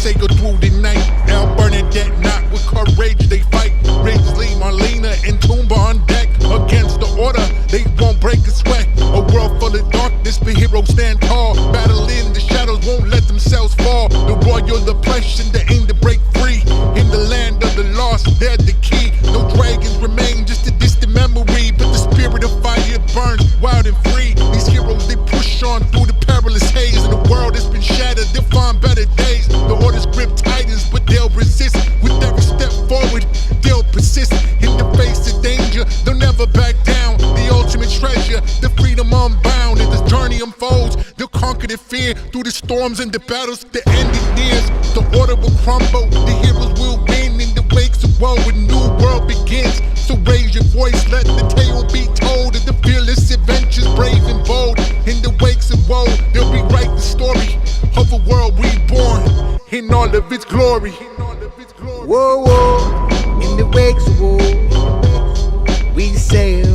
say go through the night. Now Bernadette not with courage they fight. Ridgely, Marlena, and Toomba on deck. Against the order, they won't break a sweat. A world full of darkness, but heroes stand tall. Battling the shadows, won't let themselves fall. The royal oppression, they aim to break free. In the land of the lost, they're the key. No dragons remain, just a distant memory. But the spirit of fire burns wild and free. These heroes, they push on through the perilous haze. And the world has been shattered, they'll find better days. The orders grip titans, but they'll resist. With every step forward, they'll persist. In the face of danger, they'll never back down. The ultimate treasure, the freedom unbound. As this journey unfolds, they'll conquer the fear. Through the storms and the battles, the ending nears. The order will crumble, the heroes will win. In the wakes of woe, a new world begins. So raise your voice, let the tale be told of the fearless adventures, brave and bold. In the wakes of woe, they'll rewrite the story of a world reborn in all of its glory. Whoa, whoa, in the wakes of woe, we sail,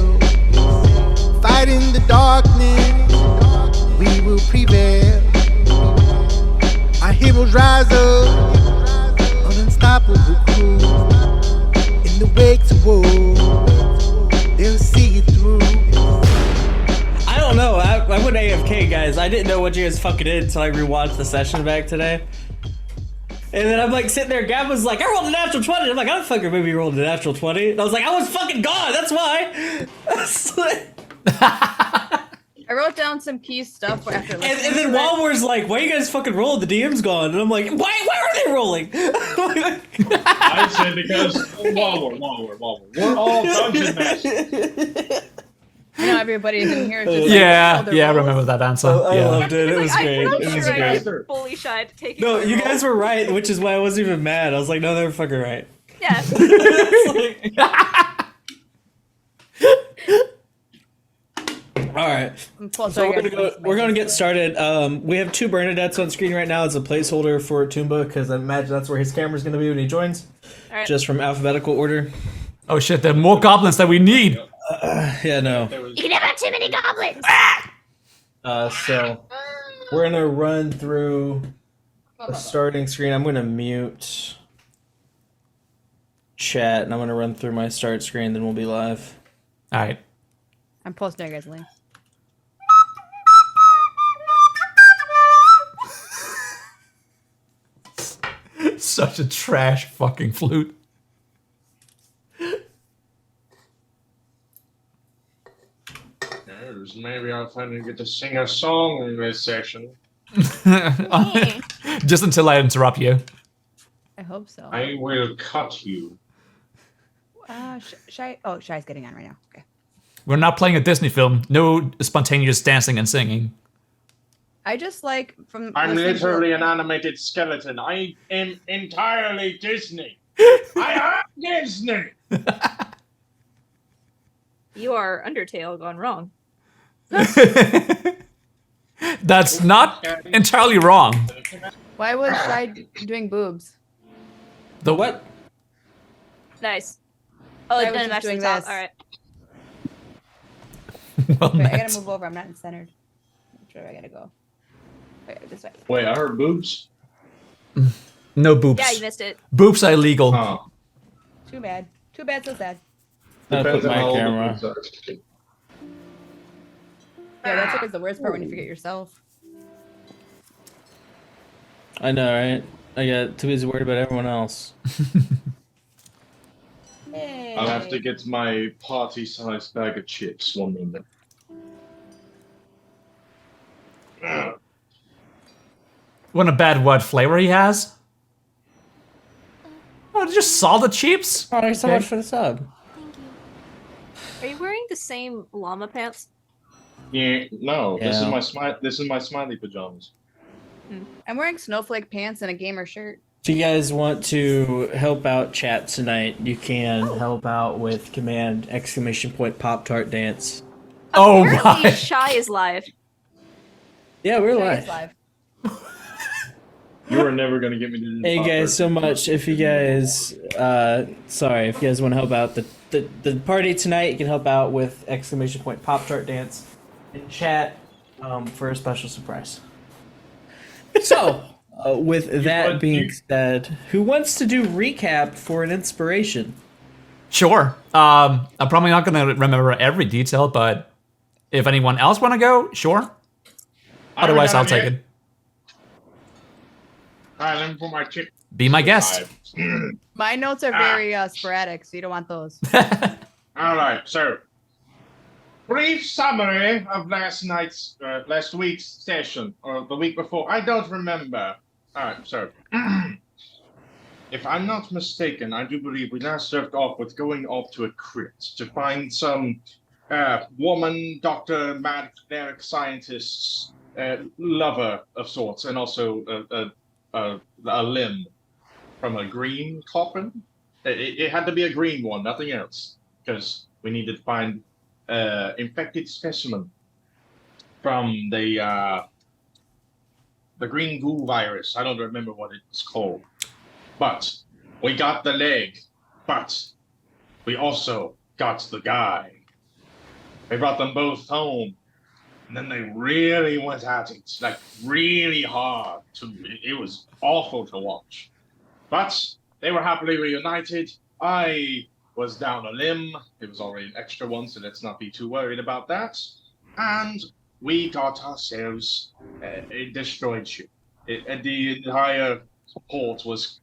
fighting the darkness, we will prevail. Our heroes rise up, an unstoppable crew. In the wakes of woe, they'll see it through. I don't know, I went AFK, guys. I didn't know what you guys fucking did until I rewatched the session back today. And then I'm like sitting there, Gab was like, I rolled a natural 20. I'm like, I don't fucking maybe rolled a natural 20. And I was like, I was fucking gone, that's why. I wrote down some key stuff after and then WaWor's like, why you guys fucking rolled? The DM's gone. And I'm like, why are they rolling? I said because WaWor. We're all dungeon masters. You know, everybody in here is just I remember that answer. I loved it. It was great. I'm It was sure I great. was fully shy to take it. No, you guys were right, which is why I wasn't even mad. I was like, no, they were fucking right. Yeah. All right, so we're gonna get started. We have two Bernadettes on screen right now as a placeholder for Toomba because I imagine that's where his camera's gonna be when he joins, just from alphabetical order. Oh shit, there are more goblins than we need. Yeah, no. You can never have too many goblins. So we're gonna run through a starting screen. I'm gonna mute chat and I'm gonna run through my start screen. Then we'll be live. All right. I'm posting you guys' link. Such a trash fucking flute. Maybe I'll finally get to sing a song in this session. Just until I interrupt you. I hope so. I will cut you. Shy. Oh, Shy's getting on right now. Okay. We're not playing a Disney film. No spontaneous dancing and singing. I just like from. I'm literally an animated skeleton. I am entirely Disney. I am Disney. You are Undertale gone wrong. That's not entirely wrong. Why was Shy doing boobs? The what? Nice. Oh, I it was doesn't just match the doing top. this. All right. Well, Wait, I met. gotta move over. I'm not centered. Which way I gotta go? Wait, this way. Wait, I heard boobs. No boobs. Yeah, you missed it. Boobs are illegal. Oh. Too bad. Too bad. So sad. I put Depends on my how old the camera. boobs are. Yeah, that's always the worst part when you forget yourself. I know, right? I got too busy worried about everyone else. Hey. I'll have to get my party-sized bag of chips. 1 minute. What a bad what flavor he has. Oh, just salted chips? Oh, thanks so much for the sub. Are you wearing the same llama pants? Yeah, no. This is Yeah. my smiley pajamas. I'm wearing snowflake pants and a gamer shirt. If you guys want to help out chat tonight, you can help out with command !Pop-Tart dance. Oh Apparently, my. Shy is live. Yeah, we're Shy live. is live. You are never gonna get me to do Hey guys, so much. If you guys, sorry, if you guys want to help out the party tonight, you can help out with !Pop-Tart dance in chat for a special surprise. So, With that being said, who wants to do recap for an inspiration? Sure. I'm probably not going to remember every detail, but if anyone else want to go, sure. Otherwise, I'll take it. Alright, let me put my chip. Be my guest. My notes are very sporadic, so you don't want those. Alright, so brief summary of last week's session, or the week before. I don't remember. Alright, so if I'm not mistaken, I do believe we last started off with going off to a crypt to find some woman, doctor, mad generic scientist's lover of sorts, and also a limb from a green coffin. It had to be a green one, nothing else, because we needed to find infected specimen from the green goo virus. I don't remember what it's called. But we got the leg. But we also got the guy. We brought them both home. And then they really went at it, like really hard. It was awful to watch. But they were happily reunited. I was down a limb. It was already an extra one, so let's not be too worried about that. And we got ourselves a destroyed ship. The entire port was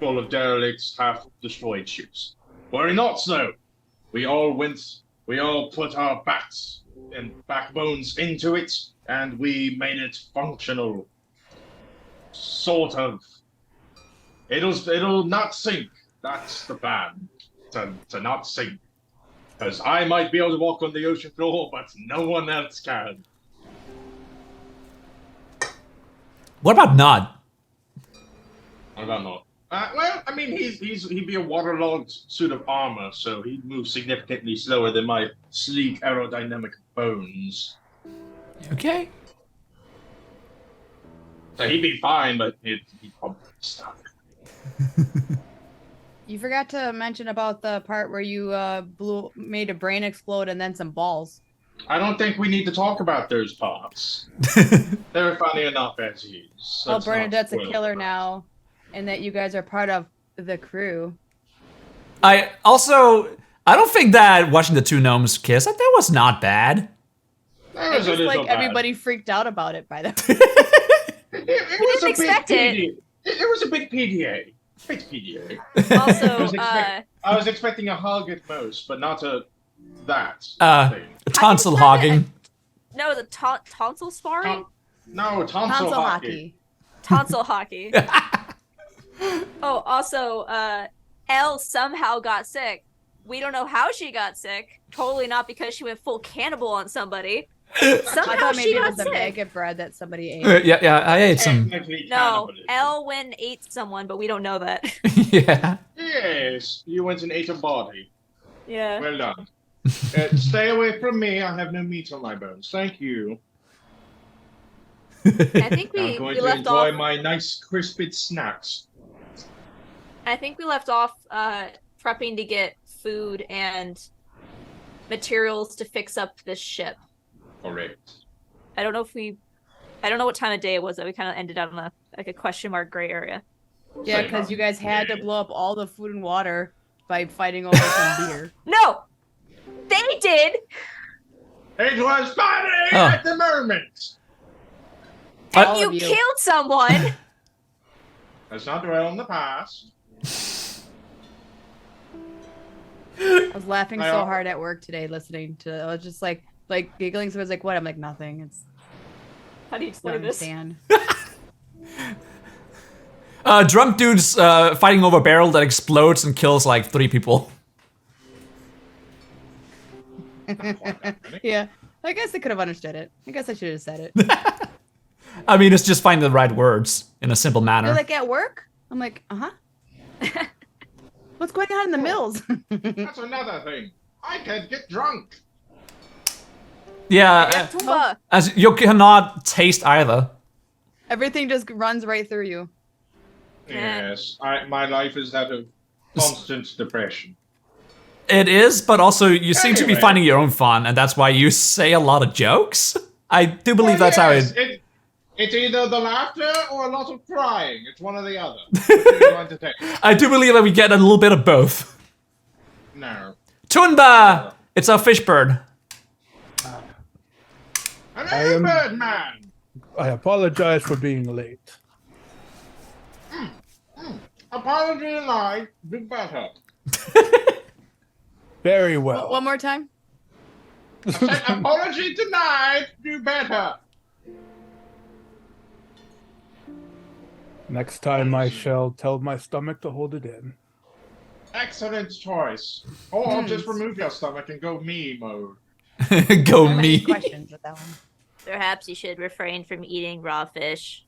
full of derelict, half-destroyed ships. Were it not so, we all put our backs and backbones into it, and we made it functional. Sort of. It'll not sink. That's the plan. To not sink. Because I might be able to walk on the ocean floor, but no one else can. What about Nod? What about Nod? Well, I mean, he'd be a waterlogged suit of armor, so he'd move significantly slower than my sleek aerodynamic bones. Okay. So he'd be fine, but he'd probably be stuck. You forgot to mention about the part where you made a brain explode and then some balls. I don't think we need to talk about those parts. They're funny enough as is. Well, Bernadette's a killer now, and that you guys are part of the crew. I don't think that watching the two gnomes kiss, that was not bad. It's just like everybody freaked out about it by the way. It was a expect big it was a big PDA. Big PDA. Also, I was expecting a hug at most, but not that thing. Tonsil hogging. No, the tonsil sparring? Tonsil hockey. Tonsil hockey. Oh, also, Elle somehow got sick. We don't know how she got sick. Totally not because she went full cannibal on somebody. I Somehow thought maybe she it got was the sick. maggot bread that somebody ate. Yeah, I ate some. No, Elle went and ate someone, but we don't know that. Yeah. Yes, you went and ate a body. Yeah. Well done. Stay away from me. I have no meat on my bones. Thank you. I think I'm going we to left enjoy off. my nice crispy snacks. I think we left off prepping to get food and materials to fix up this ship. Correct. I don't know what time of day it was that we kind of ended up in a question mark gray area. Yeah, because you guys had to blow up all the food and water by fighting over some beer. No, they did. It was funny at the moment. And All you of you. killed someone. Let's not dwell on the past. I was laughing so hard at work today listening to I was just like giggling. So I was like, what? I'm like, nothing. It's How do you I explain this? understand. Drunk dudes fighting over a barrel that explodes and kills like 3 people. Yeah. I guess I could have understood it. I guess I should have said it. I mean, it's just finding the right words in a simple manner. They're like, at work? I'm like, uh-huh. What's going on in the mills? That's another thing. I can get drunk. Yeah, Tumba. as you cannot taste either. Everything just runs right through you. Yes, my life is that of constant depression. It is, but also you seem to be Anyway. finding your own fun, and that's why you say a lot of jokes. I do believe that's how it. It's either the laughter or a lot of crying. It's one or the other. Which are you going to take? I do believe that we get a little bit of both. No. Tunba! It's our fish bird. An bird man. I apologize for being late. Apology denied. Do better. Very well. One more time. Apology denied. Do better. Next time I shall tell my stomach to hold it in. Excellent choice. Or I'll just remove your stomach and go me mode. Go How many me. questions with that one? Perhaps you should refrain from eating raw fish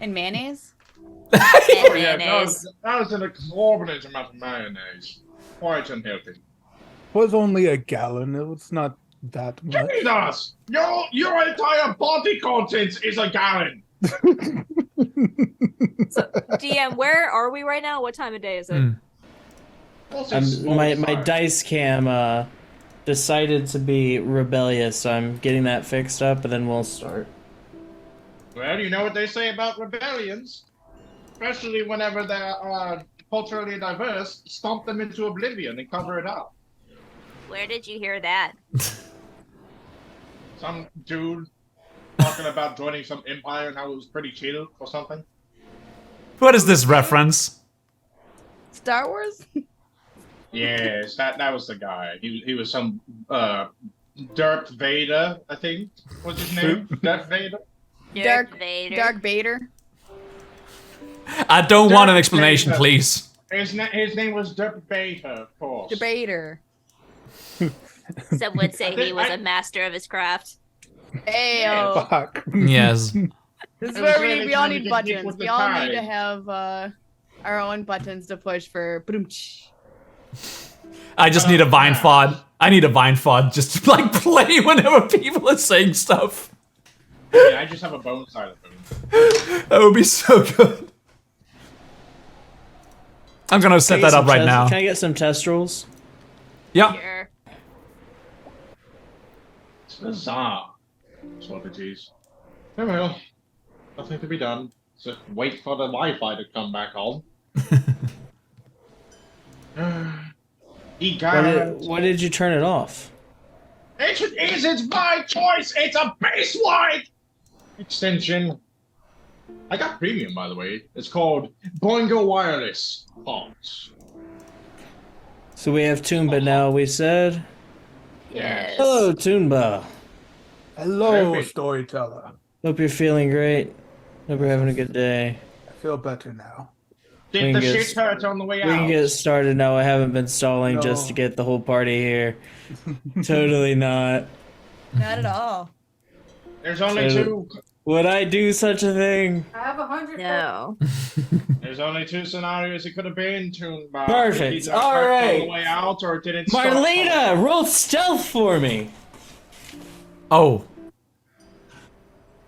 And mayonnaise? and Oh, yeah, mayonnaise. that was an exorbitant amount of mayonnaise. Quite unhealthy. It was only a gallon. It was not that much. Jesus! Your entire body contents is a gallon. So, DM, where are we right now? What time of day is it? My dice cam decided to be rebellious, so I'm getting that fixed up, and then we'll start. Well, you know what they say about rebellions, especially whenever they're culturally diverse. Stomp them into oblivion and cover it up. Where did you hear that? Some dude talking about joining some empire and how it was pretty chill or something. What is this reference? Star Wars? Yes, that was the guy. He was some Darth Vader, I think. What's his name? Darth Vader. Darth Vader. Dark Vader. I don't want an Darth explanation, Vader. please. His name was Darth Vader, of course. Debater. Some would say he was a master of his craft. Ayo. Fuck. Yes. This is It was where really we all trying to need get deep buttons. with We the all need to tide. have our own buttons to push for. I just need a vine fod. I need a vine fod just to like play whenever people are saying stuff. Yeah, I just have a bone xylophone. That would be so good. I'm gonna set that up right now. Can I get some test rolls? Yeah. Sure. It's bizarre. Sort of geez. Oh well. Nothing to be done. Just wait for the Wi-Fi to come back on. He got it. Why did you turn it off? It's my choice! It's a base-wide extension. I got premium, by the way. It's called Boingo Wireless Pods. So we have Toomba now, we said. Yes. Hello, Toomba. Hello, Perfect. storyteller. Hope you're feeling great. Hope you're having a good day. I feel better now. We Did can the get- shit hurt on the way We can out? get started now. I haven't been stalling just No. to get the whole party here. Totally not. Not at all. There's only So- two. Would I do such a thing? I have 100. No. There's only two scenarios it could have been. Toonbar. Perfect. Either All hurt on right. the way out, or it didn't start Marlena, roll stealth for me. Oh.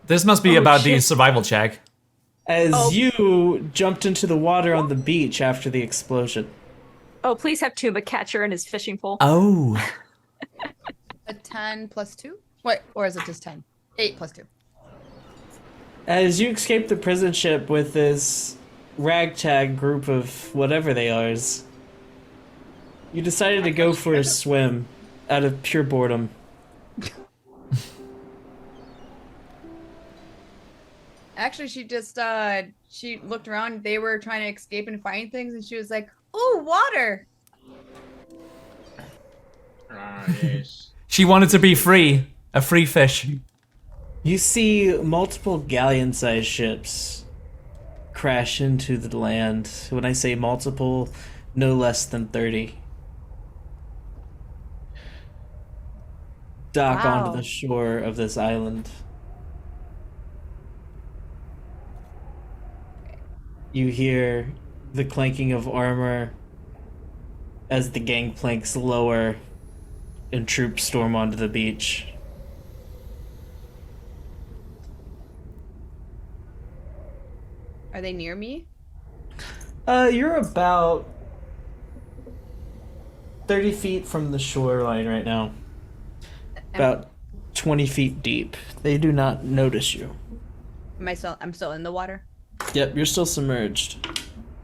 This must be Oh, about the shit. survival check. As you jumped into the water on the beach after the explosion. Oh, please have Tuba catch her in his fishing pole. Oh. A 10 plus 2? Wait, or is it just 10? 8 plus 2. As you escape the prison ship with this ragtag group of whatever they are, you decided to go for a swim out of pure boredom. Actually, she just she looked around. They were trying to escape and find things, and she was like, "Ooh, water!" Ah, yes. She wanted to be free. A free fish. You see multiple galleon-sized ships crash into the land. When I say multiple, no less than 30. Dock Wow. onto the shore of this island. You hear the clanking of armor as the gangplanks lower and troops storm onto the beach. Are they near me? You're about 30 feet from the shoreline right now. About 20 feet deep. They do not notice you. I'm still in the water? Yep, you're still submerged.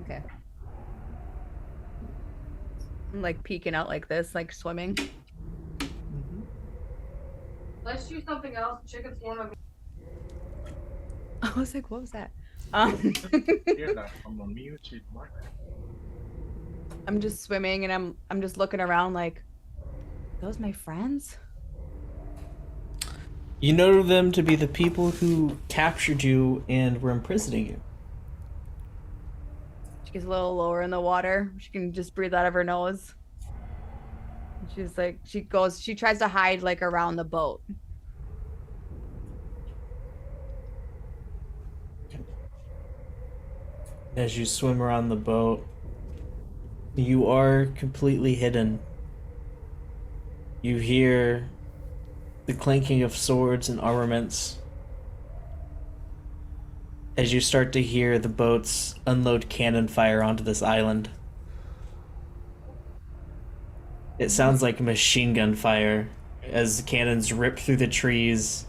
Okay. I'm like peeking out like this, like swimming. Let's do something else. Chicken swarm. I was like, what was that? Hear that? I'm on mute. I'm just swimming and I'm just looking around like, those my friends? You know them to be the people who captured you and were imprisoning you. She gets a little lower in the water. She can just breathe out of her nose. She's like, she tries to hide like around the boat. As you swim around the boat, you are completely hidden. You hear the clanking of swords and armaments as you start to hear the boats unload cannon fire onto this island. It sounds like machine gun fire as the cannons rip through the trees.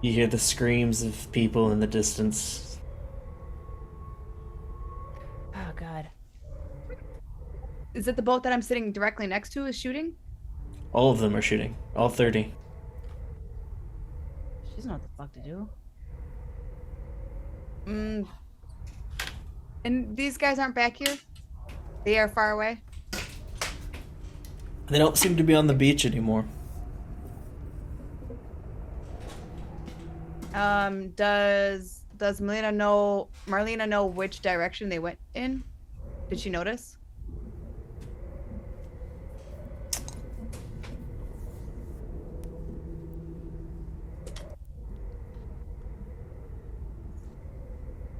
You hear the screams of people in the distance. Oh god. Is it the boat that I'm sitting directly next to is shooting? All of them are shooting. All 30. She doesn't know what the fuck to do. And these guys aren't back here? They are far away? They don't seem to be on the beach anymore. Does Marlena know which direction they went in? Did she notice?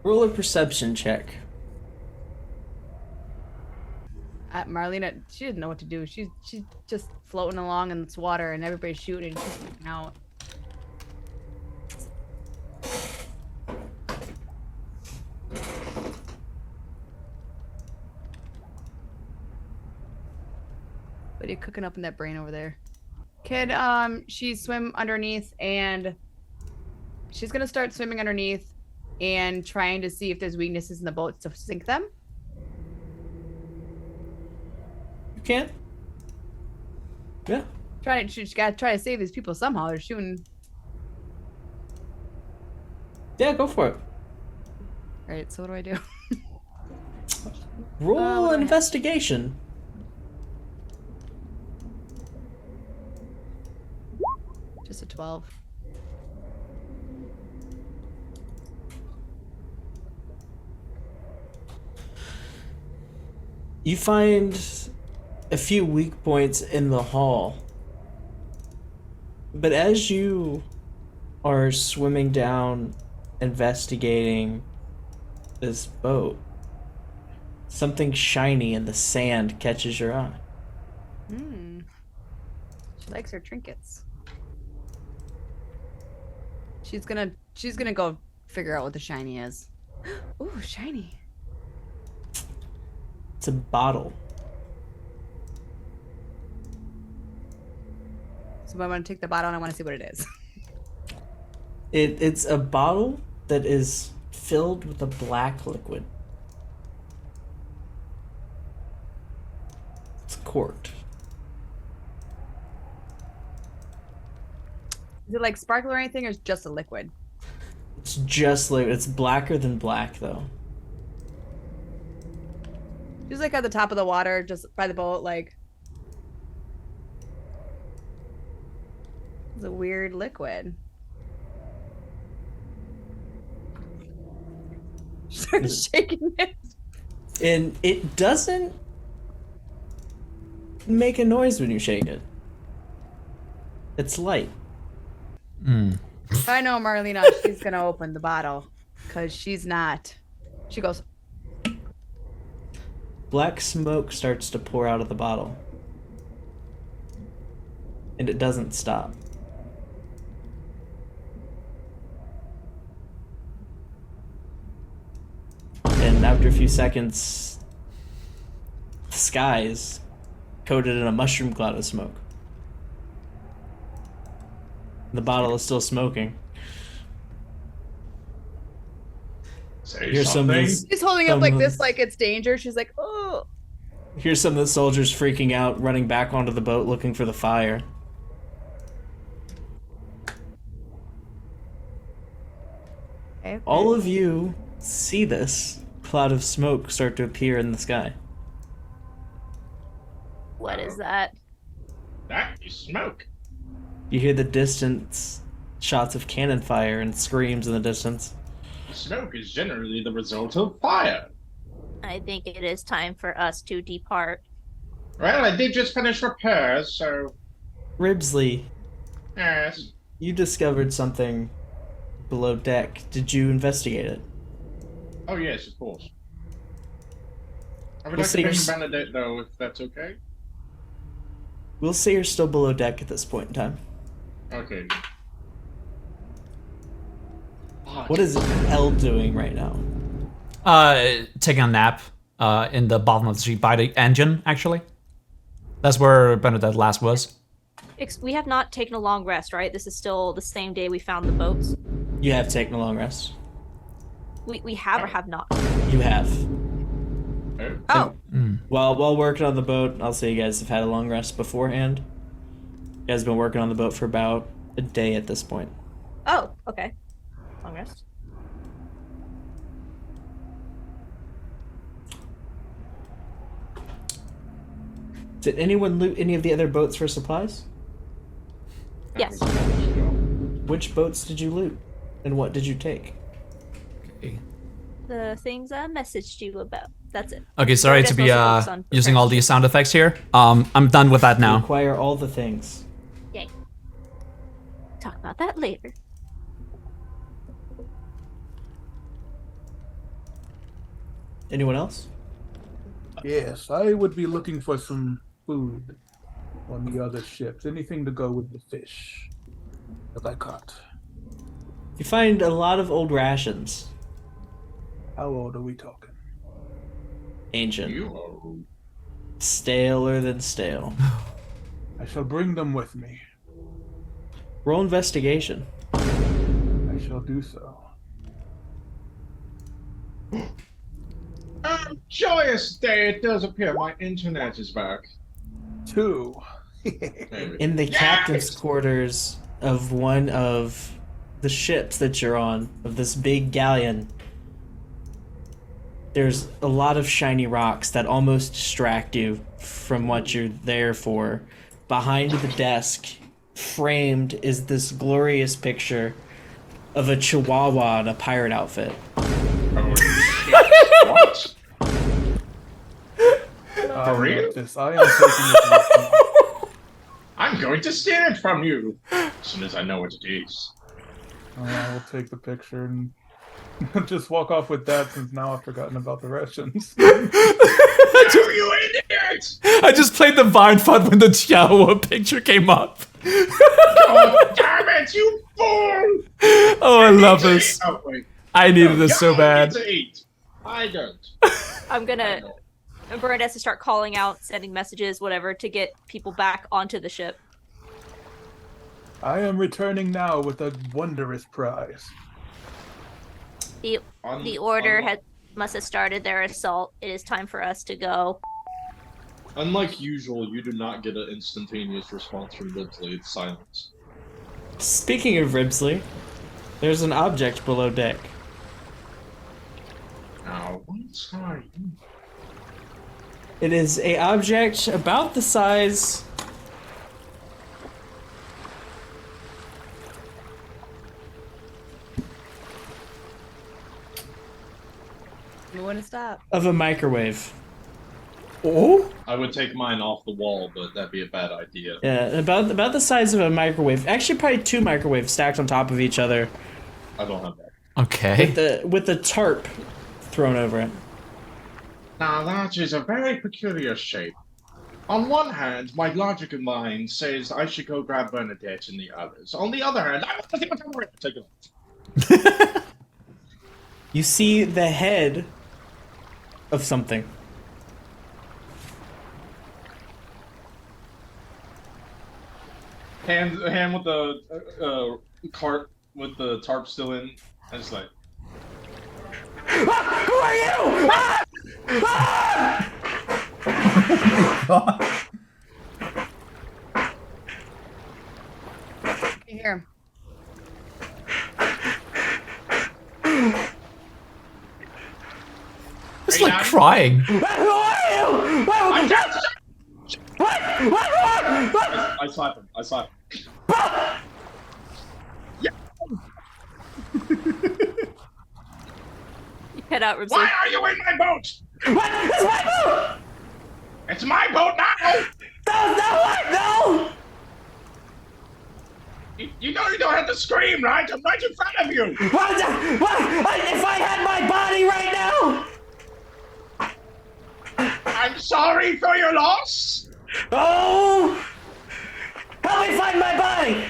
Roll a perception check. Marlena, she didn't know what to do. She's just floating along in this water and everybody's shooting and she's freaking out. What are you cooking up in that brain over there? Kid, she swim underneath and she's gonna start swimming underneath and trying to see if there's weaknesses in the boat to sink them. You can. Yeah. She's gotta try to save these people somehow. They're shooting. Yeah, go for it. Alright, so what do I do? Roll investigation. Just a 12. You find a few weak points in the hull. But as you are swimming down, investigating this boat, something shiny in the sand catches your eye. She likes her trinkets. She's gonna go figure out what the shiny is. Ooh, shiny. It's a bottle. So I want to take the bottle and I want to see what it is. It's a bottle that is filled with a black liquid. It's corked. Is it like sparkle or anything, or is it just a liquid? It's just liquid. It's blacker than black, though. She's like at the top of the water, just by the boat, like. It's a weird liquid. She starts shaking it. And it doesn't make a noise when you shake it. It's light. If I know Marlena, she's gonna open the bottle, because she's not. She goes. Black smoke starts to pour out of the bottle. And it doesn't stop. And after a few seconds, the sky is coated in a mushroom cloud of smoke. The bottle is still smoking. Say Here's some of something. this. She's holding up Some like of this, this- like it's danger. She's like, oh. Here's some of the soldiers freaking out, running back onto the boat looking for the fire. Okay. All of you see this cloud of smoke start to appear in the sky. What is that? That is smoke. You hear the distance shots of cannon fire and screams in the distance. Smoke is generally the result of fire. I think it is time for us to depart. Well, I did just finish repairs, so Ribsley, yes. you discovered something below deck. Did you investigate it? Oh yes, of course. I would We'll like see to bring your- Bernadette though, if that's okay. We'll say you're still below deck at this point in time. Okay. What is Elle doing right now? Taking a nap in the bottom of the street by the engine, actually. That's where Bernadette last was. We have not taken a long rest, right? This is still the same day we found the boats. You have taken a long rest. We have or have not? You have. Oh, While working on the boat, I'll say you guys have had a long rest beforehand. You guys have been working on the boat for about a day at this point. oh, okay. Long rest. Did anyone loot any of the other boats for supplies? Yes. Which boats did you loot? And what did you take? The things I messaged you about. That's it. Okay, sorry Bernadette's to be mostly focused on using all preparing. these sound effects here. I'm done with that now. Acquire all the things. Yay. Talk about that later. Anyone else? Yes, I would be looking for some food on the other ships. Anything to go with the fish that I caught. You find a lot of old rations. How old are we talking? Ancient. You are Staler than stale. I shall bring them with me. Roll investigation. I shall do so. Joyous day, it does appear my internet is back. 2. In the Yes! captain's quarters of one of the ships that you're on, of this big galleon, there's a lot of shiny rocks that almost distract you from what you're there for. Behind the desk, framed, is this glorious picture of a chihuahua in a pirate outfit. Oh shit. What? For real? This. I am taking it with me. I'm going to steal it from you as soon as I know what it is. I will take the picture and just walk off with that since now I've forgotten about the rations. No, you idiot! I just played the Vine FUD when the Chihuahua picture came up. Oh, damn it, you fool! Oh, I love this. Oh, wait. I needed No, this so y'all bad. need to eat. I don't. I'm gonna. Bernadette has to start calling out, sending messages, whatever, to get people back onto the ship. I am returning now with a wondrous prize. The order must have started their assault. It is time for us to go. Unlike usual, you do not get an instantaneous response from Ribsley. It's silence. Speaking of Ribsley, there's an object below deck. Now, what are you? It is a object about the size We want to stop. of a microwave. Oh? I would take mine off the wall, but that'd be a bad idea. Yeah, about the size of a microwave. Actually, probably two microwaves stacked on top of each other I don't have that. Okay. with the tarp thrown over it. Now, that is a very peculiar shape. On one hand, my logical mind says I should go grab Bernadette and the others. On the other hand, I want to see what's over it. Take it off. You see the head of something. Hand with the cart with the tarp still in. I just like. Who are you? God. Here. It's like crying. Who are you? What? I slapped him. I slapped him. You cut out Ribsy. Why are you in my boat? What? It's my boat! It's my boat now! No! You know you don't have to scream, right? I'm right in front of you! What? If I had my body right now! I'm sorry for your loss! Oh! Help me find my body!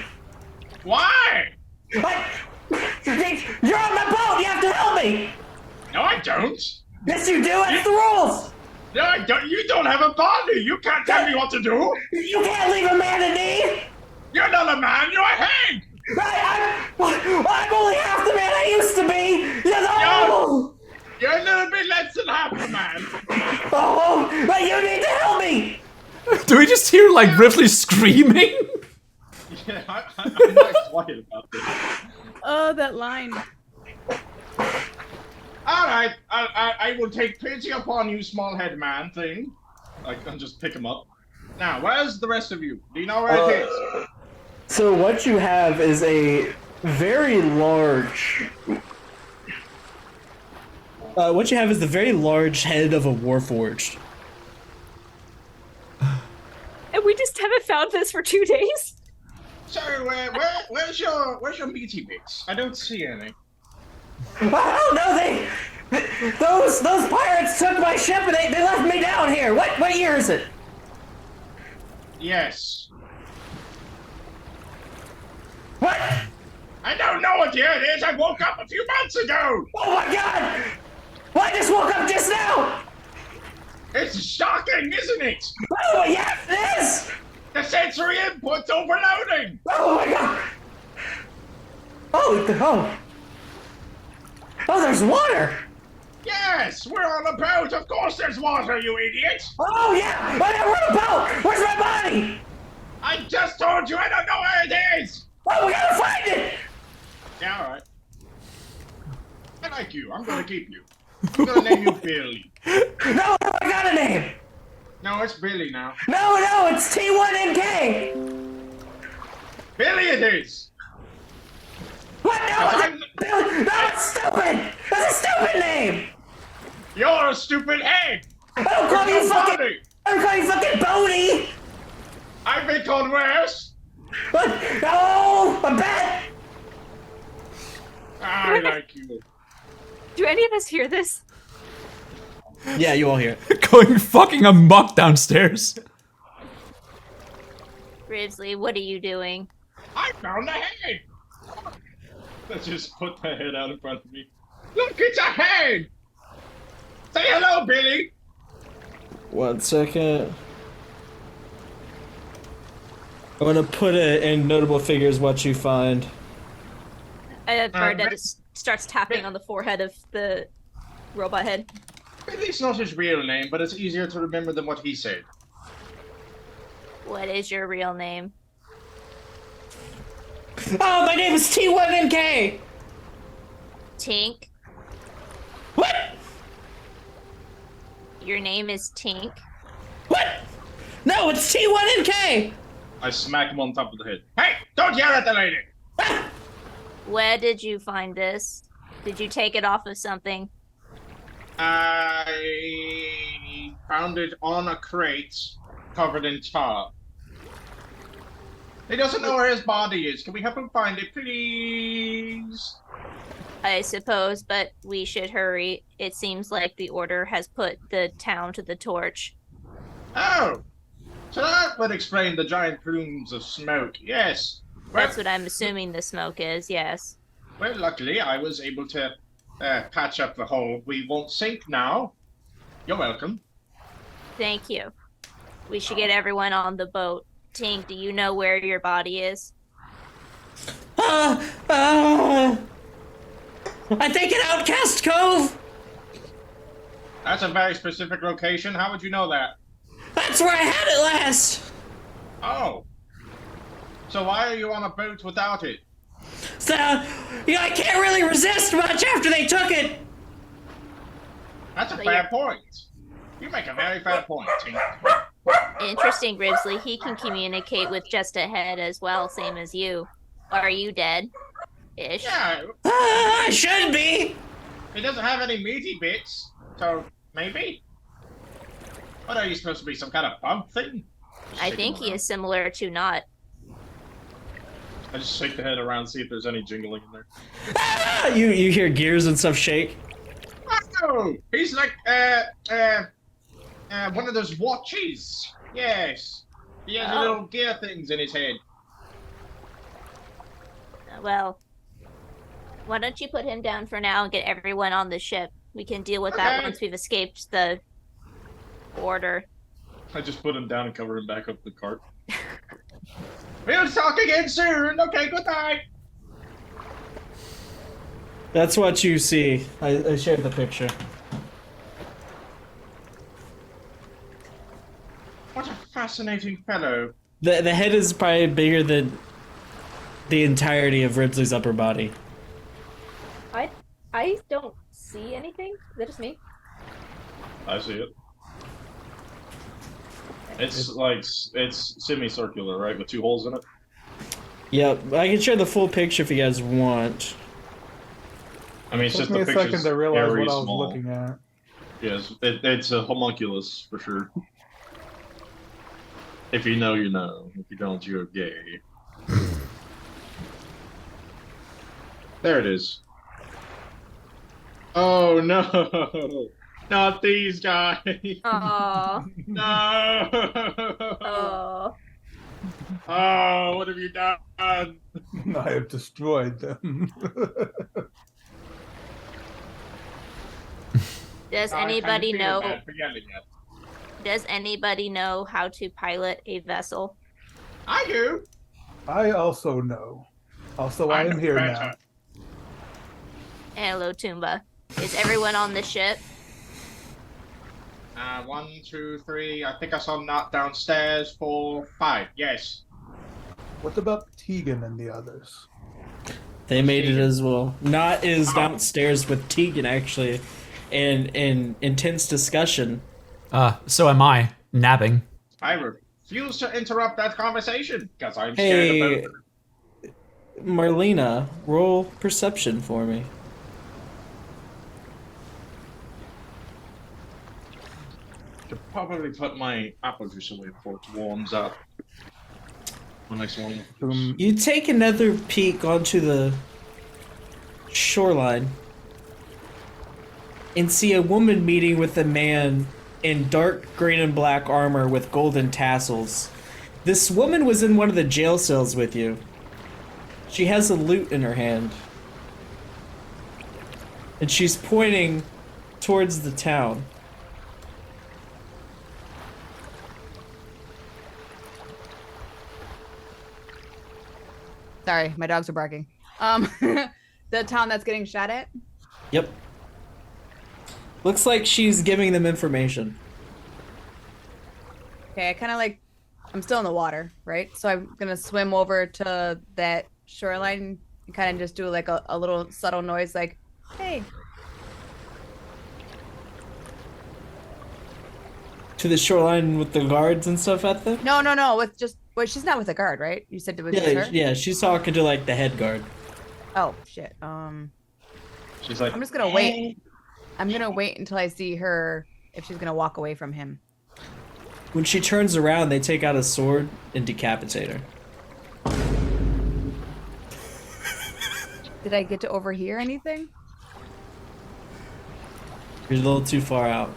Why? You're on my boat! You have to help me! No, I don't. Yes, you do! That's the rules! No, I don't. You don't have a body! You can't tell me what to do! You can't leave a man in need! You're not a man, you're a hag! I'm only half the man I used to be! No! You're a little bit less than half a man. Oh! But you need to help me! Do we just hear like Ripley screaming? Yeah, I'm not quiet about this. Oh, that line. Alright, I will take pity upon you, small head man thing. I can just pick him up. Now, where's the rest of you? Do you know where it is? So what you have is a very large... what you have is the very large head of a warforged. And we just haven't found this for 2 days? So, where's your meaty bits? I don't see any. Oh no, those pirates took my ship and they left me down here. What year is it? Yes. What? I don't know what year it is. I woke up a few months ago. Oh my god! Well, I just woke up just now. It's shocking, isn't it? Oh yes, it is. The sensory input's overloading. Oh my god! Oh, there's water! Yes, we're on a boat. Of course there's water, you idiot. Oh yeah! We're on a boat! Where's my body? I just told you I don't know where it is. Oh, we gotta find it! Yeah, alright. I like you. I'm gonna keep you. I'm gonna name you Billy. No, I got a name! No, it's Billy now. No, it's T1NK! Billy it is. What? No, that's stupid! That's a stupid name! You're a stupid head. I don't call you fucking... Bonnie. I don't call you fucking Boney! I've been called worse. What? No! I bet! I like you. Do any of us hear this? Yeah, you all hear it. Going fucking amok downstairs. Ribsley, what are you doing? I found the head. Let's just put the head out in front of me. Look, it's a head. Say hello, Billy. 1 second. I'm gonna put it in notable figures what you find. Bernadette starts tapping on the forehead of the robot head. Billy's not his real name, but it's easier to remember than what he said. What is your real name? Oh, my name is T1NK! Tink? What? Your name is Tink? What? No, it's T1NK! I smack him on top of the head. Hey, don't yell at the lady! Where did you find this? Did you take it off of something? I found it on a crate covered in tar. He doesn't know where his body is. Can we help him find it, please? I suppose, but we should hurry. It seems like the Order has put the town to the torch. Oh! So that would explain the giant plumes of smoke. Yes. Well, That's what I'm assuming the smoke is, yes. well, luckily I was able to patch up the hole. We won't sink now. You're welcome. Thank you. We should get everyone on the boat. Tink, do you know where your body is? I think in Outcast Cove! That's a very specific location. How would you know that? That's where I had it last! Oh. So why are you on a boat without it? So, I can't really resist much after they took it! That's a fair point. You make a very fair point, Tink. Interesting, Grizzly. He can communicate with just a head as well, same as you. Are you dead? Ish. Yeah, I should be! he doesn't have any meaty bits, so maybe? What are you supposed to be, some kind of bug thing? I think he is similar to not. I just shake the head around, see if there's any jingling in there. Ah! You hear gears and stuff shake? Oh, he's like, one of those watches. Yes. He has little gear things in his head. Well, why don't you put him down for now and get everyone on the ship? We can deal with that once we've escaped the border. I just put him down and cover him back up the cart. We'll talk again soon. Okay, good night. That's what you see. I shared the picture. What a fascinating fellow. The head is probably bigger than the entirety of Ridley's upper body. I don't see anything. Is that just me? I see it. It's like, it's semicircular, right? With 2 holes in it? Yep, I can share the full picture if you guys want. I mean, it's Took just me the a picture's second to realize very what I was small. looking at. Yes, it's a homunculus, for sure. If you know, you know. If you don't, you're gay. There it is. Oh no! Not these guys! Oh. No! Oh. Oh, what have you done? I have destroyed them. Does I anybody kinda feel know? bad for yelling at. Does anybody know how to pilot a vessel? I do. I also know. Also, I am here now. Hello, Toomba. Is everyone on the ship? 1, 2, 3. I think I saw Not downstairs. 4, 5. Yes. What about Tegan and the others? They made it as well. Not is downstairs with Tegan actually, in intense discussion. So am I. Napping. I refuse to interrupt that conversation because I'm scared Hey, about it. Marlena, roll perception for me. Should probably put my apple juice away before it warms up. When next morning. You take another peek onto the shoreline and see a woman meeting with a man in dark green and black armor with golden tassels. This woman was in one of the jail cells with you. She has a lute in her hand. And she's pointing towards the town. Sorry, my dogs are barking. The town that's getting shot at? Yep. Looks like she's giving them information. Okay, I kind of like, I'm still in the water, right? So I'm gonna swim over to that shoreline and kind of just do like a little subtle noise like, hey. To the shoreline with the guards and stuff at them? No, with just, well, she's not with a guard, right? You said it was just Yeah, her? yeah, she's talking to like the head guard. Oh, shit. She's like, I'm just gonna wait. I'm gonna wait until I see her, if she's gonna walk away from him. When she turns around, they take out a sword and decapitate her. Did I get to overhear anything? You're a little too far out.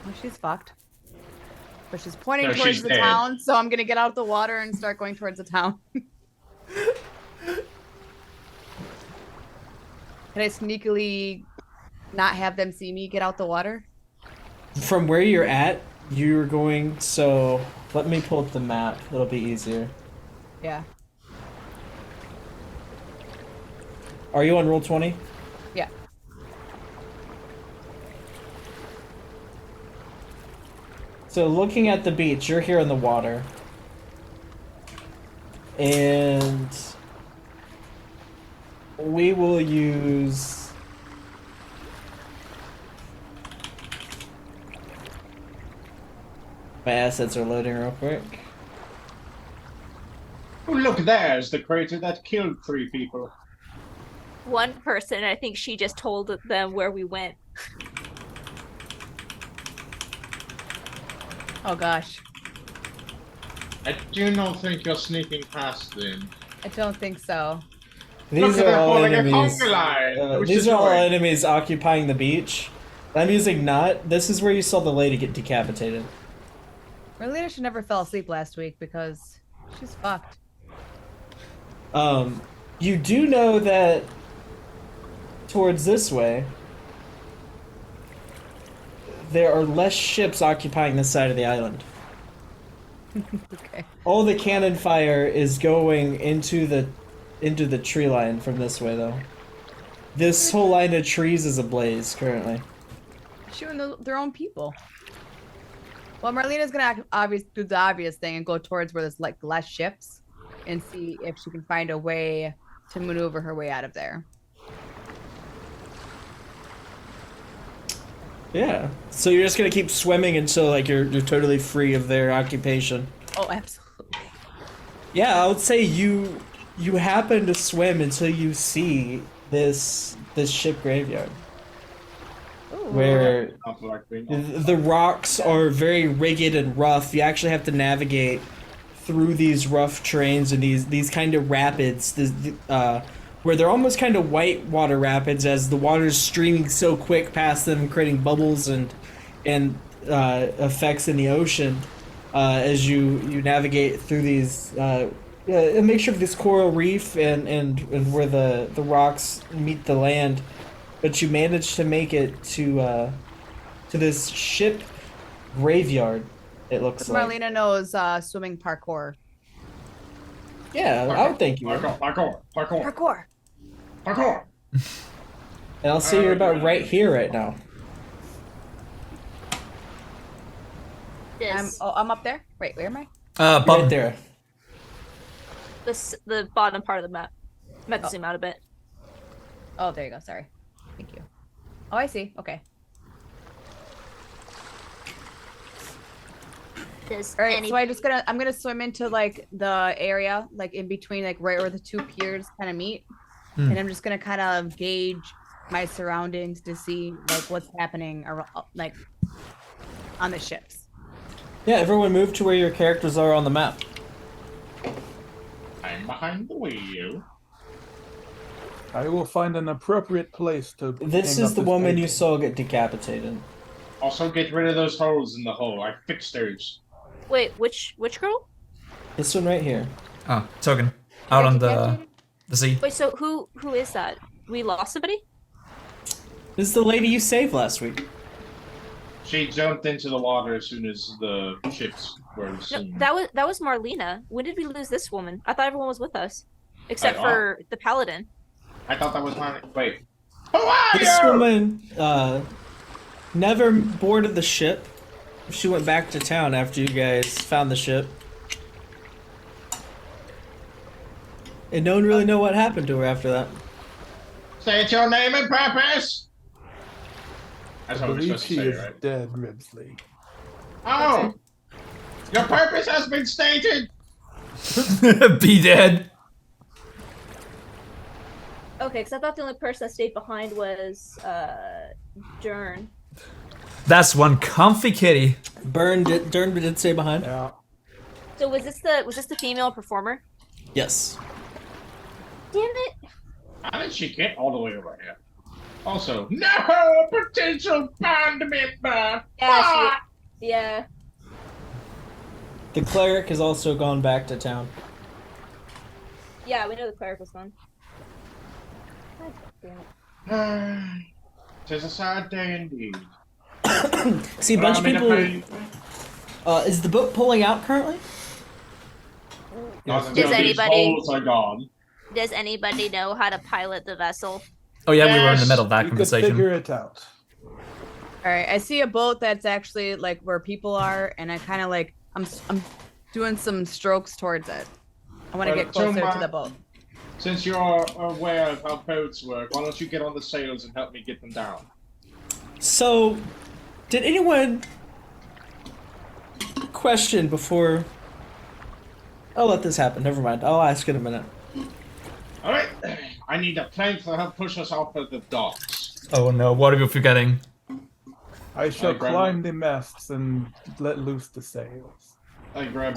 Well, she's fucked. But she's pointing No, towards she's the dead. town, so I'm gonna get out of the water and start going towards the town. Can I sneakily not have them see me get out the water? From where you're at, you're going, so let me pull up the map. It'll be easier. Yeah. Are you on roll 20? Yeah. So looking at the beach, you're here in the water. And we will use my assets are loading real quick. Oh, look, there's the crater that killed 3 people. One person, I think she just told them where we went. Oh gosh. I do not think you're sneaking past them. I don't think so. These Look at are that all falling enemies. conga line. Which These is are all right. enemies occupying the beach. I'm using not. This is where you saw the lady get decapitated. Marlena should never fell asleep last week because she's fucked. You do know that towards this way, there are less ships occupying this side of the island. Okay. All the cannon fire is going into the tree line from this way, though. This whole line of trees is ablaze currently. Shooting their own people. Well, Marlena's gonna do the obvious thing and go towards where there's like less ships, and see if she can find a way to maneuver her way out of there. Yeah. So you're just gonna keep swimming until like you're totally free of their occupation. Oh, absolutely. Yeah, I would say you happen to swim until you see this ship graveyard. Where the rocks are very rigid and rough. You actually have to navigate through these rough terrains and these kind of rapids, where they're almost kind of white water rapids as the water's streaming so quick past them, creating bubbles and effects in the ocean as you navigate through these. A mixture of this coral reef and where the rocks meet the land. But you managed to make it to this ship graveyard, it looks like. Marlena knows swimming parkour. Yeah, I would think you would. Parkour. And I'll say you're about right here right now. I'm up there. Wait, where am I? Right there. The bottom part of the map. I'm about to zoom out a bit. Oh, there you go. Sorry. Thank you. Oh, I see. Okay. All right. So I'm gonna swim into like the area, like in between, like right where the 2 piers kind of meet, and I'm just gonna kind of gauge my surroundings to see like what's happening around, like on the ships. Yeah, everyone move to where your characters are on the map. I'm behind the wheel. I will find an appropriate place to. This is the woman you saw get decapitated. Also, get rid of those holes in the hull. I fixed those. Wait, which girl? This one right here. Oh, token. Out on the sea. Wait, so who is that? We lost somebody? This is the lady you saved last week. She jumped into the water as soon as the ships were No, seen. that was Marlena. When did we lose this woman? I thought everyone was with us, except for the paladin. I thought that was my... Wait. Who are This you? woman never boarded the ship. She went back to town after you guys found the ship. And no one really know what happened to her after that. Say your name and purpose. That's I what we're believe supposed she to say, is right? dead, Ribsley. Oh! Your purpose has been stated! Be dead. Okay, because I thought the only person that stayed behind was Jern. That's one comfy kitty. Dern did stay behind. Yeah. So was this the female performer? Yes. Damn it! How did she get all the way over here? Also, no! A potential band member! Yeah, yeah. The cleric has also gone back to town. Yeah, we know the cleric was gone. God damn it. Tis a sad day indeed. See, a bunch of people. Is the boat pulling out currently? Not until Does these anybody- holes are gone. Does anybody know how to pilot the vessel? Oh yeah, we were in the Yes, middle of that We could conversation. figure it out. All right, I see a boat that's actually like where people are, and I kind of like I'm doing some strokes towards it. I want to Well, get closer Tumba- to the boat. Since you're aware of how boats work, why don't you get on the sails and help me get them down? So, did anyone question before? I'll let this happen. Never mind. I'll ask in a minute. All right, I need a plank to help push us off of the docks. Oh no, what are you forgetting? I shall grab climb one. the masts and let loose the sails. I grab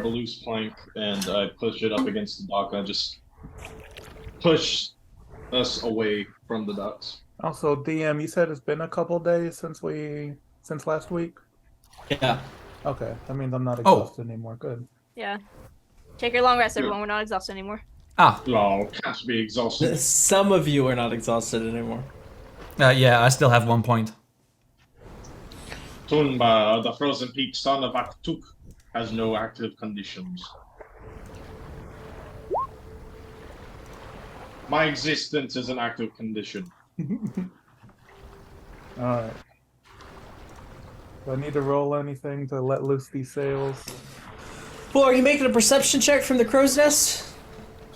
a loose plank and I push it up against the dock and I just push us away from the docks. Also, DM, you said it's been a couple days since last week. Yeah. Okay, that means I'm not Oh. exhausted anymore. Good. Yeah. Take your long rest, everyone. We're not exhausted anymore. Ah, Lol, can't be exhausted. Some of you are not exhausted anymore. yeah, I still have 1 point. Tumba, the frozen peak son of Aktuk, has no active conditions. My existence is an active condition. Alright. Do I need to roll anything to let loose these sails? Well, are you making a perception check from the crow's nest?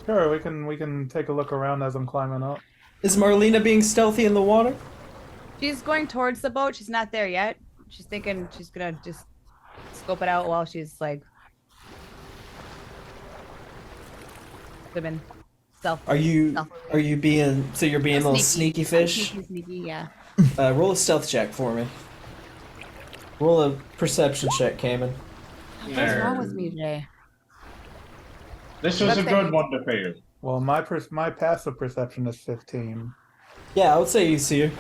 Sure, we can take a look around as I'm climbing up. Is Marlena being stealthy in the water? She's going towards the boat. She's not there yet. She's thinking she's gonna just scope it out while she's like swimming. Are you being so you're being a little sneaky fish? Sneaky, yeah. Roll a stealth check for me. Roll a perception check, Cayman. What's wrong with me today? This was a good one to fail. Well, my passive perception is 15. Yeah, I would say you see her.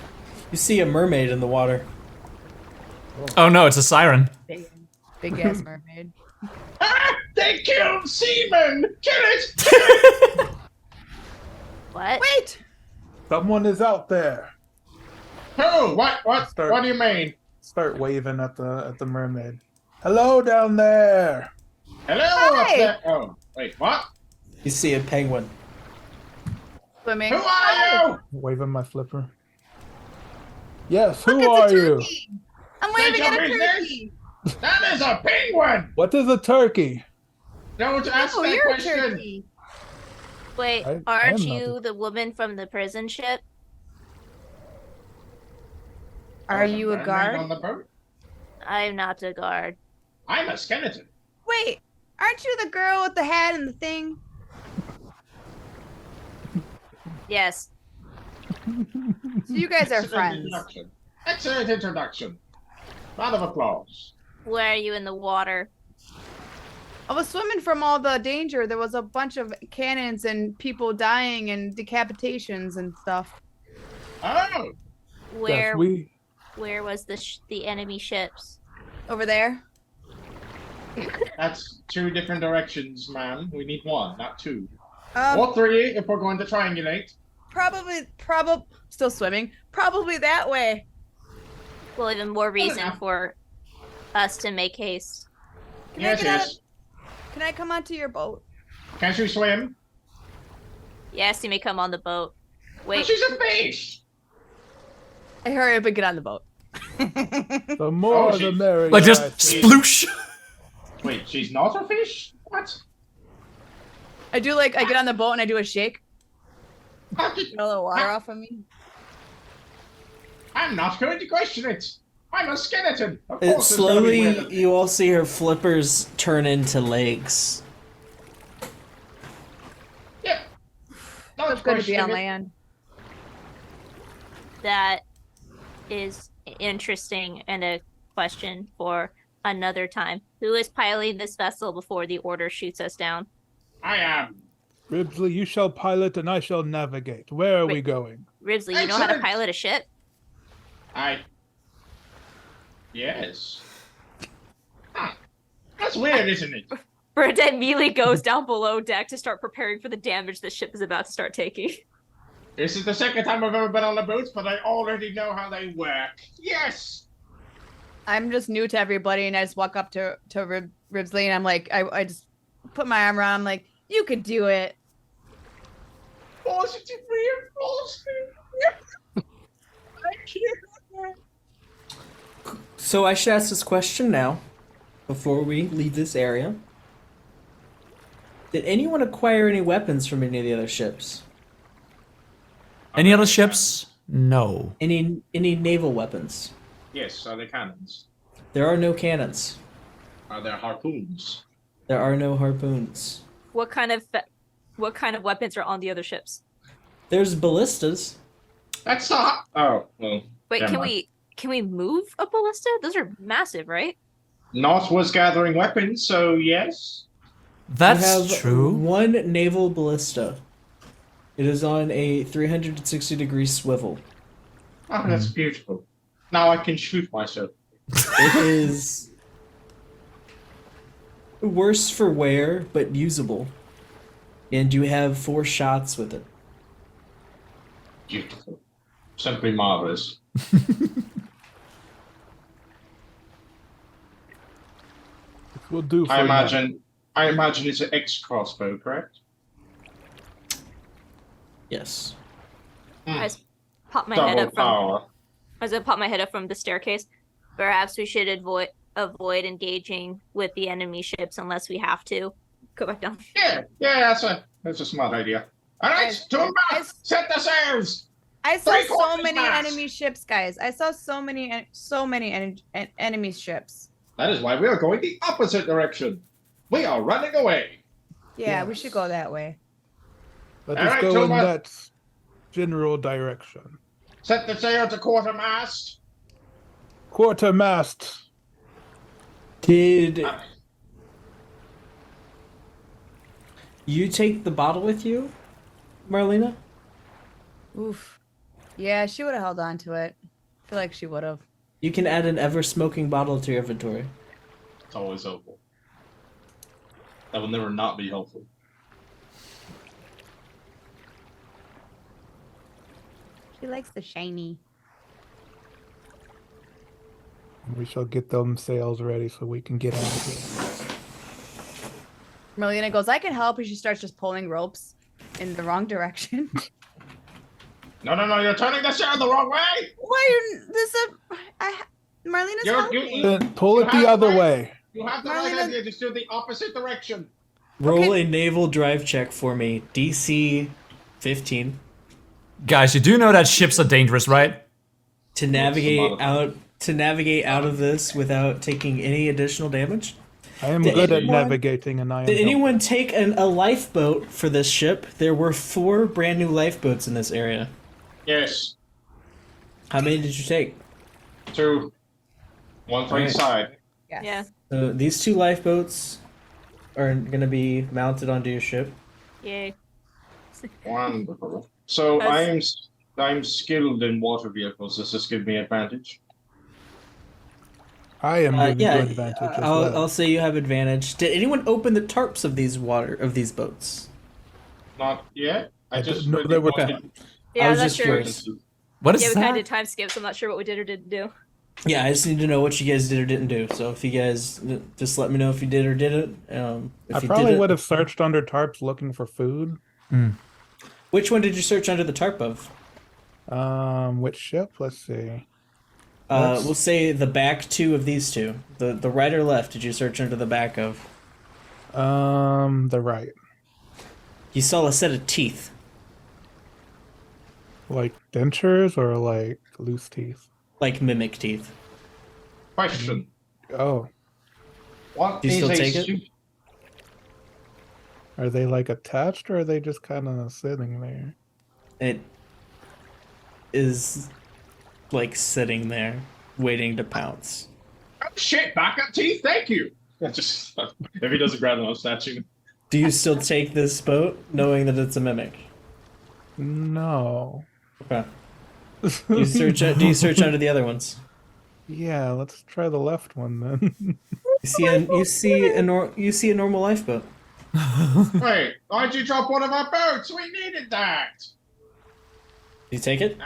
You see a mermaid in the water. Oh no, it's a siren. Big ass mermaid. Ah! They killed Seaman! Kill it! What? Wait! Someone is out there. Who? What Start- do you mean? Start waving at the mermaid. Hello down there. Hello up Hey! there. Oh, wait, what? You see a penguin. Swimming. Who are you? Waving my flipper. Yes, Look, who it's are a you? turkey. I'm waving Mind at a your business. turkey. That is a penguin! What is a turkey? Don't ask Oh, that you're a question. turkey. Wait, I aren't am not you the woman from the prison ship? Are you a Mermaid guard? on the boat? I'm not a guard. I'm a skeleton. Wait, aren't you the girl with the hat and the thing? Yes. So you guys are Excellent friends. introduction. Excellent introduction. Round of applause. Where are you in the water? I was swimming from all the danger. There was a bunch of cannons and people dying and decapitations and stuff. Oh! Where Yes, where was the enemy ships? Over there. That's two different directions, ma'am. We need one, not two. Um, Or three if we're going to triangulate. probably, still swimming. Probably that way. Well, even more reason enough. for us to make haste. Can Yes, I get out yes. Can I come onto your boat? Can't you swim? Yes, you may come on the boat. But Wait, she's a fish! I hurry up and get on the boat. the more Oh, the she- merrier. Like just I say. sploosh. Wait, she's not a fish? What? I get on the boat and I do a shake. How did- Get all the water off of me. I'm not going to question it. I'm a skeleton. Of It course, there's gonna be slowly, weird- you all see her flippers turn into legs. Yeah. Don't It's good to be question on it. land. that is interesting and a question for another time. Who is piloting this vessel before the order shoots us down? I am. Ribsley, you shall pilot and I shall navigate. Where are we Wait. going? Ribsley, you know how to Excellent. pilot a ship? Yes. Ah, that's weird, isn't it? Bernadette immediately goes down below deck to start preparing for the damage the ship is about to start taking. This is the second time I've ever been on a boat, but I already know how they work. Yes! I'm just new to everybody, and I just walk up to Ribsley, and I'm like, I just put my arm around. I'm like, You could do it. Positive reinforcement. I can't. So I should ask this question now, before we leave this area. Did anyone acquire any weapons from any of the other ships? Any other ships? No. Any naval weapons? Yes, are there cannons? There are no cannons. Are there harpoons? There are no harpoons. What kind of weapons are on the other ships? There's ballistas. That's not. Oh, well. Wait, never can mind. we move a ballista? Those are massive, right? North was gathering weapons, so yes. That's You have true. one naval ballista. It is on a 360-degree swivel. Oh, that's beautiful. Now I can shoot myself. It is worse for wear, but usable. And you have 4 shots with it. Beautiful. Simply marvelous. We'll do for I now. imagine it's an X crossbow, correct? Yes. I just pop my head Double up from. power. As I pop my head up from the staircase, perhaps we should avoid engaging with the enemy ships unless we have to. Go back down. Yeah, that's a smart idea. All right, Guys, to guys. set the sails. I saw Three so quarters many mass. enemy ships, guys. I saw so many enemy ships. That is why we are going the opposite direction. We are running away. Yeah, we Yes. should go that way. Let All us right, go in Thomas. that general direction. Set the sail to quartermast. Quartermast. Did you take the bottle with you, Marlena? Oof. Yeah, she would have held on to it. I feel like she would have. You can add an ever-smoking bottle to your inventory. It's always helpful. That will never not be helpful. She likes the shiny. We shall get them sails ready so we can get out of here. Marlena goes, I can help, and she starts just pulling ropes in the wrong direction. No, you're turning the sail the wrong way. Why are this Marlena's helping. Then pull You it have the the other right- way. You have the right Marlena- idea, just do the opposite direction. Roll a naval drive check for me. DC 15. Guys, you do know that ships are dangerous, right? To navigate modifier? out of this without taking any additional damage. I am Did good at anyone- navigating, and I am. Did helpful. anyone take a lifeboat for this ship? There were 4 brand new lifeboats in this area. Yes. How many did you take? 2. 1 for each Alright. side. Yes. Yeah. So these 2 lifeboats are going to be mounted onto your ship. Yay. Wonderful. So That's- I'm skilled in water vehicles. Does this give me advantage? I am giving Yeah, you advantage as I'll, well. I'll say you have advantage. Did anyone open the tarps of these boats? Not yet. I I just didn't know really there were- wanted- Yeah, I I'm was not just sure. curious. What is Yeah, we that? kind of did time skips. I'm not sure what we did or didn't do. Yeah, I just need to know what you guys did or didn't do. So if you guys just let me know if you did or didn't. If I you probably didn't, would have searched under tarps looking for food. Which one did you search under the tarp of? Which ship? Let's see. We'll say the back 2 of these 2. The right or left did you search under the back of? The right. You saw a set of teeth. Like dentures or like loose teeth? Like mimic teeth. Question. Oh, What Do you is still a take it? suit? are they like attached or are they just kind of sitting there? It is like sitting there, waiting to pounce. Oh, shit, backup teeth. Thank you. Just if he doesn't grab them, I'm snatching. Do you still take this boat, knowing that it's a mimic? No. Okay. Do you search under the other ones? Yeah, let's try the left one then. You see a normal lifeboat. Wait, why'd you drop one of our boats? We needed that. You take it.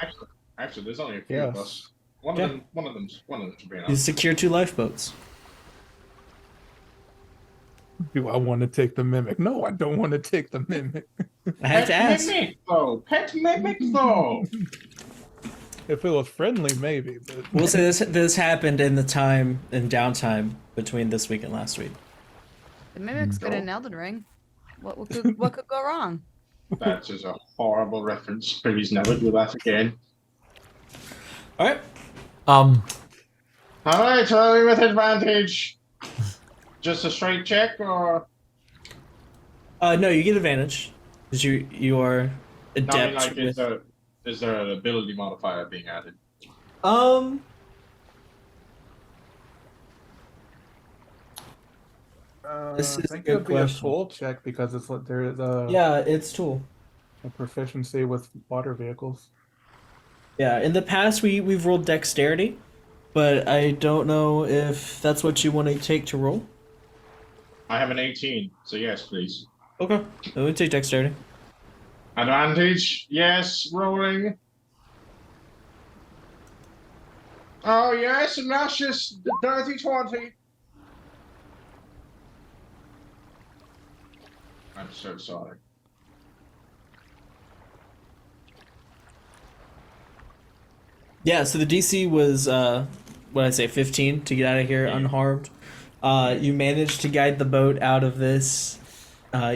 Actually, there's only a few of Yes. us. One Yeah. of them should be You enough. secure 2 lifeboats. Do I want to take the mimic? No, I don't want to take the mimic. I have to ask. Mimic though. Pet mimic though. If it was friendly, maybe. But We'll say this happened in the time in downtime between this week and last week. The mimic's good in Elden Ring. What could go wrong? That is a horrible reference. Please never do that again. All right. All right, early with advantage. Just a straight check, or No, you get advantage because you are adept. I mean, like, with... is there an ability modifier being added? This is I a think good it'd be a question. tool check because it's like there is a Yeah, it's tool. proficiency with water vehicles. Yeah, in the past we've rolled dexterity, but I don't know if that's what you want to take to roll. I have an 18, so yes, please. Okay, then we take dexterity. Advantage, yes, rolling. Oh yes, and that's just the dirty 20. I'm so sorry. Yeah, so the DC was what did I say, 15 to get out of here unharmed. You managed to guide the boat out of this,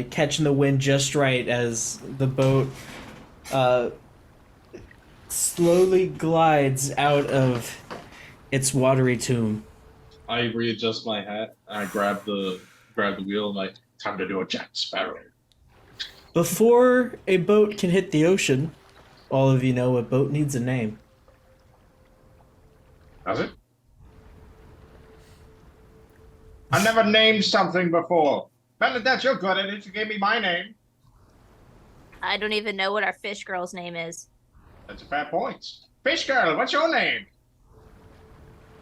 catching the wind just right as the boat slowly glides out of its watery tomb. I readjust my hat. I grab the wheel. And like, time to do a Jack Sparrow. Before a boat can hit the ocean, all of you know a boat needs a name. Does it? I never named something before. Bernadette, you're good at it. You gave me my name. I don't even know what our fish girl's name is. That's a fair point. Fish girl, what's your name?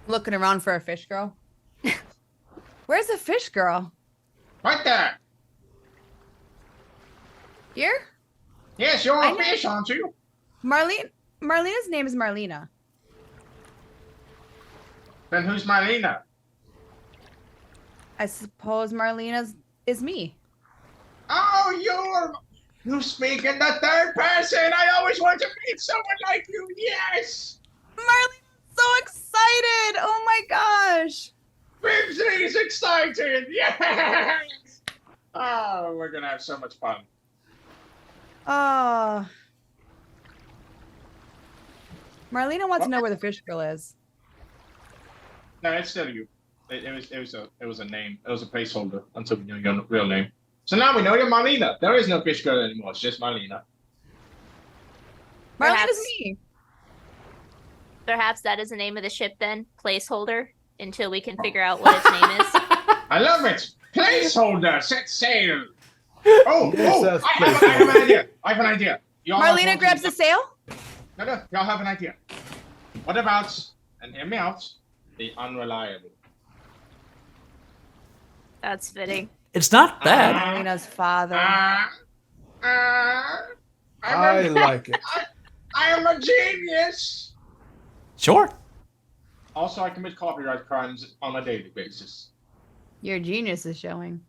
Looking around for a fish girl. Where's the fish girl? Right there. Here? Yes, you're I a know. fish, aren't you? Marlena's name is Marlena. Then who's Marlena? I suppose Marlena's is me. Oh, you speak in the third person. I always want to meet someone like you. Yes. Marlena's so excited! Oh my gosh! Bibsy's excited. Yes. Oh, we're gonna have so much fun. Oh. Marlena wants to know where the fish girl is. No, it's still you. It was a name. It was a placeholder until we knew your real name. So now we know you're Marlena. There is no fish girl anymore. It's just Marlena. Marlena's Perhaps- me. Perhaps that is the name of the ship then, placeholder, until we can figure out what its name is. I love it. Placeholder. Set sail. Oh, Yes, that's I have an idea. I have an idea. Y'all Marlena grabs the sail. No, y'all have an idea. What about, and hear me out, the unreliable? That's fitting. It's not bad. Marlena's father. I I like it. I am a genius. Sure. Also, I commit copyright crimes on a daily basis. Your genius is showing.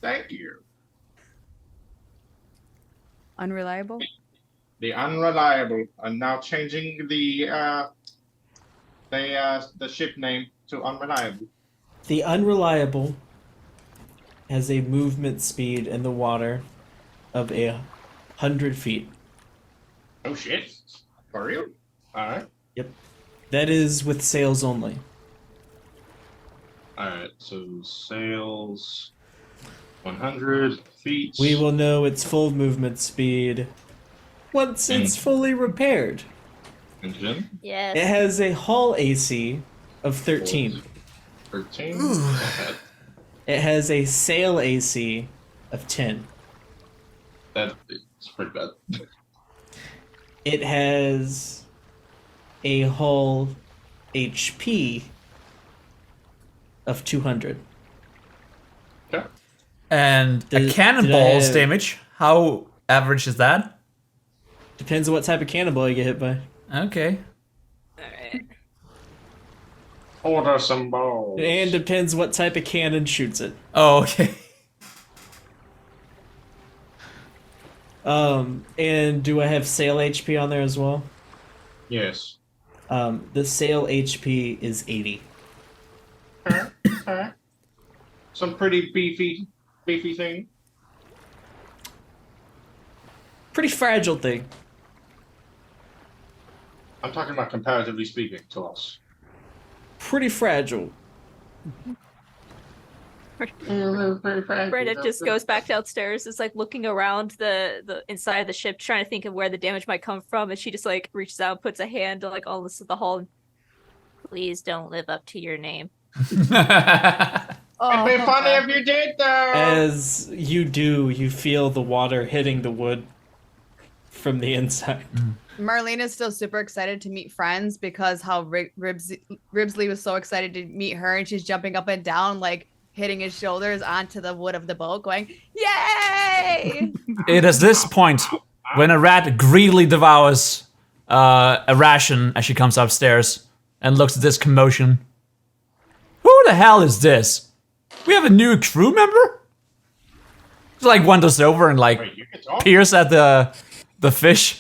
Thank you. Unreliable. The unreliable. I'm now changing the ship name to unreliable. The unreliable has a movement speed in the water of 100 feet. Oh shit! For real? All right. Yep. That is with sails only. All right. So sails, 100 feet. We will know its full movement speed once it's fully repaired. Engine. Yes. It has a hull AC of 13. 13. It has a sail AC of 10. That's pretty bad. It has a hull HP of 200. Okay. And a Did I cannonball's have- damage. How average is that? Depends on what type of cannonball you get hit by. Okay. Alright. Order some balls. And depends what type of cannon shoots it. Oh, okay. And do I have sail HP on there as well? Yes. The sail HP is 80. Alright. Some pretty beefy thing. Pretty fragile thing. I'm talking about comparatively speaking to us. Pretty fragile. Brenda just goes back downstairs. Is like looking around the inside of the ship, trying to think of where the damage might come from, and she just like reaches out, and puts a hand like on the hull. And, please don't live up to your name. It'd be funny if you did, though. As you do, you feel the water hitting the wood from the inside. Marlena's still super excited to meet friends because how Ribsley was so excited to meet her, and she's jumping up and down, like hitting his shoulders onto the wood of the boat, going, "Yay!" It is this point when a rat greedily devours a ration as she comes upstairs and looks at this commotion. Who the hell is this? We have a new crew member? She like wanders over and like Wait, you can talk? peers at the fish.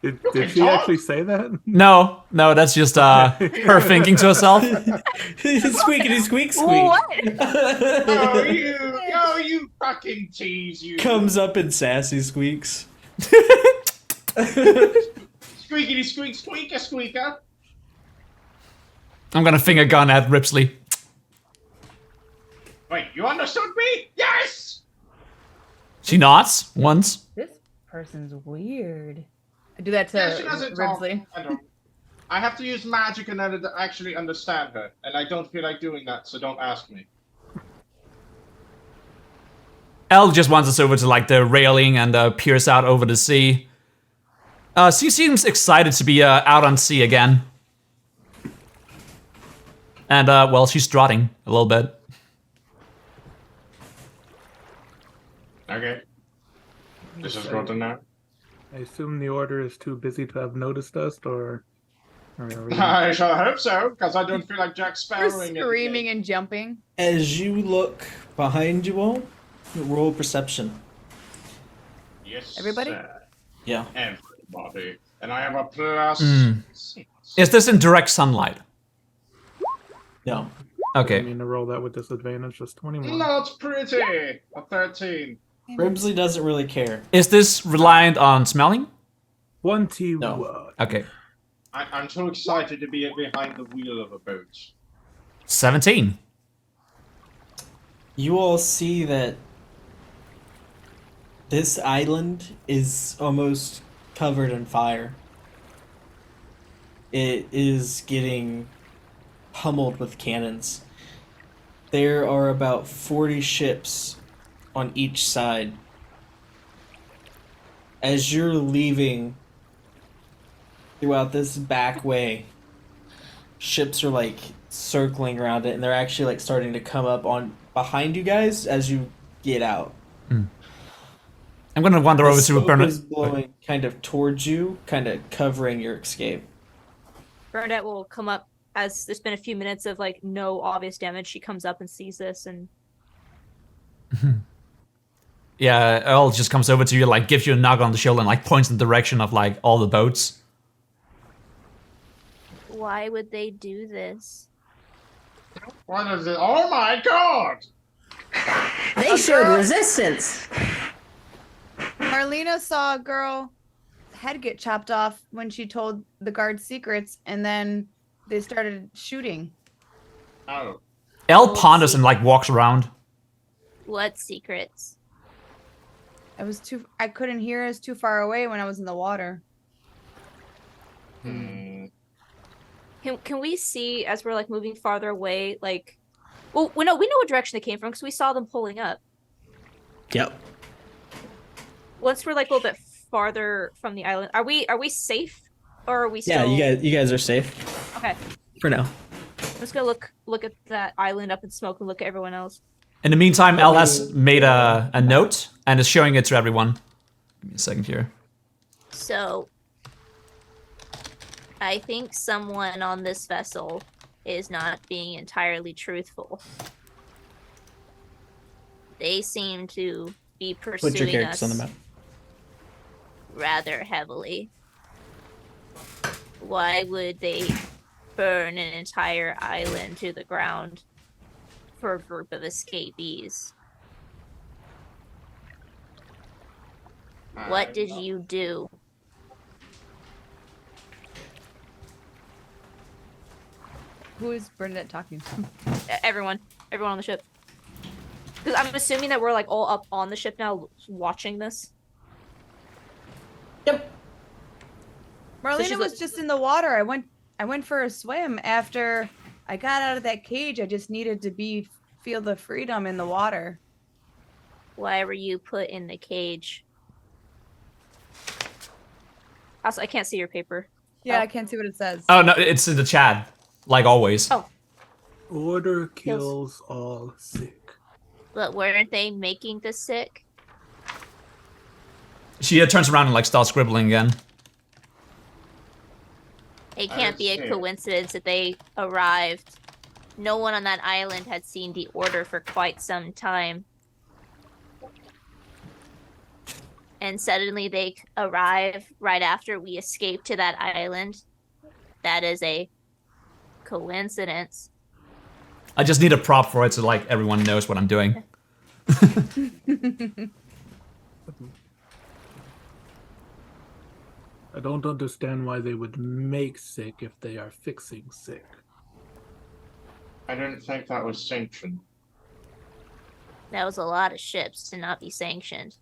Did she actually say that? No, that's just her thinking to herself. Squeakity squeak squeak. What? You fucking tease you. Comes up in sassy squeaks. Squeakity squeak squeaker squeaker. I'm gonna finger gun at Ripsley. Wait, you understood me? Yes! She nods once. This person's weird. I do that to Yeah, she doesn't talk. Ribsley. I don't. I have to use magic in order to actually understand her, and I don't feel like doing that, so don't ask me. Elle just wants us over to like the railing and peers out over the sea. She seems excited to be out on sea again. And well, she's strutting a little bit. Okay. This is good to know. I assume the order is too busy to have noticed us, or are we... I shall hope so, because I don't feel like Jack We're Sparrowing. screaming and jumping. As you look behind you all, roll perception. Yes. Everybody? Sir. Yeah. Everybody. And I have a plus. Is this in direct sunlight? No. I Okay. mean to roll that with disadvantage, just 21. Not pretty. A 13. Ribsley doesn't really care. Is this reliant on smelling? 21. No. Okay. I'm too excited to be behind the wheel of a boat. 17. You all see that this island is almost covered in fire. It is getting pummeled with cannons. There are about 40 ships on each side. As you're leaving throughout this back way, ships are like circling around it, and they're actually like starting to come up on behind you guys as you get out. I'm gonna wander The over to smoke Bernadette. is blowing kind of towards you, kind of covering your escape. Bernadette will come up as there's been a few minutes of like no obvious damage. She comes up and sees this, and Yeah, Elle just comes over to you, like gives you a knock on the shoulder and like points in the direction of like all the boats. why would they do this? What is it? Oh my god! They showed resistance. Marlena saw a girl head get chopped off when she told the guards secrets, and then they started shooting. Oh. Elle ponders and like walks around. What secrets? I couldn't hear. It was too far away when I was in the water. Hmm. Can we see as we're like moving farther away? Like, well, we know what direction they came from because we saw them pulling up. Yep. Once we're like a little bit farther from the island, are we safe, or are we still? Yeah, you guys are safe Okay, for now. I'm just gonna look at that island up in smoke and look at everyone else. In the meantime, Elle has made a note and is showing it to everyone. Give me a second here. So, I think someone on this vessel is not being entirely truthful. They seem to be Put your pursuing characters us. on the map. rather heavily. Why would they burn an entire island to the ground for a group of escapees? What did you do? Who is Bernadette talking to? Everyone on the ship. Because I'm assuming that we're like all up on the ship now watching this. Yep. Marlena was just in the water. I went for a swim after I got out of that cage. I just needed to feel the freedom in the water. Why were you put in the cage? Also, I can't see your paper. Yeah, I can't see what it says. Oh no, it's in the chat, like always. Oh. Order kills all sick. But weren't they making the sick? She turns around and like starts scribbling again. It can't be a coincidence that they arrived. No one on that island had seen the order for quite some time. And suddenly they arrive right after we escape to that island. That is a coincidence. I just need a prop for it so like everyone knows what I'm doing. I don't understand why they would make sick if they are fixing sick. I don't think that was sanctioned. That was a lot of ships to not be sanctioned.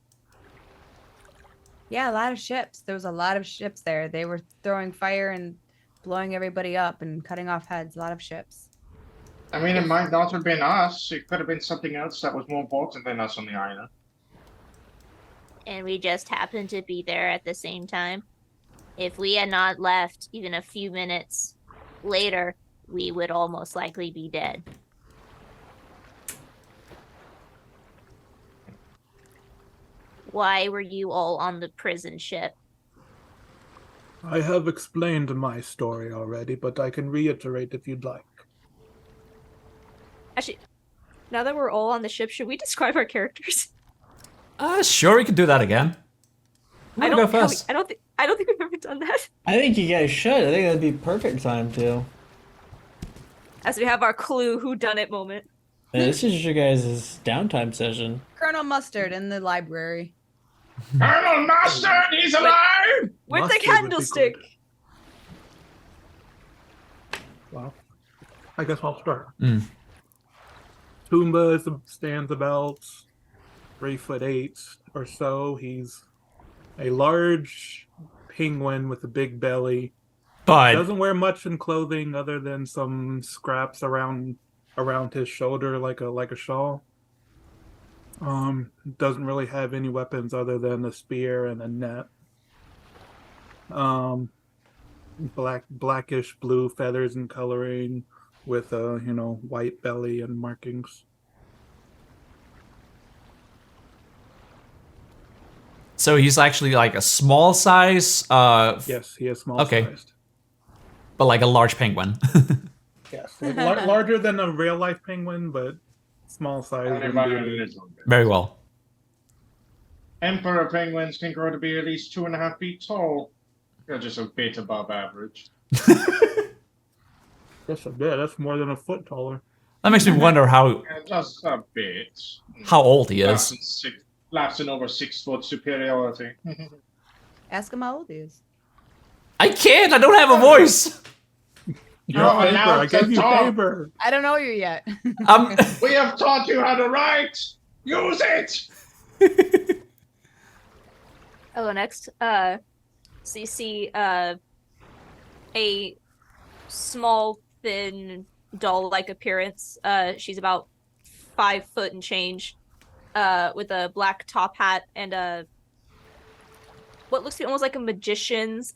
Yeah, a lot of ships. There was a lot of ships there. They were throwing fire and blowing everybody up and cutting off heads. A lot of ships. I mean, it might not have been us. It could have been something else that was more important than us on the island. And we just happened to be there at the same time. If we had not left even a few minutes later, we would almost likely be dead. Why were you all on the prison ship? I have explained my story already, but I can reiterate if you'd like. Actually, now that we're all on the ship, should we describe our characters? Sure, we can do that again. I Go first. don't think we've ever done that. I think you guys should. I think that'd be perfect time to. As we have our clue whodunit moment. Yeah, this is your guys' downtime session. Colonel Mustard in the library. Colonel Mustard, he's alive! With the Mustard would be candlestick. good. Well, I guess I'll start. Toomba stands about 3'8" or so. He's a large penguin with a big belly. But Doesn't wear much in clothing other than some scraps around his shoulder, like a shawl. Doesn't really have any weapons other than a spear and a net. Blackish blue feathers and coloring, with a white belly and markings. so he's actually like a small size, Yes, he is small Okay. sized. but like a large penguin. Yes, larger than a real life penguin, but small size. Only about a little bit. Very well. Emperor penguins can grow to be at least 2.5 feet tall. They're just a bit above average. Just a bit. That's more than a foot taller. That makes me wonder Yeah, just a bit. how old he is. Laughs in over 6 foot superiority. Ask him how old he is. I can't. I don't have a voice. You're paper. I allowed gave to you talk. paper. I don't know you yet. We have taught you how to write. Use it. Hello, next. So you see a small, thin, doll-like appearance. She's about 5 foot and change, with a black top hat and what looks to be almost like a magician's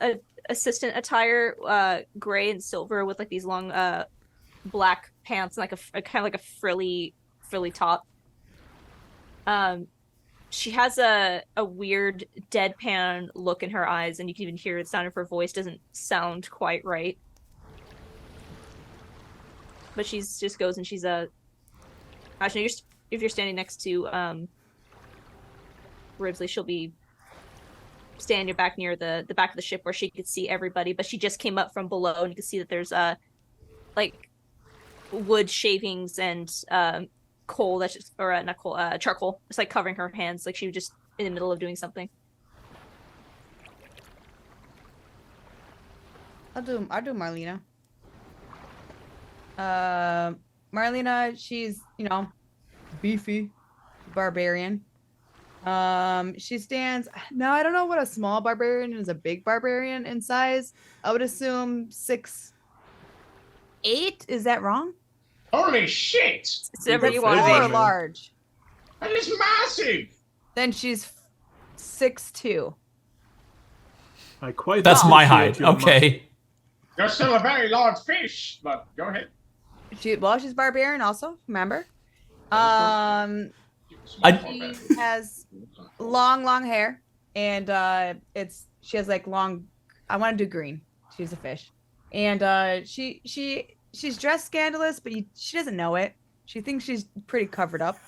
assistant attire, gray and silver, with like these long black pants and like a kind of like a frilly top. She has a weird deadpan look in her eyes, and you can even hear the sound of her voice doesn't sound quite right. But she's just goes and she's actually, if you're standing next to Ribsley, she'll be standing back near the back of the ship where she could see everybody, but she just came up from below, and you can see that there's like wood shavings and coal that's just, or not coal, charcoal. It's like covering her hands, like she was just in the middle of doing something. I'll do Marlena. Marlena, she's, you know, beefy barbarian. She stands, now I don't know what a small barbarian is, a big barbarian in size. I would assume 6'8". Is that wrong? Holy shit! It's whatever you want to Or be. large. That is massive! Then she's 6'2". I quite. That's my appreciate height. your Okay. You're still a very large fish, but go ahead. She's barbarian also, remember? I- She has long hair, and she has like long. I want to do green. She's a fish, and she's dressed scandalous, but she doesn't know it. She thinks she's pretty covered up.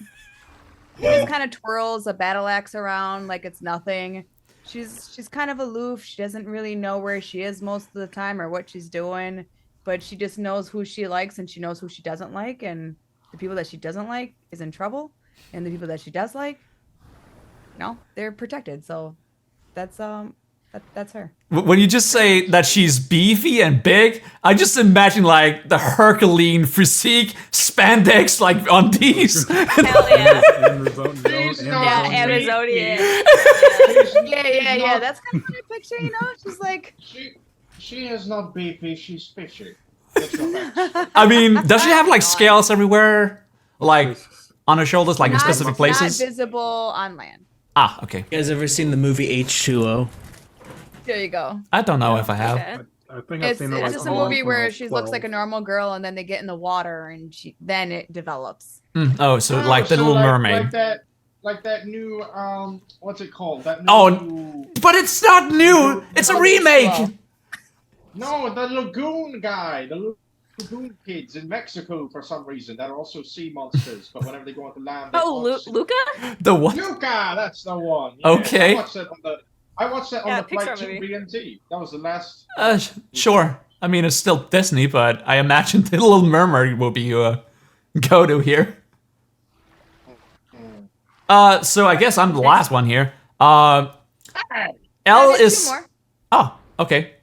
She just kind of twirls a battle axe around like it's nothing. She's kind of aloof. She doesn't really know where she is most of the time or what she's doing, but she just knows who she likes and she knows who she doesn't like, and the people that she doesn't like is in trouble, and the people that she does like, no, they're protected. So that's her. When you just say that she's beefy and big, I just imagine like the Herculean physique, spandex, like on these. Hell yeah. Yeah, Amazonian. Yeah. That's kind of what I picture, you know? She's like, She is not beefy, she's fishy. That's your facts. I mean, does she have like scales everywhere? Like on her shoulders, like in specific places? not visible on land. Ah, okay. You guys ever seen the movie H2O? There you go. I don't know if I have. Okay. I think I've It's seen it like just a once movie when I where was she 12. looks like a normal girl, and then they get in the water, and then it develops. Oh, so like the so Little Mermaid. Like that new what's it called? That new Oh, but it's not new. It's a remake. No, the lagoon guy, the lagoon kids in Mexico for some reason that are also sea monsters, but whenever they go onto land, they Luca? The what? Luca, that's the one. Okay. I watched that on Yeah, the flight Pixar to movie. BMT. That was the last. Sure. I mean, it's still Disney, but I imagine the Little Mermaid will be your go-to here. So I guess I'm the last one here. Elle There's is. two more. Oh, okay.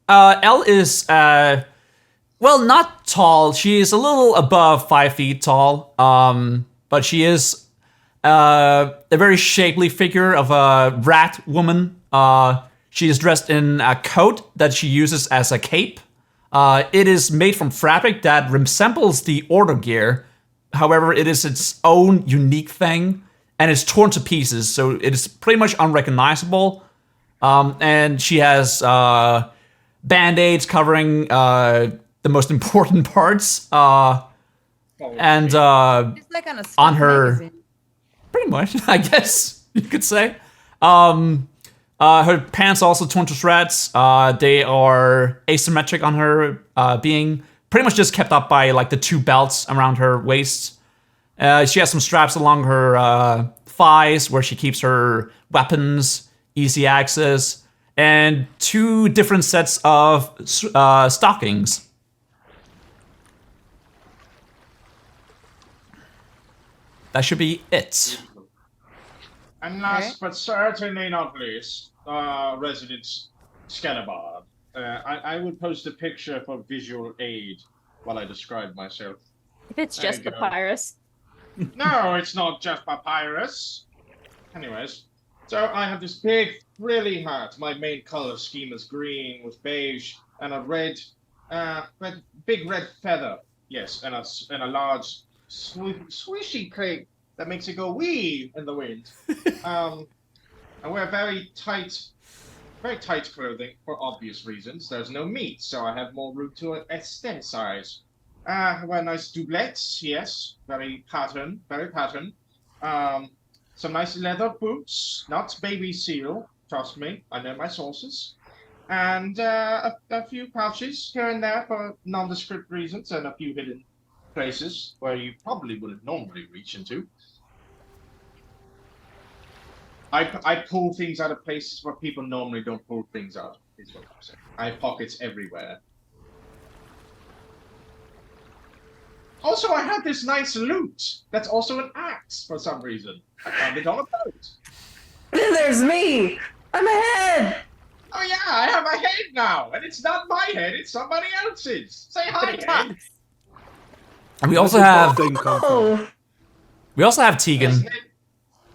Elle is well, not tall. She is a little above 5 feet tall. But she is a very shapely figure of a rat woman. She is dressed in a coat that she uses as a cape. It is made from fabric that resembles the Order gear. However, it is its own unique thing, and it's torn to pieces, so it is pretty much unrecognizable. And she has band-aids covering the most important parts. And It's like on a stuff on her, magazine. pretty much, I guess you could say. Her pants also torn to shreds. They are asymmetric on her, being pretty much just kept up by like the two belts around her waist. She has some straps along her thighs where she keeps her weapons, easy access, and 2 different sets of stockings. That should be it. And last but certainly not least, resident Scalabard. I would post a picture for visual aid while I describe myself. If it's There just you go. papyrus. No, it's not just papyrus. Anyways, so I have this big frilly hat. My main color scheme is green with beige and a big red feather. Yes, and a large swishy cape that makes it go wee in the wind. I wear very tight clothing for obvious reasons. There's no meat, so I have more room to extensize. I wear nice doublets, yes, very pattern. Some nice leather boots, not baby seal, trust me, I know my sources. And a few pouches here and there for nondescript reasons, and a few hidden places where you probably wouldn't normally reach into. I pull things out of places where people normally don't pull things out, is what I'm saying. I have pockets everywhere. Also, I have this nice loot that's also an axe for some reason. I found it on a boat. There's me! I'm ahead! Oh yeah, I have a head now, and it's not my head, it's somebody else's. Say hi, head. And we also have Oh, Tegan.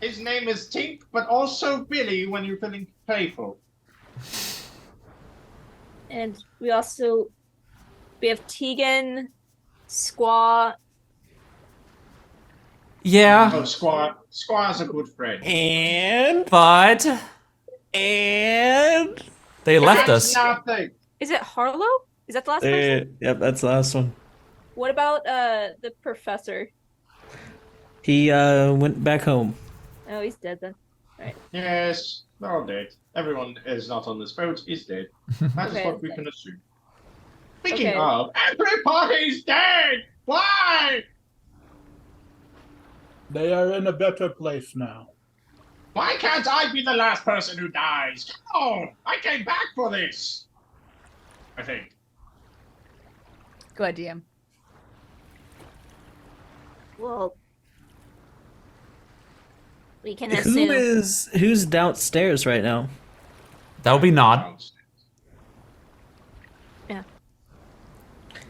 His name is Tink, but also Billy when you're feeling playful. And we have Tegan, Squaw. Yeah, Oh, Squaw's a good friend. but And they left That's us. nothing. Is it Harlow? Is that the last person? yep, that's the last one. What about the professor? He went back home. Oh, he's dead then. Yes, they're all dead. Everyone is not on this boat is dead. That is Okay. what we can assume. Speaking Okay. of, everybody's dead! Why? They are in a better place now. Why can't I be the last person who dies? Come on! I came back for this! I think. Go ahead, DM. Well, we can assume. Who's downstairs right now? That would be Nod. Yeah.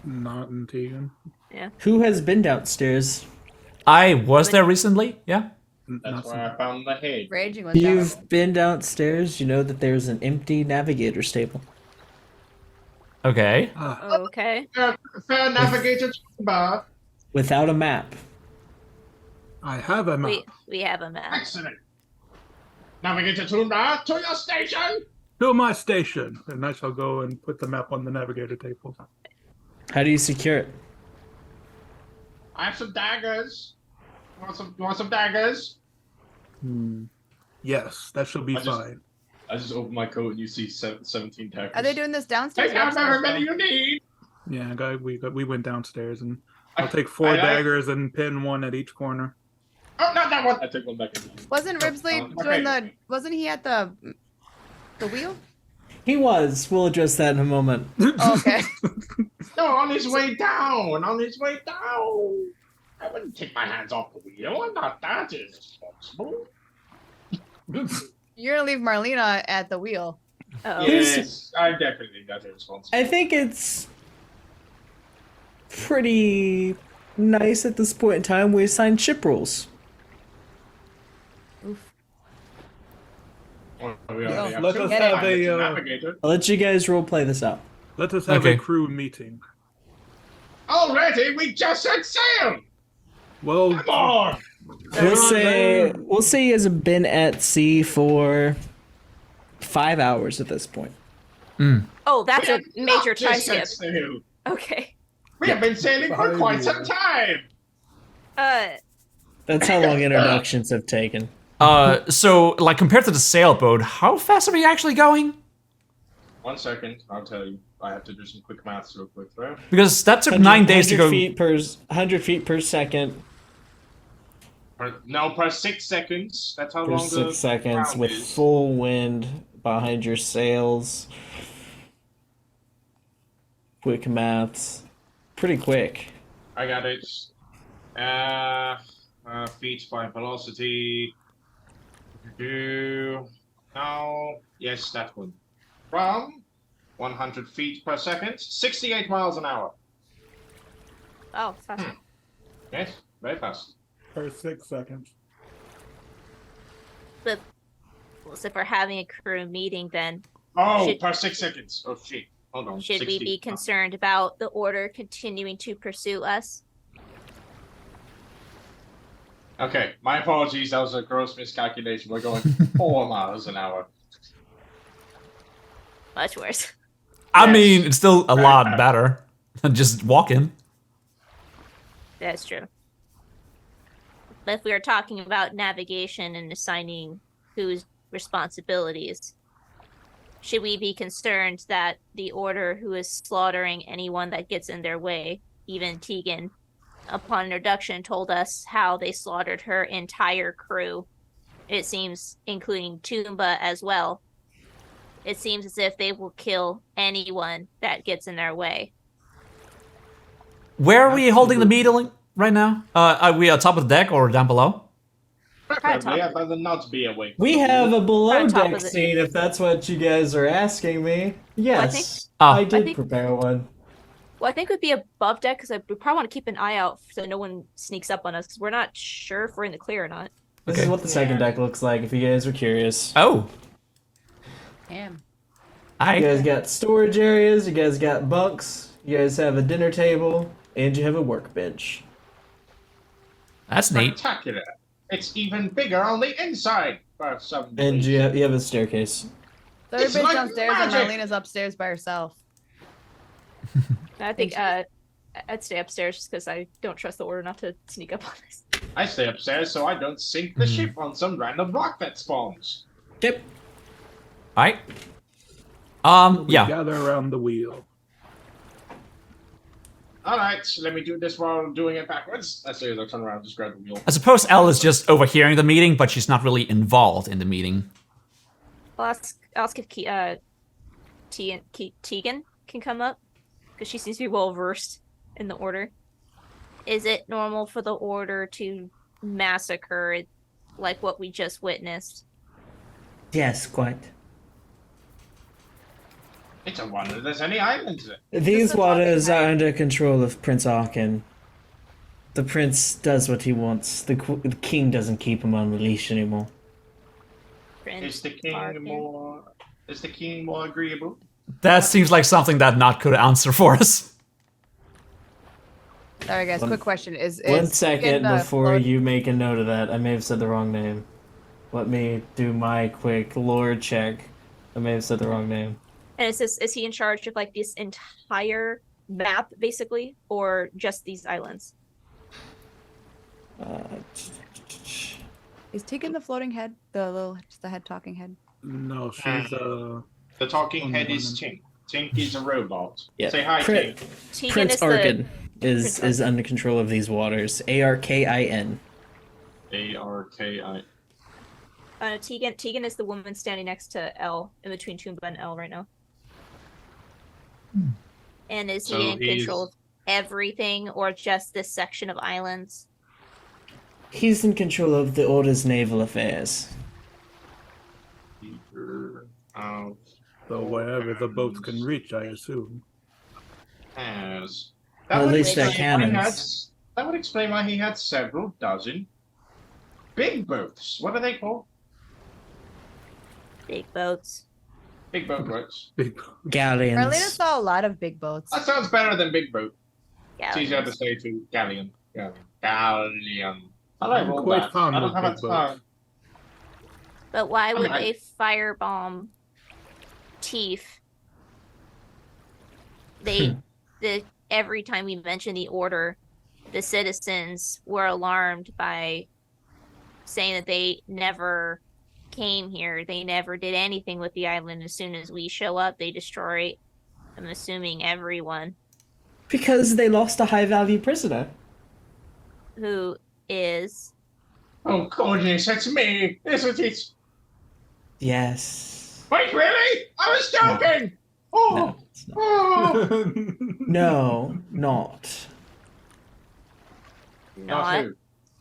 Not in Tegan. Who has been downstairs? I was there recently. Yeah. That's where I found the head. Raging was down. You've been downstairs. You know that there's an empty navigator's table. Okay. Oh, okay. Fair navigator chamber. Without a map. I have a map. We have a map. Excellent. Navigator chamber, to your station! To my station. And I shall go and put the map on the navigator table. How do you secure it? I have some daggers. You want some daggers? Yes, that shall be I just- fine. I just open my coat and you see 17 daggers. Are they doing this downstairs? Take or out upstairs, everybody though? you need! Yeah, we went downstairs and I'll take 4 I- daggers and pin one at each corner. Oh, not that one! I took one back. Wasn't Ribsley okay. doing the? Wasn't he at the wheel? He was. We'll address that in a moment. Oh, okay. No, on his way down! On his way down! I wouldn't take my hands off the wheel. I'm not that irresponsible. You're gonna leave Marlena at the wheel. Oh. Yes, I'm definitely that irresponsible. I think it's pretty nice at this point in time. We assigned ship rules. Well, we already have Let two us have pilots a, and navigator. I'll let you guys role play this out. Let us have Okay. a crew meeting. Already, we just set sail! Well, Come on! We'll say he hasn't been at sea for 5 hours at this point. Oh, that's We a have major not time just set skip. sail. Okay. We have been sailing for 5 quite some years. time! That's how long introductions have taken. So like compared to the sailboat, how fast are we actually going? 1 second, I'll tell you. I have to do some quick maths real quick, though. Because that took 9 days to go. 100 feet per second Per 6 seconds. That's how for long the 6 seconds round with is. full wind behind your sails. Quick maths. Pretty quick. I got it. Feet by velocity. Now, yes, that one. From 100 feet per second, 68 miles an hour. Oh, it's fast. Yes, very fast. per 6 seconds. But well, so if we're having a crew meeting, then Oh, Should- per 6 seconds. Oh, shit. Hold on. should we 60. be concerned about the order continuing to pursue us? Okay, my apologies. That was a gross miscalculation. We're going 4 miles an hour. Much worse. I Yes. mean, it's still a lot better than just walking. That's true. But if we were talking about navigation and assigning whose responsibilities, should we be concerned that the Order, who is slaughtering anyone that gets in their way, even Tegan, upon introduction, told us how they slaughtered her entire crew it seems, including Toomba as well. It seems as if they will kill anyone that gets in their way. Where are we holding the meeting right now? Are we on top of the deck or down below? Preferably, I'd rather not be awake. We have a below On top deck of it. scene if that's what you guys are asking me. Yes, Oh. I did think- prepare one. Well, I think it would be above deck because we probably want to keep an eye out so no one sneaks up on us because we're not sure if we're in the clear or not. This Okay. is what the second deck looks like if you guys are curious. Oh. Damn. You guys got storage areas, you guys got bunks, you guys have a dinner table, and you have a workbench. That's neat. Spectacular. It's even bigger on the inside. For some And reason. you have a staircase. So It's everybody's like downstairs and magic. Marlena's upstairs by herself. I think I'd stay upstairs just because I don't trust the order not to sneak up on us. I stay upstairs so I don't sink the ship on some random rock that spawns. Yep. Alright. We Yeah. gather around the wheel. Alright, let me do this while doing it backwards. As soon as I turn around, just grab the wheel. I suppose Elle is just overhearing the meeting, but she's not really involved in the meeting. I'll ask if Tegan can come up because she seems to be well versed in the order. Is it normal for the order to massacre like what we just witnessed? Yes, quite. It's a wonder there's any islands there. These a waters talking are under control of Prince Arkin. The prince does what he wants. The king doesn't keep him on leash anymore. Prince Is the king Arkin? more agreeable? That seems like something that Not could answer for us. Sorry, guys. Quick question: Is One Tegan second the before float- you make a note of that. I may have said the wrong name. Let me do my quick lore check. I may have said the wrong name. And is he in charge of like this entire map basically, or just these islands? Is Tegan the floating head? Just the head talking head. No, she's The talking On head the is island. Tink. Tink is a robot. Yeah. Say hi, Pri- Tink. Tegan Prince is the Arkin Prince is under control of these waters. Arkin. A-R-K-I. Tegan is the woman standing next to L, in between Toomba and L right now. And is he So in he's- control of everything or just this section of islands? He's in control of the Order's naval affairs. Leader of so wherever the boats can reach, I assume. Has. Well, at would least they're explain why he cannons. That would explain why he had several dozen big boats. What are they called? Big boats. Big boat boats. Big Marlena Galleons. saw a lot of big boats. That sounds better than big boat. Yeah. It's easier to say to galleon. Galleon. I like I'm all quite that. fond I don't of have a big boats. tongue. But why would I- a firebomb Teef? Every time we mention the order, the citizens were alarmed by saying that they never came here. They never did anything with the island. As soon as we show up, they destroy, I'm assuming, everyone Because they lost a high value prisoner. who is. Oh goodness, it's me, isn't it? Yes. Wait, really? I was joking. Oh, No, it's not. oh. No, not. Not. who?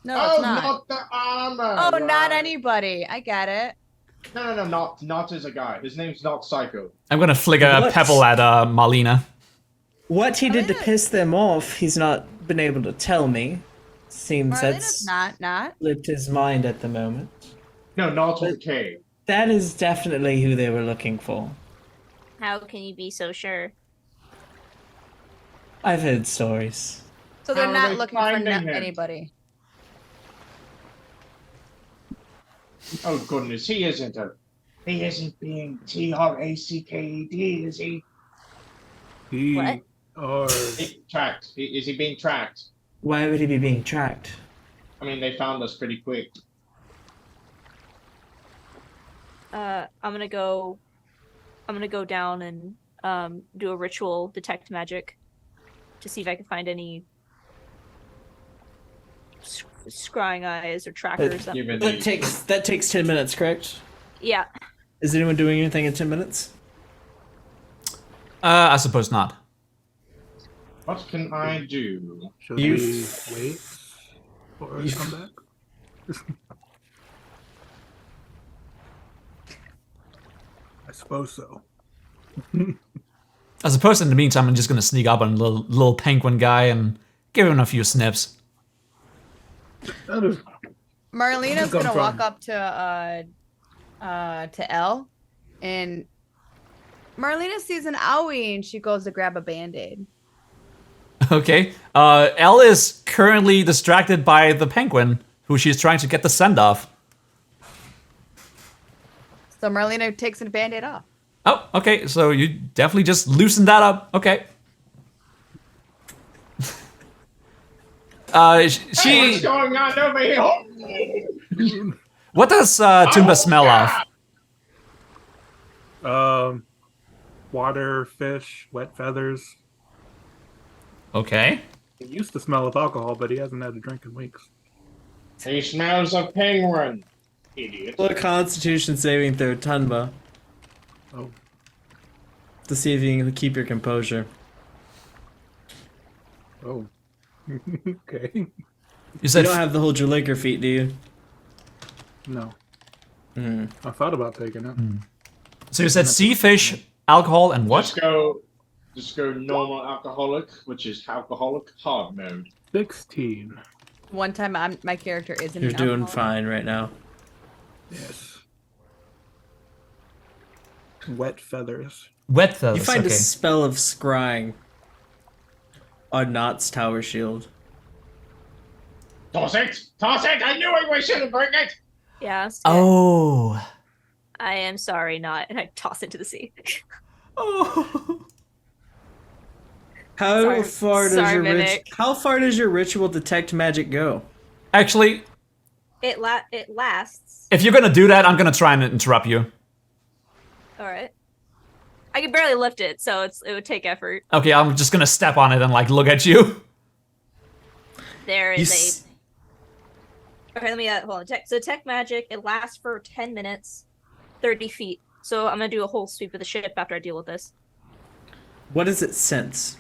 No, Oh, it's not. the armor. Oh, not right. anybody. I get it. No, not as a guy. His name's not Psycho. I'm gonna flick a What? pebble at Marlena. What he did to Marlena- piss them off, he's not been able to tell me. Seems Marlena's that's not. slipped his mind at the moment. No, not okay. That is definitely who they were looking for. How can you be so sure? I've heard stories. So they're How are not they looking for finding him? anybody. Oh goodness, he isn't being T-R-A-C-K-E-D, is he? He What? or Tracked. Is he being tracked? Why would he be being tracked? I mean, they found us pretty quick. I'm gonna go down and do a ritual detect magic to see if I can find any scrying eyes or trackers. Given That takes 10 minutes, correct? Yeah. Is anyone doing anything in 10 minutes? I suppose not. What can I do? Should You- we wait for her to come back? I suppose so. I suppose in the meantime, I'm just gonna sneak up on little penguin guy and give him a few snips. That is Marlena's Come gonna from. walk up to Elle, and Marlena sees an owie, and she goes to grab a band-aid. Okay. Elle is currently distracted by the penguin, who she's trying to get the send off. So Marlena takes a band-aid off. Oh, okay. So you definitely just loosen that up. Okay. Hey, She. what's going on over here? What does Tumba smell of? Water, fish, wet feathers. Okay. He used to smell of alcohol, but he hasn't had a drink in weeks. He smells of penguin. Idiot. Well, a Constitution saving throw, Tunba, Oh, to see if you can keep your composure. oh. Okay. You You said don't have the hold your liquor feat, do you? No. Hmm. I thought about taking it. so. You said sea fish, alcohol, and what? Just go normal alcoholic, which is alcoholic hard mode. 16. One time, my character isn't. You're an doing alcoholic. fine right now. Yes. Wet feathers. Wet feathers. You find okay. a spell of scrying on Knott's tower shield. Toss it! Toss it! I knew I shouldn't bring it! Yeah. Oh. I am sorry, not, and I toss it to the sea. Oh. How Sorry- far does sorry, your Mimic. how far does your ritual detect magic go? Actually, It lasts. if you're gonna do that, I'm gonna try and interrupt you. All right. I can barely lift it, so it would take effort. Okay, I'm just gonna step on it and like look at you. There You is s- a. Okay, let me hold on. So tech magic, it lasts for 10 minutes, 30 feet. So I'm gonna do a whole sweep of the ship after I deal with this. What does it sense?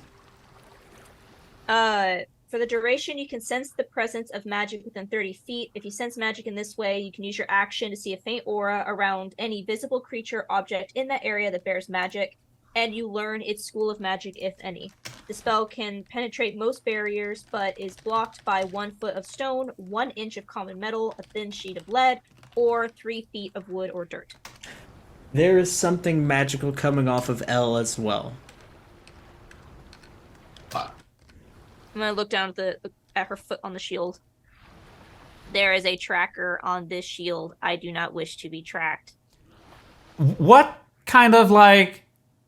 For the duration, you can sense the presence of magic within 30 feet. If you sense magic in this way, you can use your action to see a faint aura around any visible creature, object in that area that bears magic, and you learn its school of magic, if any. The spell can penetrate most barriers, but is blocked by 1 foot of stone, 1 inch of common metal, a thin sheet of lead, or 3 feet of wood or dirt. There is something magical coming off of Elle as well. I'm gonna look down at her foot on the shield. There is a tracker on this shield. I do not wish to be tracked. What kind of like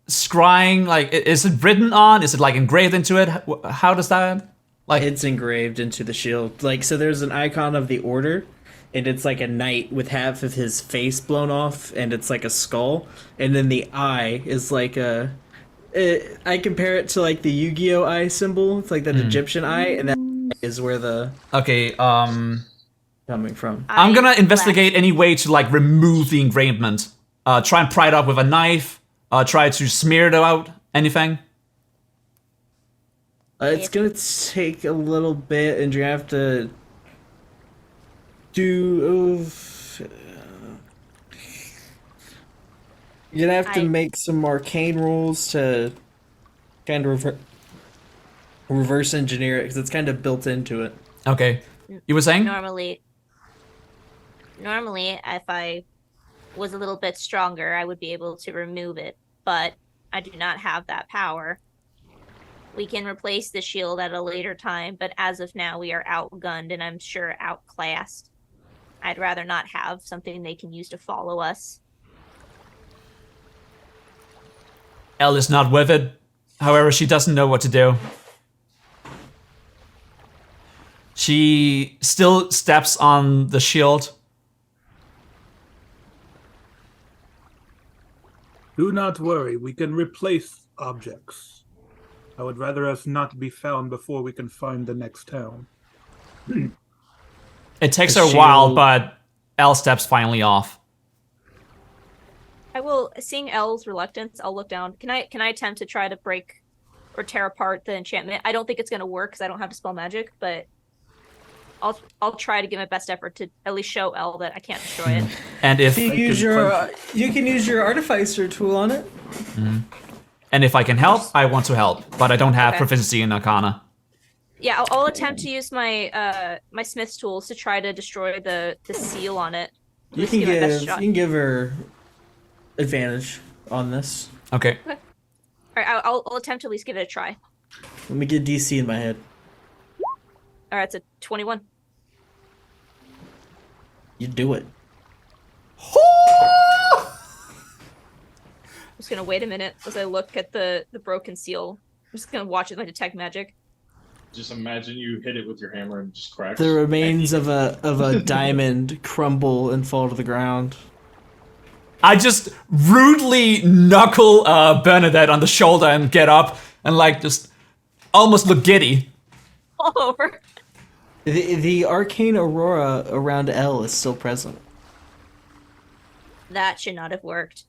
scrying? Like, is it written on? Is it like engraved into it? How does that? Like, It's engraved into the shield. Like, so there's an icon of the order, and it's like a knight with half of his face blown off, and it's like a skull, and then the eye is like a. I compare it to like the Yu-Gi-Oh eye symbol. It's like that Egyptian eye, and that is where the okay. coming from. I'm gonna investigate any way to like remove the engravement. Try and pry it up with a knife. Try to smear it out. Anything. It's gonna take a little bit, and you have to do. You're gonna have to make some arcane rolls to kind of reverse engineer it because it's kind of built into it. Okay. You were saying? Normally, if I was a little bit stronger, I would be able to remove it, but I do not have that power. We can replace the shield at a later time, but as of now, we are outgunned and I'm sure outclassed. I'd rather not have something they can use to follow us. Elle is not with it. However, she doesn't know what to do. She still steps on the shield. Do not worry, we can replace objects. I would rather us not be found before we can find the next town. It takes The her a while, shield- but Elle steps finally off. I will, seeing Elle's reluctance, I'll look down. Can I attempt to try to break or tear apart the enchantment? I don't think it's gonna work because I don't have Dispel Magic, but I'll try to give my best effort to at least show Elle that I can't destroy it. And if You can use your artificer tool on it. I can help, I want to help, but I don't have Okay. proficiency in Arcana. Yeah, I'll attempt to use my my smith's tools to try to destroy the seal on it. You Just can give it my best give shot. you can give her advantage on this. Okay. All right, I'll attempt to at least give it a try. Let me get DC in my head. All right, it's a 21. You do it. I'm just gonna wait a minute as I look at the broken seal. I'm just gonna watch it my detect magic. Just imagine you hit it with your hammer and just cracks. The remains of a diamond crumble and fall to the ground. I just rudely knuckle Bernadette on the shoulder and get up and like just almost look giddy. All over. The arcane aurora around Elle is still present. That should not have worked.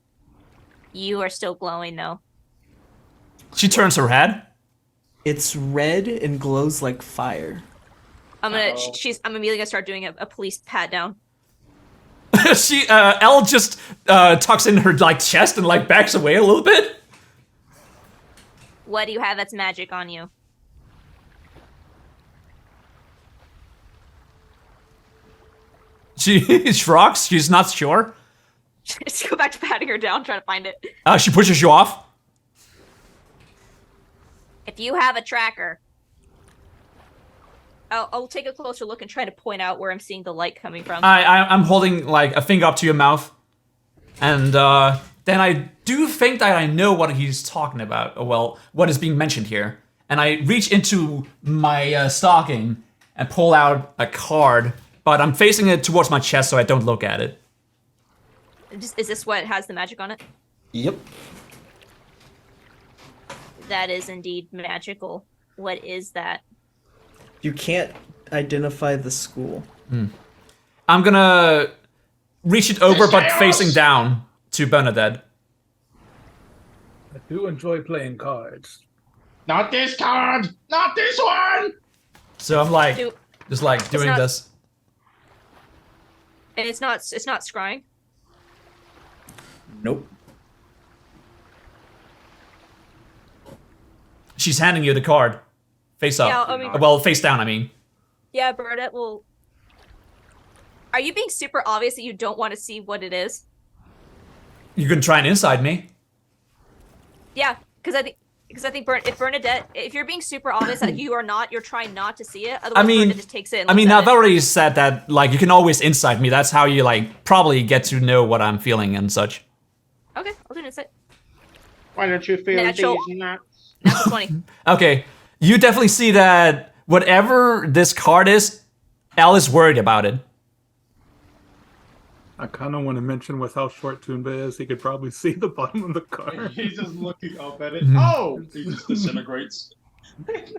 You are still glowing though. She turns her head. It's red and glows like fire. I'm immediately gonna start doing a police pat down. Elle just tucks in her like chest and like backs away a little bit. What do you have that's magic on you? She shrugs. She's not sure. Just go back to patting her down, trying to find it. She pushes you off. If you have a tracker, I'll take a closer look and try to point out where I'm seeing the light coming from. I'm holding like a finger up to your mouth, and then I do think that I know what he's talking about. Or, well, what is being mentioned here, and I reach into my stocking and pull out a card, but I'm facing it towards my chest so I don't look at it. Is this what has the magic on it? Yep. That is indeed magical. What is that? You can't identify the school. I'm gonna reach it over, but Chaos! facing down to Bernadette. I do enjoy playing cards. Not this card! Not this one! So I'm like, Do- just like doing not- this. And it's not scrying. Nope. She's handing you the card. Face up. Yeah, I mean- Well, face down, I mean. Yeah, Bernadette will. Are you being super obvious that you don't want to see what it is? You can try and inside me. Yeah, because I think if Bernadette, if you're being super obvious that you're trying not to see it. Otherwise, I mean, Bernadette just takes it. And I mean, looks I've at it. already said that, like, you can always inside me. That's how you, like, probably get to know what I'm feeling and such. Okay, I'll do an insight. Why don't you feel Natural. these nuts? That's 20. Okay, you definitely see that whatever this card is, Elle is worried about it. I kind of want to mention with how short Toonba is, he could probably see the bottom of the card. He's just looking up at it. Mhm. Oh! He just disintegrates.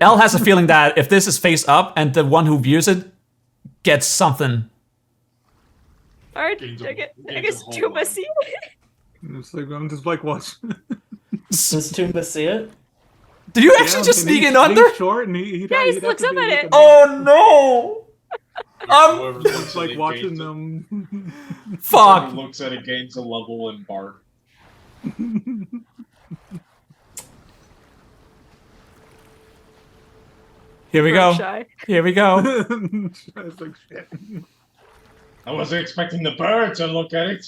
Elle has a feeling that if this is face up and the one who views it gets something. All right, Gains take it. a- I gains guess a whole Tuba lot. see. I'm just like watching. Does Toomba see it? Did you actually just and sneak he's- in under? He's short and Yeah, he just looks up at it. Oh no! Whoever looks It's at like it watching gains a- them. Fuck! Whoever looks at it gains a level in bark. Here we go. Shy. Here we go. It's like shit. I wasn't expecting the bird to look at it.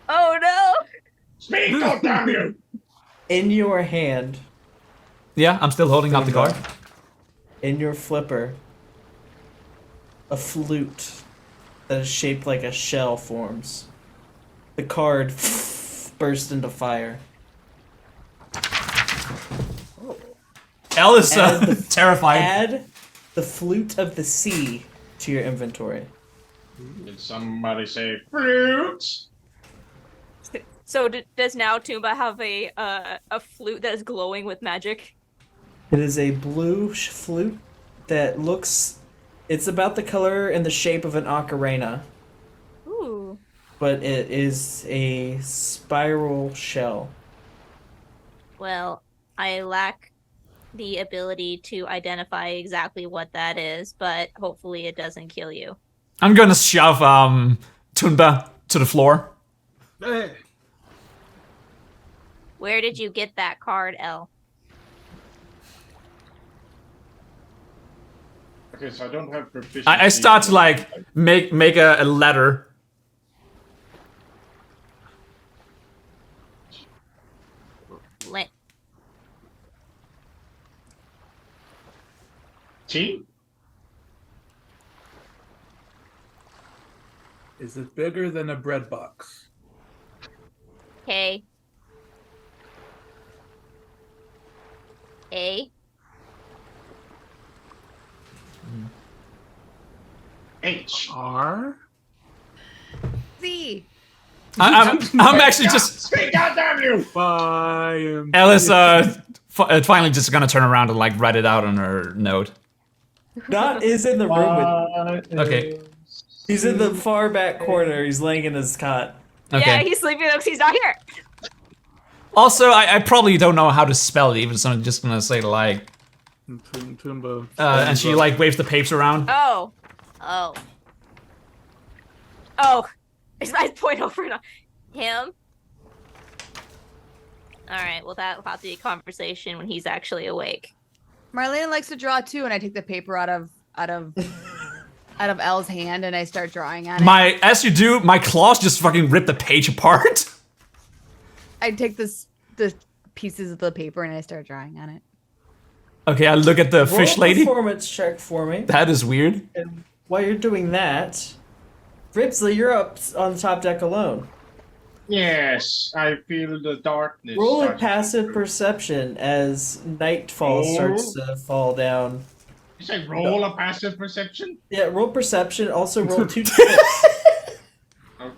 Oh no! Speak, God damn you! In your hand, Yeah, I'm still holding up the card. in your flipper, a flute that is shaped like a shell forms. The card bursts into fire. Elle is Add the- terrified. Add the flute of the sea to your inventory. Did somebody say fruit? So does now Toomba have a flute that is glowing with magic? It is a blue flute that looks. It's about the color and the shape of an ocarina, Ooh. but it is a spiral shell. Well, I lack the ability to identify exactly what that is, but hopefully it doesn't kill you. I'm gonna shove Tunba to the floor. Hey, Where did you get that card, L? Okay, so I don't have proficiency. I start to like make a ladder. Let T? is it bigger than a bread box? K. A. H. R? Z. I'm actually just. Speak out, damn you! I am. Alice finally just gonna turn around and like write it out on her note. Dot is in the room with. Okay. He's in the far back corner. He's laying in his cot. Okay. Yeah, he's sleeping because he's not here. Also, I probably don't know how to spell it even, so I'm just gonna say like. Toomba. And she like waves the papes around. Oh. Oh. Oh. I point over to him. Alright, well that will have to be a conversation when he's actually awake. Marlena likes to draw too, and I take the paper out of Elle's hand and I start drawing on it. As you do, my claws just fucking rip the page apart. I take the pieces of the paper and I start drawing on it. Okay, I look at the Roll fish a lady. performance check for me. That is weird. And while you're doing that, Ripsley, you're up on the top deck alone. Yes, I feel the darkness. Roll a starting- passive perception as nightfall starts to fall down. You say roll a passive perception? Yeah, roll perception. Also roll 2 Okay,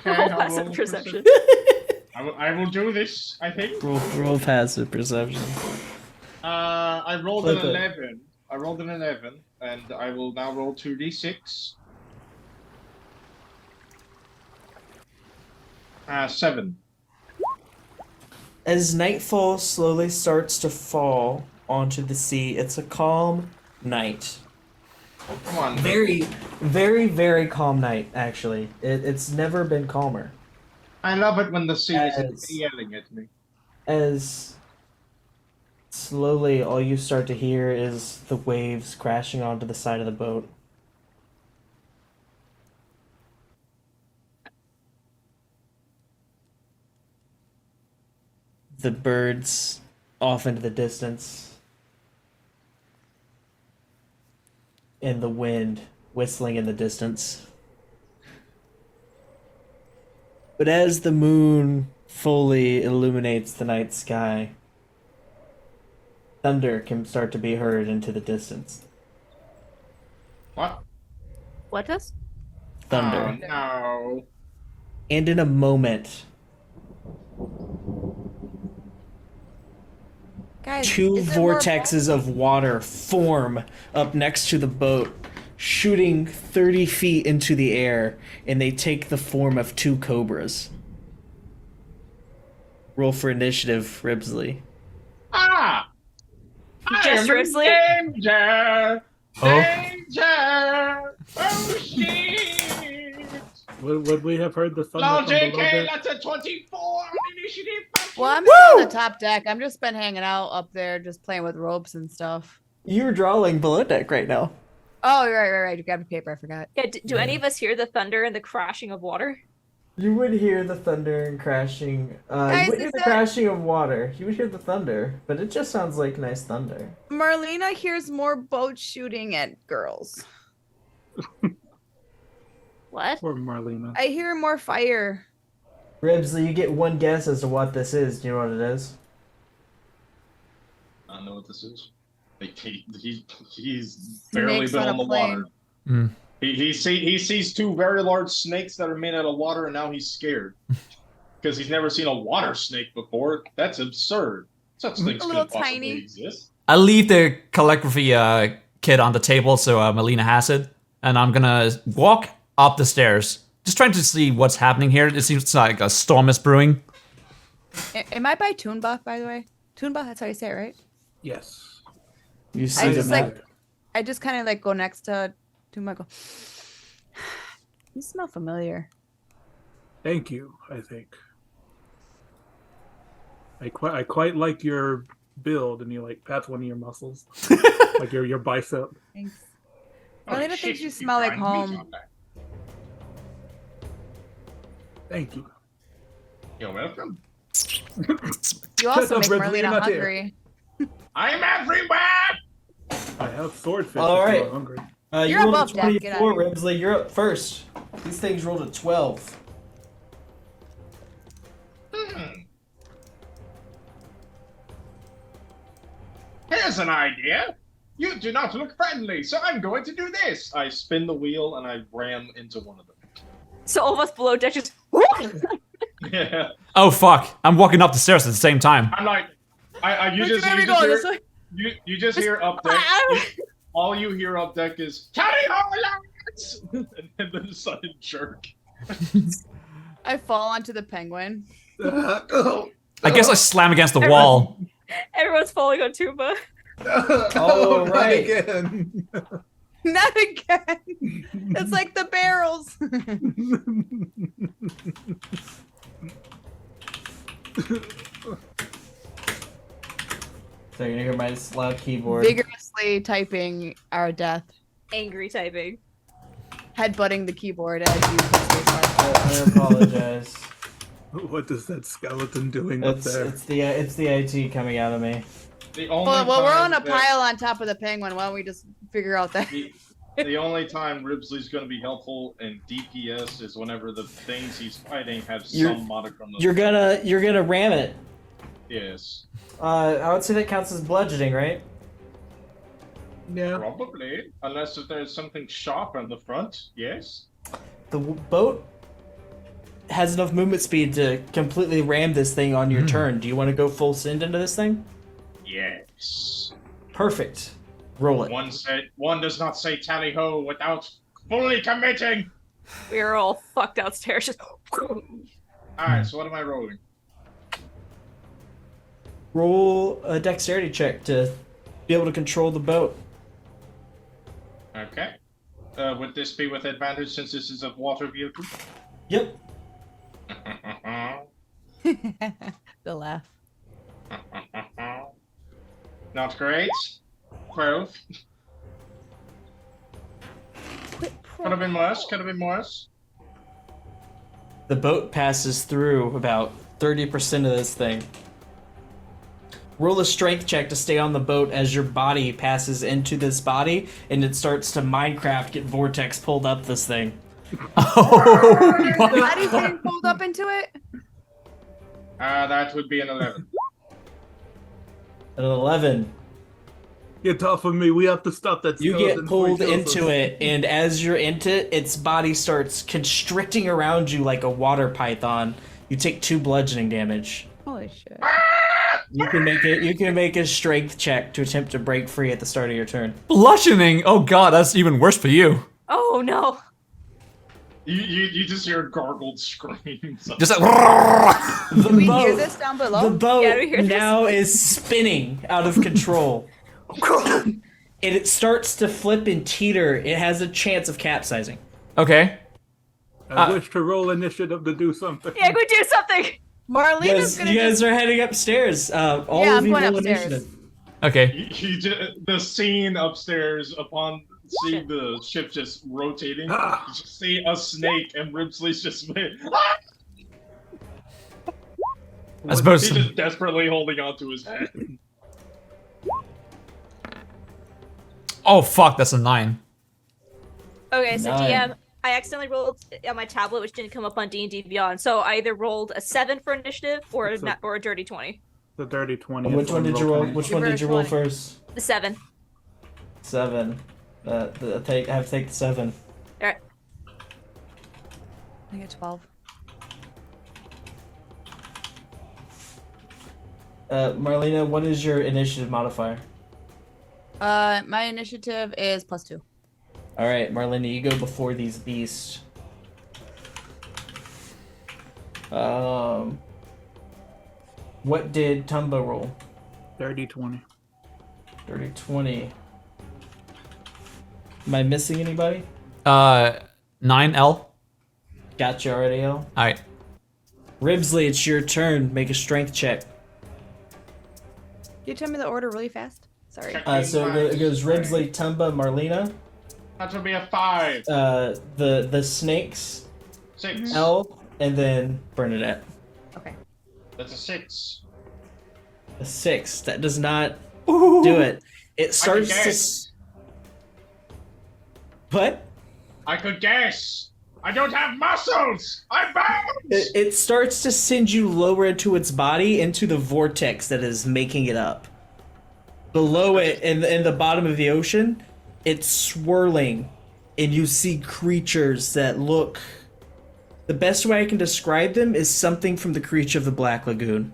Roll I'll passive roll perception. I will do this, I think. roll passive perception. I rolled Flip an it. 11. I rolled an 11, and I will now roll 2d6. 7. As nightfall slowly starts to fall onto the sea, it's a calm night. Come on. Very, very, very calm night, actually. It's never been calmer. I love it when the sea is As- yelling at me. As slowly all you start to hear is the waves crashing onto the side of the boat. The birds off into the distance. And the wind whistling in the distance. But as the moon fully illuminates the night sky, thunder can start to be heard into the distance. What? What does? Thunder. Oh, no. And in a moment, Guys, two is there more vortexes of water form up next to the boat, shooting 30 feet into the air, and they take the form of 2 cobras. Roll for initiative, Ribsley. Ah! Just I am in Risley? danger! Oh. Danger! Oh, shit! Would we have heard the thunder No, from below JK, deck? that's a 24 on initiative! Well, I'm still on the top deck. I'm just been hanging out up there, just playing with ropes and stuff. You're drawing below deck right now. Oh, right. You grabbed a paper. I forgot. Yeah, do any of us hear the thunder and the crashing of water? You would hear the thunder and crashing. Guys, you would hear is the that- crashing of water. You would hear the thunder, but it just sounds like nice thunder. Marlena hears more boat shooting at girls. What? Poor Marlena. I hear more fire. Ribsley, you get one guess as to what this is. Do you know what it is? I don't know what this is. Like, he's barely Snakes been on on a the plane. water. Hmm. He sees 2 very large snakes that are made out of water, and now he's scared. because he's never seen a water snake before. That's absurd. Such things A little couldn't possibly tiny. exist. I leave the calligraphy kit on the table so Melina has it, and I'm gonna walk up the stairs, just trying to see what's happening here. It seems like a storm is brewing. Am I by Toonba, by the way? Toonba, that's how you say it, right? Yes. You see I the just map. like, I just kind of like go next to Toonba. Go. You smell familiar. Thank you, I think. I quite like your build, and you like pats one of your muscles. Like your bicep. Thanks. Oh, Melina shit, thinks you you smell like grind meat home. on that. Thank you. You're welcome. You also up, make Red Bull, you're Marlena not there. hungry. I'm everywhere! I have swordfish. All if right. you're hungry. You You're rolled above a that, get out 24, of here. Rimsley. You're up first. These things rolled a 12. Here's an idea. You do not look friendly, so I'm going to do this. I spin the wheel and I ram into one of them. So all of us below deck just. Yeah. Oh fuck! I'm walking up the stairs at the same time. I'm like, you Which just, way are you we just going? hear, This way? you just hear up deck. All you hear up deck is carry on, lads! And then a sudden jerk. I fall onto the penguin. I guess I slam against the wall. Everyone's falling on Tuba. All Not right. again. Not again. It's like the barrels. So you're gonna hear my loud keyboard. Vigorously typing our death. Angry typing. Headbutting the keyboard as you hit space bar. I apologize. What is that skeleton doing up It's there? it's the IT coming out of me. The only Well, we're time on a that- pile on top of the penguin. Why don't we just figure out that? The only time Ribsley's going to be helpful in DPS is whenever the things he's fighting have some modicum of. You're gonna ram it. Yes. I would say that counts as bludgeoning, right? Yeah. Probably. Unless if there's something sharp on the front. Yes. The boat has enough movement speed to completely ram this thing on your turn. Do you want to go full send into this thing? Yes. Perfect. Roll it. One does not say tally ho without fully committing. We are all fucked downstairs. Just. Alright, so what am I rolling? Roll a dexterity check to be able to control the boat. Okay. Would this be with advantage since this is a water vehicle? Yep. The laugh. Not great. 12. Could have been worse. Could have been worse. The boat passes through about 30% of this thing. Roll a strength check to stay on the boat as your body passes into this body, and it starts to Minecraft get vortex pulled up this thing. Oh my Body's god! getting pulled up into it. That would be an 11. At an 11, Get off of me. We have to stop that you skeleton get before he pulled kills into us. it, and as you're into it, its body starts constricting around you like a water python. You take 2 bludgeoning damage. Holy shit. You can make a strength check to attempt to break free at the start of your turn. Bludgeoning! Oh god, that's even worse for you. Oh no. You just hear gargled screams. Just like. Can we hear this down below? The boat Yeah, we hear this. now is spinning out of control. And it starts to flip and teeter. It has a chance of capsizing. Okay. I wish to roll initiative to do something. Yeah, go do something. Marlena's gonna You just... guys are heading upstairs. All Yeah, of I'm you going roll upstairs. initiative. Okay. The scene upstairs upon seeing the ship just rotating, you just see a snake and Ribsley's just I suppose. he's just desperately holding on to his head. Oh fuck, that's a 9. Okay, so 9. DM, I accidentally rolled on my tablet, which didn't come up on D&D Beyond. So I either rolled a 7 for initiative or a dirty 20. The dirty 20. Which one did you roll? 20. Which Give one her did a you roll 20. first? The 7. 7. I have to take the 7. Alright. I get 12. Marlena, what is your initiative modifier? My initiative is +2. All right, Marlena, you go before these beasts. What did Tumba roll? 30-20. 30-20. Am I missing anybody? 9L. Got you already, L. Alright. Ribsley, it's your turn. Make a strength check. Can you tell me the order really fast? Sorry. So it goes Ribsley, Tumba, Marlena. That would be a 5. The snakes, 6. L, and then Bernadette. Okay. That's a 6. A 6. That does not do it. It starts to. What? I could guess. I don't have muscles. I'm bound. It starts to send you lower into its body, into the vortex that is making it up. Below it, in the bottom of the ocean, it's swirling, and you see creatures that look. The best way I can describe them is something from the Creature of the Black Lagoon.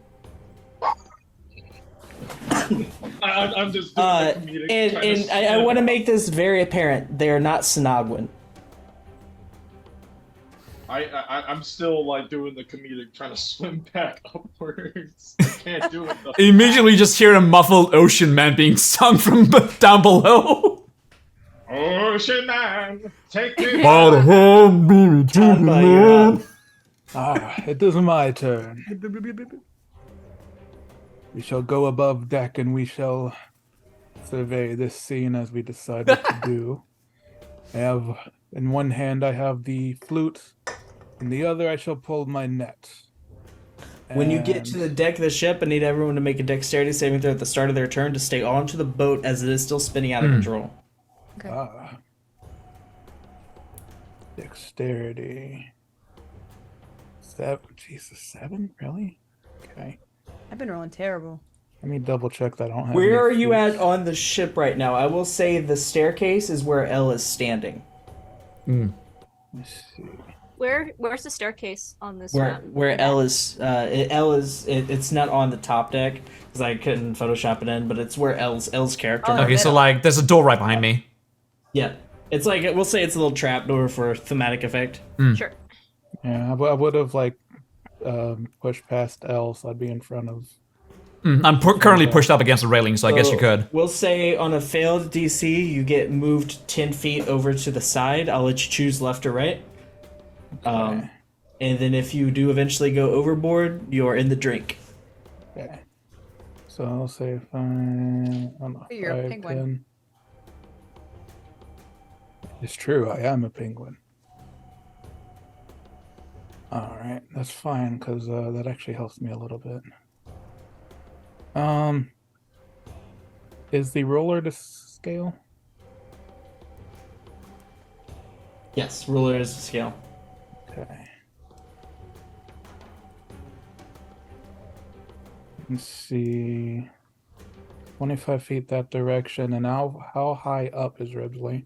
I'm just doing the comedic I want to make this very apparent. They are not Sinagwin. I'm still like doing the comedic, trying to swim back upwards. I can't do it though. Immediately just hear a muffled ocean man being sung from down below. Ocean man, take me. Tumba, you're up. It is my turn. We shall go above deck and we shall survey this scene as we decided to do. In one hand I have the flute, in the other I shall pull my net. When you get to the deck of the ship, I need everyone to make a dexterity saving throw at the start of their turn to stay onto the boat as it is still spinning out of control. Okay. Dexterity. 7? Jesus, 7? Really? Okay. I've been rolling terrible. Let me double check that I don't have. Where any are you flutes. at on the ship right now? I will say the staircase is where Elle is standing. Let's see. Where's the staircase on this map? Where Elle is, it's not on the top deck because I couldn't Photoshop it in, but it's where Elle's character. Okay, so like, there's a door right behind me. Yeah, it's like we'll say it's a little trap door for thematic effect. Sure. Yeah, I would have like pushed past L, so I'd be in front of. I'm currently pushed up against the railing, so I guess you could. We'll say on a failed DC, you get moved 10 feet over to the side. I'll let you choose left or right. And then if you do eventually go overboard, you're in the drink. Okay. So I'll say if I'm on a You're a 5, penguin. 10. It's true, I am a penguin. Alright, that's fine, because that actually helps me a little bit. Is the roller to scale? Yes, ruler is the scale. Okay. Let's see. 25 feet that direction, and how high up is Ribsley?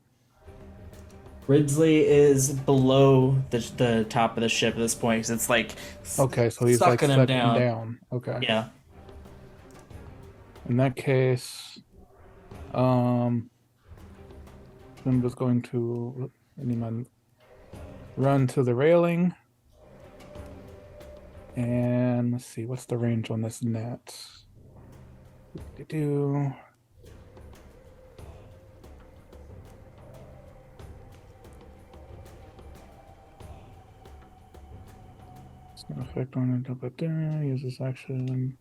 Ridsley is below the top of the ship at this point because it's like Okay, so he's like sucking him second down. down. Okay. Yeah. In that case, I'm just going to run to the railing. And let's see, what's the range on this net? Do. It's not effect on it, but use this action.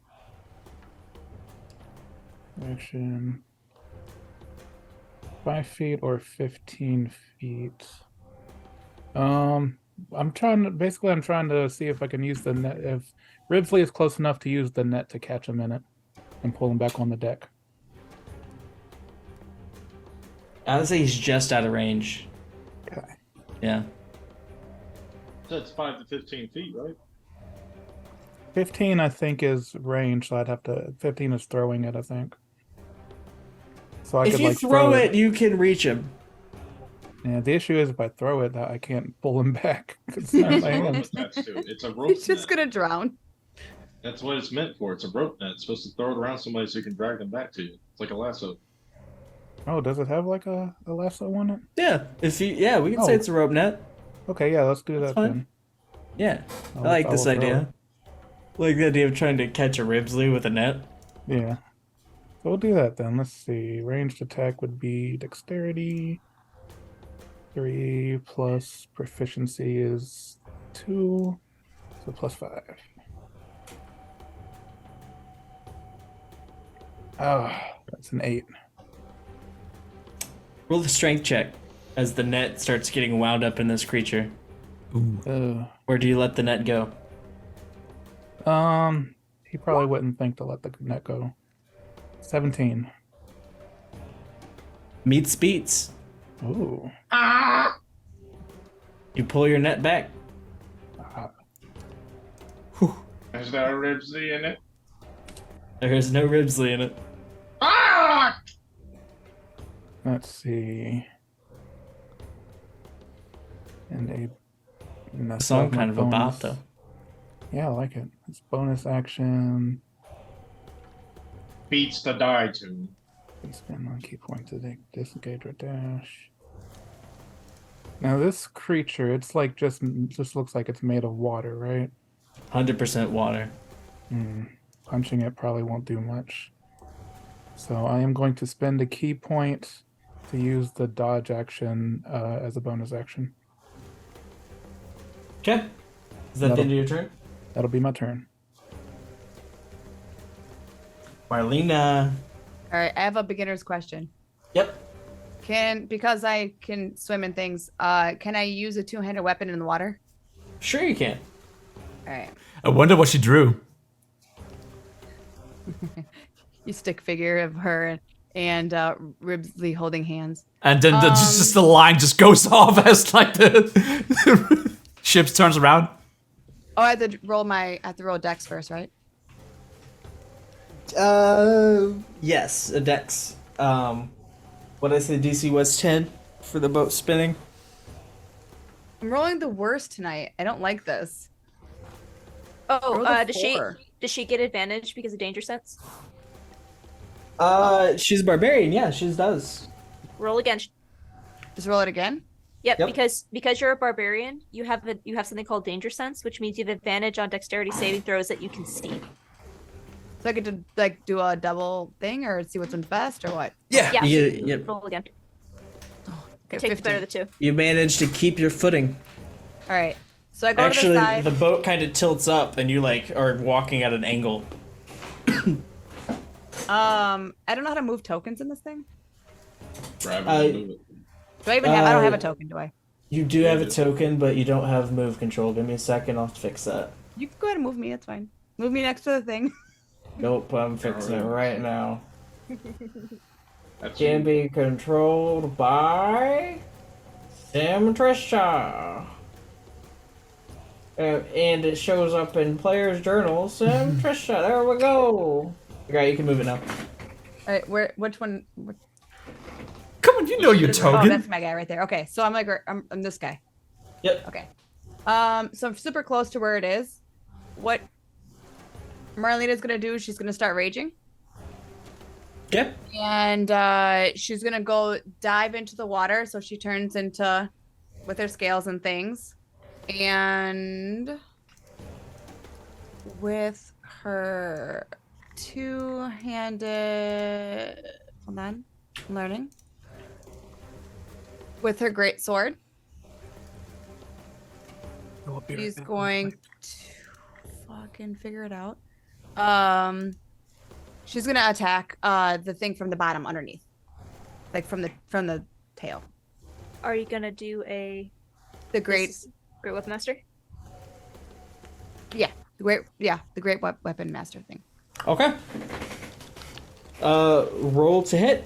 Action. 5 feet or 15 feet. I'm trying to see if I can use the net. If Ribsley is close enough to use the net to catch him in it and pull him back on the deck. I would say he's just out of range. Okay. Yeah. So it's 5 to 15 feet, right? 15, I think, is range, so I'd have to. 15 is throwing it, I think. So I If could you like throw it, you can reach him. Yeah, the issue is if I throw it, I can't pull him back. It's not my hands. It's a rope He's just net. gonna drown. That's what it's meant for. It's a rope net. It's supposed to throw it around somebody so you can drag them back to you. It's like a lasso. Oh, does it have like a lasso on it? Yeah, we can say Oh. it's a rope net. Okay, yeah, let's do that fine. then. Yeah, I I'll- like I this will throw idea. Like the idea of trying to catch a Ribsley with a net. Yeah. So we'll do that then. Let's see. Ranged attack would be dexterity. 3 plus proficiency is 2. So plus 5. That's an 8. Roll the strength check as the net starts getting wound up in this creature. Or do you let the net go? He probably wouldn't think to let the net go. 17. Meets beats. Ooh. You pull your net back. Is there a Ribsy in it? There is no Ribsley in it. Let's see. And a Song kind of about though. Yeah, I like it. It's bonus action. Beats the die tune. Spend on key point to disengage or dash. Now this creature, it's like just looks like it's made of water, right? 100% water. Punching it probably won't do much. So I am going to spend a key point to use the dodge action as a bonus action. Okay. Is that the end of your turn? That'll be my turn. Marlena. All right, I have a beginner's question. Yep. Because I can swim and things, can I use a two-handed weapon in the water? Sure you can. All right. I wonder what she drew. You stick figure of her and Ribsley holding hands. And then just the line just goes off as like the ship turns around. Oh, I have to roll Dex first, right? Yes, a dex. What did I say DC was 10 for the boat spinning? I'm rolling the worst tonight. I don't like this. Oh, Roll the does 4. she get advantage because of danger sense? She's a barbarian, yeah, she does. Roll again. Just roll it again? Yep, Yep. because you're a barbarian, you have something called danger sense, which means you have advantage on dexterity saving throws that you can see. So I get to like do a double thing or see which one's best or what? Yeah. You Roll again. Okay, Take the better of the two. managed to keep your footing. All right. So I go to the Actually, side. the boat kind of tilts up and you like are walking at an angle. I don't know how to move tokens in this thing. Grab it and move it. Do I even have? I don't have a token, do I? You do have a token, but you don't have move control. Give me a second, I'll fix that. You can go ahead and move me. It's fine. Move me next to the thing. Nope, I'm fixing it right now. That's Can you. be controlled by Sam Trisha. And it shows up in player's journal. Sam Trisha, there we go. Okay, you can move it now. All right. Which one? Come on, you know your Oh, token. that's my guy right there. Okay. So I'm this guy. Yep. Okay. So I'm super close to where it is. What Marlena's gonna do is she's gonna start raging. Yep. And she's gonna go dive into the water. So she turns into with her scales and things. And with her two-handed, hold on, I'm learning. With her great sword, she's going to fucking figure it out. She's gonna attack the thing from the bottom underneath, like from the tail. Are you gonna do The great, Great Weapon Master? the great weapon master thing. Okay. Roll to hit.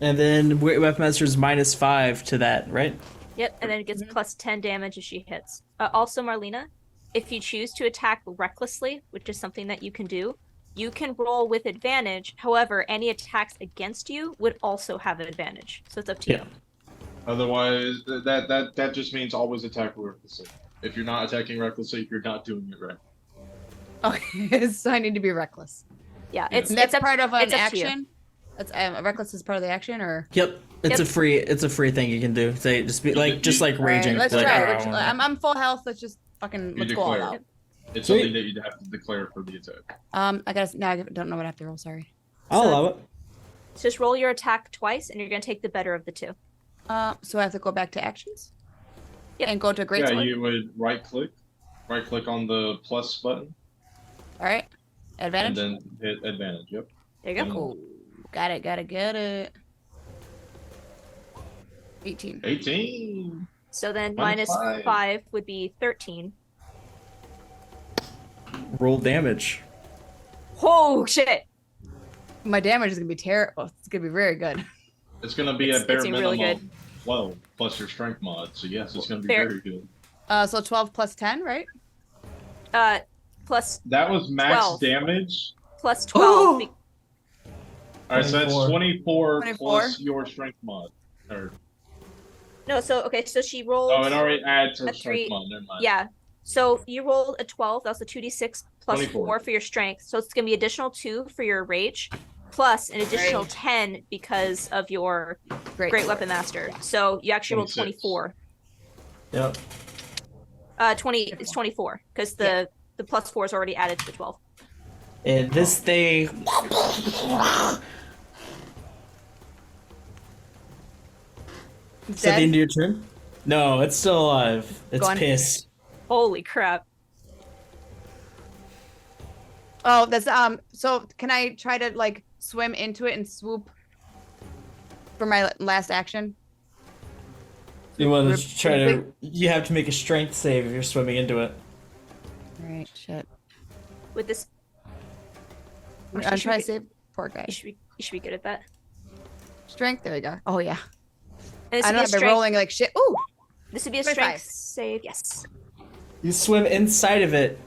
And then Weapon Master's -5 to that, right? Yep, and then it gets plus 10 damage as she hits. Also, Marlena, if you choose to attack recklessly, which is something that you can do, you can roll with advantage. However, any attacks against you would also have an advantage. So it's up to you. Otherwise, that just means always attack recklessly. If you're not attacking recklessly, you're not doing it right. Okay, so I need to be reckless. Yeah, it's And that's up, part of an it's up to you. action. That's reckless is part of the action, or Yep. It's Yep. a free thing you can do. Say just be like All right, raging. let's like, try. "Ah, I it. wanna-" I'm full health. Let's just fucking let's go all declare. out. It's Sweet. something that you'd have to declare for the attack. I guess now I don't know what I have to roll. Sorry. I'll allow it. Just roll your attack twice, and you're gonna take the better of the two. So I have to go back to actions. Yep. And go to great Yeah, sword. you would right click on the plus button, All right. Advantage. and then hit advantage. Yep. There you go. Cool. Got it. 18. 18. So then Minus minus 5 would be 13. Roll damage. Oh shit! My damage is gonna be terrible. It's gonna be very good. It's gonna be It's- a bare it's minimum really good. 12 plus your strength mod. So yes, it's gonna be Fair. very good. So 12 plus 10, right? Plus That was max 12. damage. plus 12. All right, so that's 24 24. plus your strength mod. Or No, so okay, so she rolled. oh, it already adds to a the strength 3. mod. Never mind. Yeah. So you rolled a 12. That was a 2d6 plus 24. 4 for your strength. So it's gonna be additional 2 for your rage, plus an additional 10 because of your Great. Great Weapon Master. So you actually rolled 26. 24. Yep. 20. It's 24 because the plus 4 is already added to the 12. And this thing. Is that the Dead? end of your turn? No, it's still alive. It's Go on. pissed. Holy crap! Oh, that's so can I try to like swim into it and swoop for my last action? You want Rip- to try to? You have to make a strength save if you're swimming into it. All right, shit. With this, I'm Actually, trying to should save poor guy. you should be good at that. Strength, there we go. Oh yeah. And this I would know be a I've been strength. rolling like shit. Ooh, This would be a 25. strength save. Yes. You swim inside of it,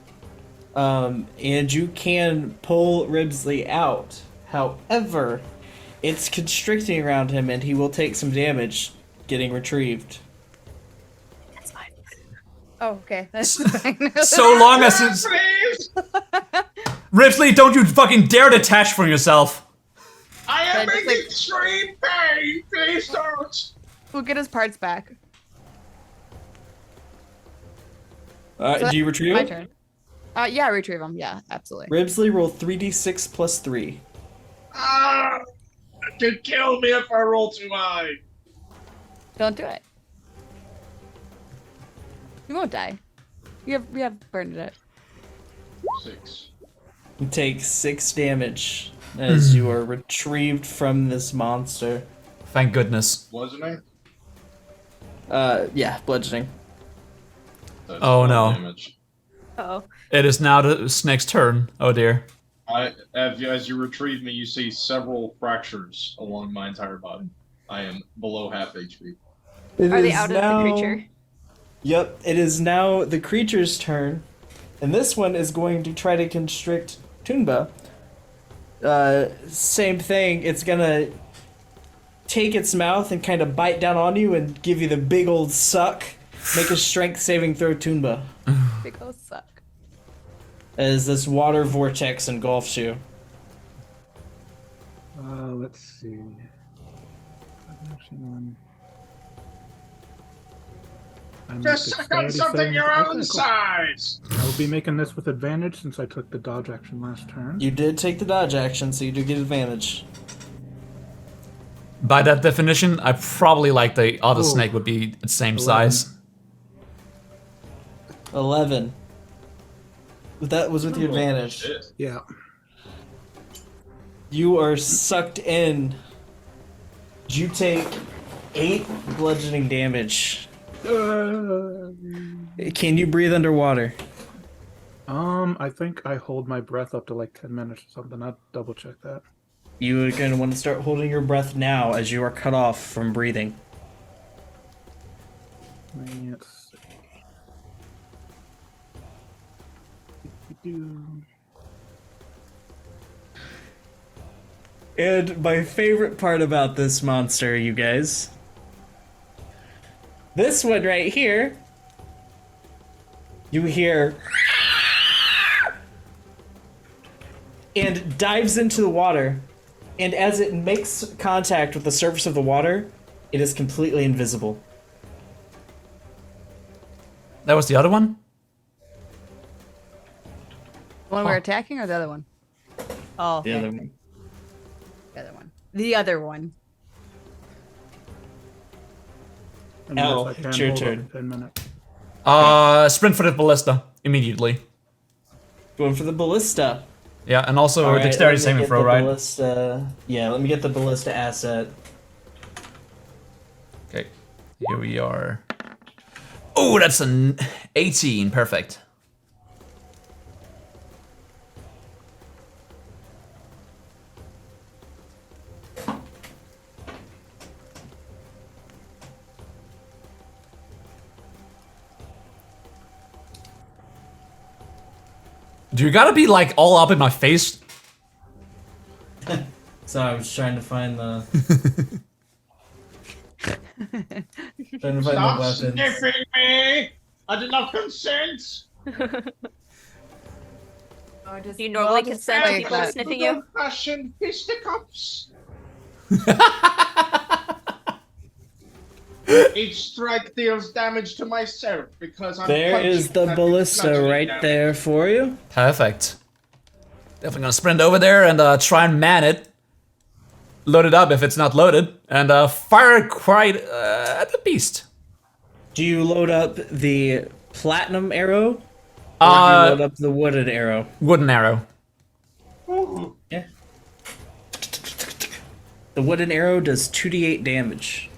and you can pull Ribsley out. However, it's constricting around him, and he will take some damage getting retrieved. That's fine. oh okay. That's fine. So long as it's Please, Ripley, don't you fucking dare detach from yourself. I am Just, in like- extreme pain. Please don't. We'll get his parts back. Do you retrieve My him? turn. Yeah, retrieve him. Yeah, absolutely. Ribsley, roll 3d6 plus 3. Ah, it could kill me if I roll too high. Don't do it. You won't die. We have burned it. 6. You take 6 damage as you are retrieved from this monster. Thank goodness. Wasn't it? Yeah, bludgeoning. That's Oh, 12 no. Damage. Oh. It is now the snake's turn. Oh dear. As you retrieve me, you see several fractures along my entire body. I am below half HP. Are they out of the creature? Yep, it is now the creature's turn. And this one is going to try to constrict Toonba. Same thing, it's gonna take its mouth and kind of bite down on you and give you the big old suck. Make a strength saving throw, Toonba, Big old suck. as this water vortex engulfs you. Let's see. Just suck on something your own size. I will be making this with advantage since I took the dodge action last turn. You did take the dodge action, so you do get advantage. By that definition, I probably like the other Oh. snake would be the same 11. size. 11. That was with your advantage. Shit. Yeah. You are sucked in. You take 8 bludgeoning damage. Can you breathe underwater? I think I hold my breath up to like 10 minutes or something. I'll double check that. You are going to want to start holding your breath now as you are cut off from breathing. Let's see. And my favorite part about this monster, you guys. This one right here. You hear. and dives into the water. And as it makes contact with the surface of the water, it is completely invisible. That was the other one? The one we're attacking or the other one? Oh, The okay. other one. The other one. The other one. Al, Unless I can it's your hold up turn. 10 minutes. Sprint for the ballista immediately. Going for the ballista. Yeah, and also All right, dexterity let me saving get throw, the right? Ballista. Yeah, let me get the ballista asset. Okay, here we are. Oh, that's an 18. Perfect. Do you gotta be like all up in my face? So I was trying to find the. trying to find Stop the weapons. sniffing me! I did not consent! Do you normally just consent to like people that. sniffing you? Fashion fisticuffs. Each strike deals damage to myself because I'm There punching is the that ballista bludgeoning right damage. there for you. Perfect. Definitely gonna sprint over there and try and man it. Load it up if it's not loaded, and fire quite at the beast. Do you load up the platinum arrow? Or do you load up the wooden arrow? Wooden arrow. Ooh. Yeah. The wooden arrow does 2d8 damage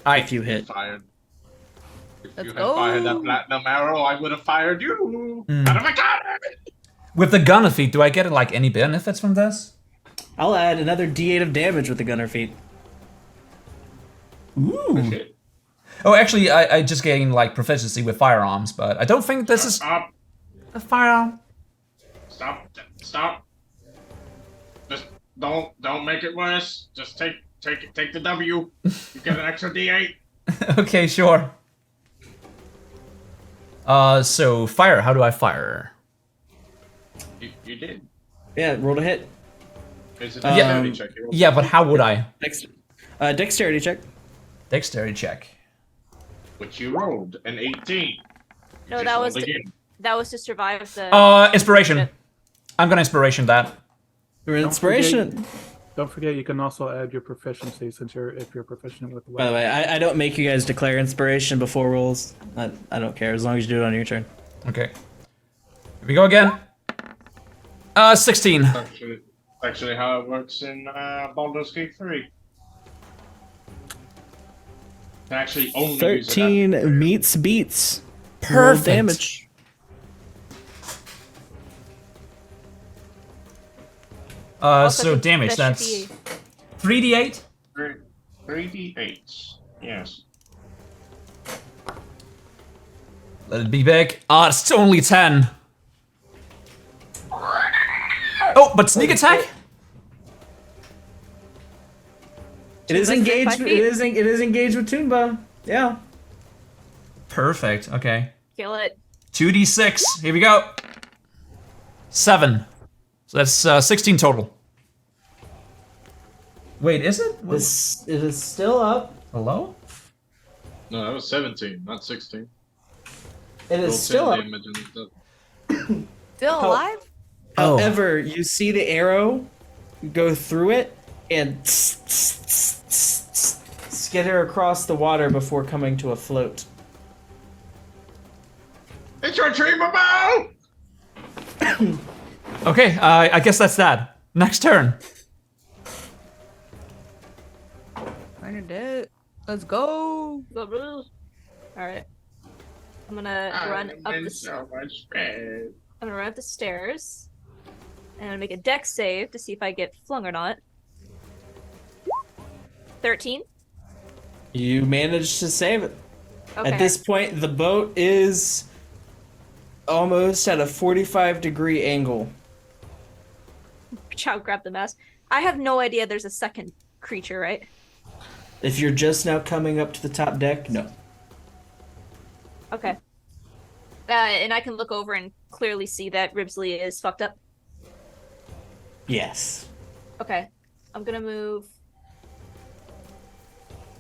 if you hit. Fired. If Let's you had fired that go. platinum arrow, I would have fired you. Mm. Out of my gun! With the gunner feat, do I get like any benefits from this? I'll add another d8 of damage with the gunner feat. Ooh. Shit. Oh, actually, I just gained like proficiency with firearms, but I don't think this is Stop. a firearm. Stop. Stop. Just don't make it worse. Just take the W. You get an extra D8. Okay, sure. So fire. How do I fire? You did. Yeah, roll to hit. Is it Yeah. dexterity check? You rolled Yeah, but how would I? Dexterity check. Dexterity check. Which you rolled an 18. No, Just that rolled was to, again. that was to survive the. Inspiration. I'm gonna inspiration that. Your inspiration. Don't forget, you can also add your proficiency if you're proficient with the By the weapon. way, I don't make you guys declare inspiration before rolls. I don't care as long as you do it on your turn. Okay. Here we go again. 16. Actually how it works in Baldur's Gate 3. Can actually only use it 13 meets beats. Roll Perfect. damage. So damage, that that's should 3d8? 3d8. Yes. Let it be big. It's only 10. Oh, but sneak attack? It is Like engaged. 35 It is engaged with Toonba. Yeah. Perfect, okay. Kill it. 2d6, here we go. 7. So that's 16 total. Wait, is it? It is still up. Hello? No, that was 17, not 16. It is still up. Damage and it does- Still alive? Oh. However, you see the arrow go through it and skitter across the water before coming to a float. It's your retrieval bow! Okay, I guess that's that. Next turn. Bernadette, let's go. All right. I'm gonna run up the. So much bad. I'm gonna run up the stairs, and I'm gonna make a dex save to see if I get flung or not. 13. You managed to save it. Okay. At this point, the boat is almost at a 45-degree angle. Chow grab the mast. I have no idea there's a second creature, right? If you're just now coming up to the top deck, no. Okay. And I can look over and clearly see that Ribsley is fucked up. Yes. Okay. I'm gonna move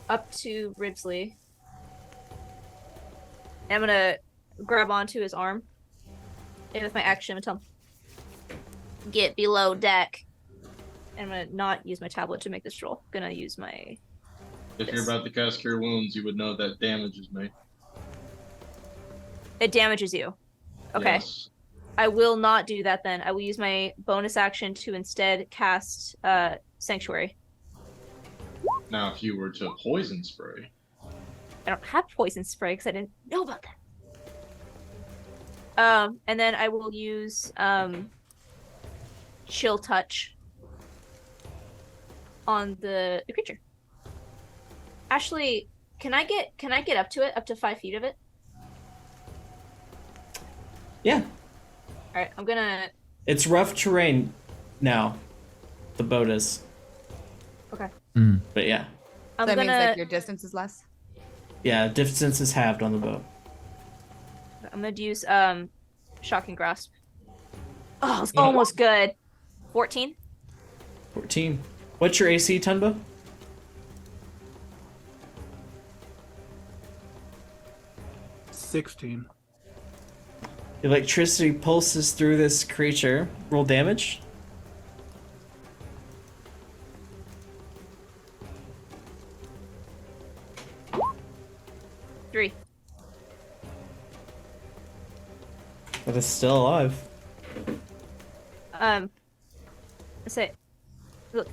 up to Ribsley. And I'm gonna grab onto his arm. And with my action, I'm gonna tell him, get below deck. And I'm gonna not use my tablet to make this roll. I'm gonna use my... If you're about to cast Cure Wounds, you would know that damages me. It damages you. Okay. Yes. I will not do that then. I will use my bonus action to instead cast Sanctuary. Now, if you were to poison spray, I don't have poison spray because I didn't know about that. And then I will use Chill Touch on the creature. Ashley, can I get up to it, up to 5 feet of it? Yeah. All right, I'm gonna. It's rough terrain now. The boat is. Okay. But yeah. I'm that gonna. means like your distance is less. Yeah, distance is halved on the boat. I'm gonna use Shocking Grasp. Oh, it's almost good. 14. 14. What's your AC, Tunba? $16. Electricity pulses through this creature. Roll damage. Three. But it's still alive. Say, look,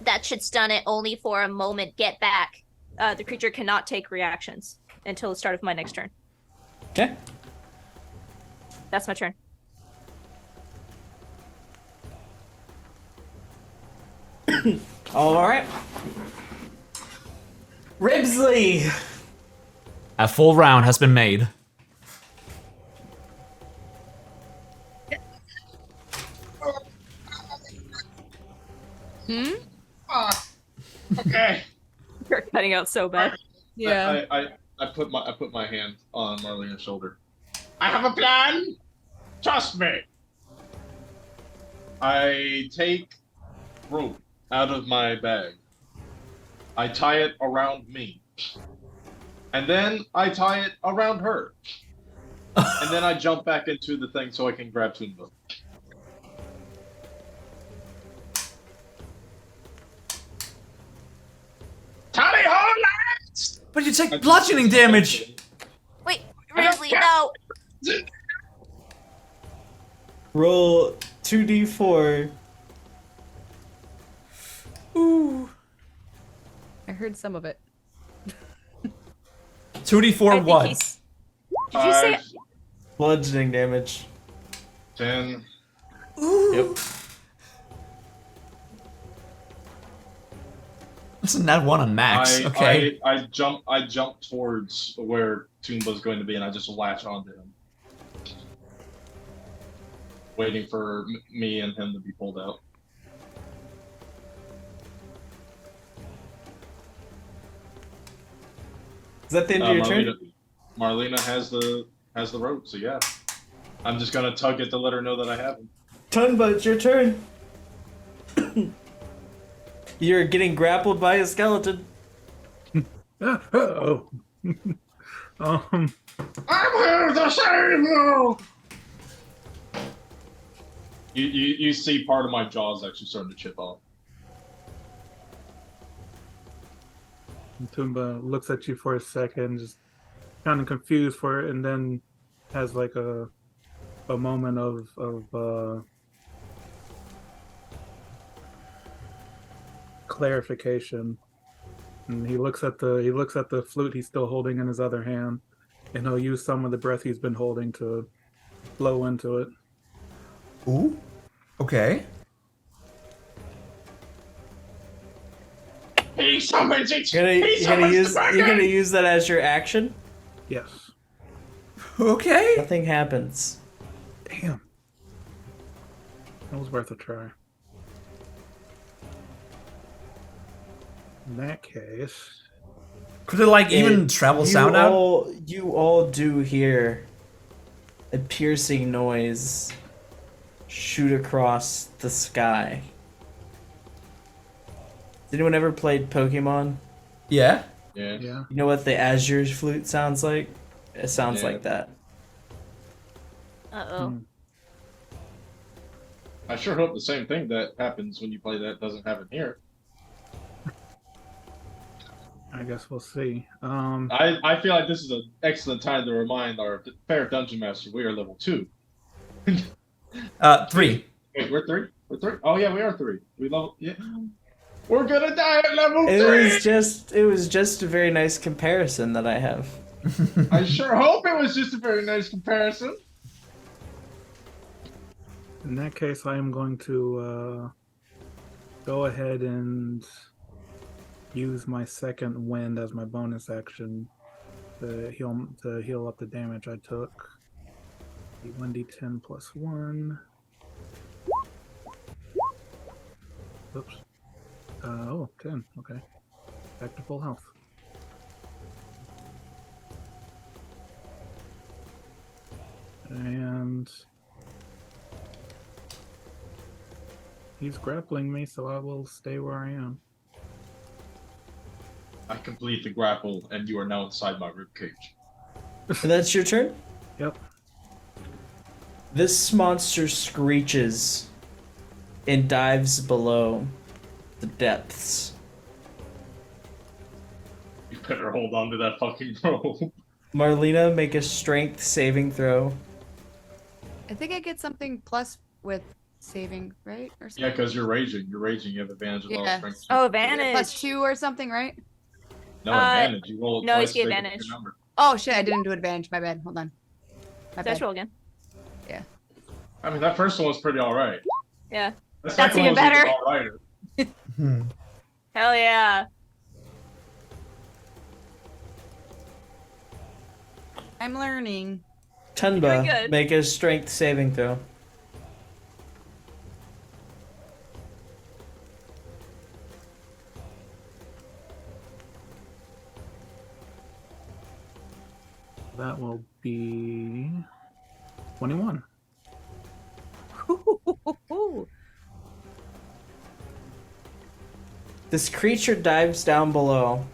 that should stun it only for a moment. Get back. The creature cannot take reactions until the start of my next turn. Okay. That's my turn. All right. Ribsley. A full round has been made. okay. You're cutting out so bad. Yeah. I put my hand on Marlena's shoulder. I have a plan. Trust me. I take rope out of my bag. I tie it around me. And then I tie it around her. And then I jump back into the thing so I can grab Toonbo. Tally ho, lads! But you take bludgeoning damage! Wait, Ribsley, no. Roll 2d4. Ooh. I heard some of it. 2d4 what? Did you say? Bludgeoning damage. 10. Yep. That's a nat 1 on max. Okay. I jump towards where Toomba's going to be, and I just latch onto him, waiting for me and him to be pulled out. Is that the end of your turn? Marlena has the rope, so yeah. I'm just gonna tug it to let her know that I have him. Tunba, it's your turn. You're getting grappled by a skeleton. Oh. I'm here to save you! You see part of my jaws actually starting to chip off. Tumba looks at you for a second, just kind of confused for it, and then has like a moment of clarification. And he looks at the flute he's still holding in his other hand, and he'll use some of the breath he's been holding to blow into it. Ooh. Okay. He summons it! You're gonna use that as your action? Yes. Okay. Nothing happens. Damn. That was worth a try. In that case, Could it like even travel sound out? You all do hear a piercing noise shoot across the sky. Has anyone ever played Pokemon? Yeah. Yeah. Yeah. You know what the Azure flute sounds like? It sounds Yeah. like that. Uh-oh. Hmm. I sure hope the same thing that happens when you play that doesn't happen here. I guess we'll see. I feel like this is an excellent time to remind our fair dungeon master we are level 2. 3. Wait, we're 3? We're 3? Oh yeah, we are 3. We level yeah. We're gonna die at level 3. It was just a very nice comparison that I have. I sure hope it was just a very nice comparison. In that case, I am going to go ahead and use my second wind as my bonus action to heal up the damage I took. 1d10 plus 1. Oops. 10. Okay. Back to full health. And he's grappling me, so I will stay where I am. I complete the grapple, and you are now inside my ribcage. And that's your turn? Yep. This monster screeches and dives below the depths. You better hold on to that fucking rope. Marlena, make a strength saving throw. I think I get something plus with saving, right? Or something. Yeah, because you're raging. You're raging. You have advantage with all Yeah. strength. Oh, Plus advantage. 2 or something, right? No advantage. You roll it no, twice it's the to make a advantage. bigger number. Oh shit! I didn't do advantage. My bad. Hold on. My Let's bad. roll again. I mean, that first one was pretty alright. Yeah. The That's second even one was better. alrighter. Hell yeah. I'm learning. Very Tunba, good. make a strength saving throw. That will be 21. This creature dives down below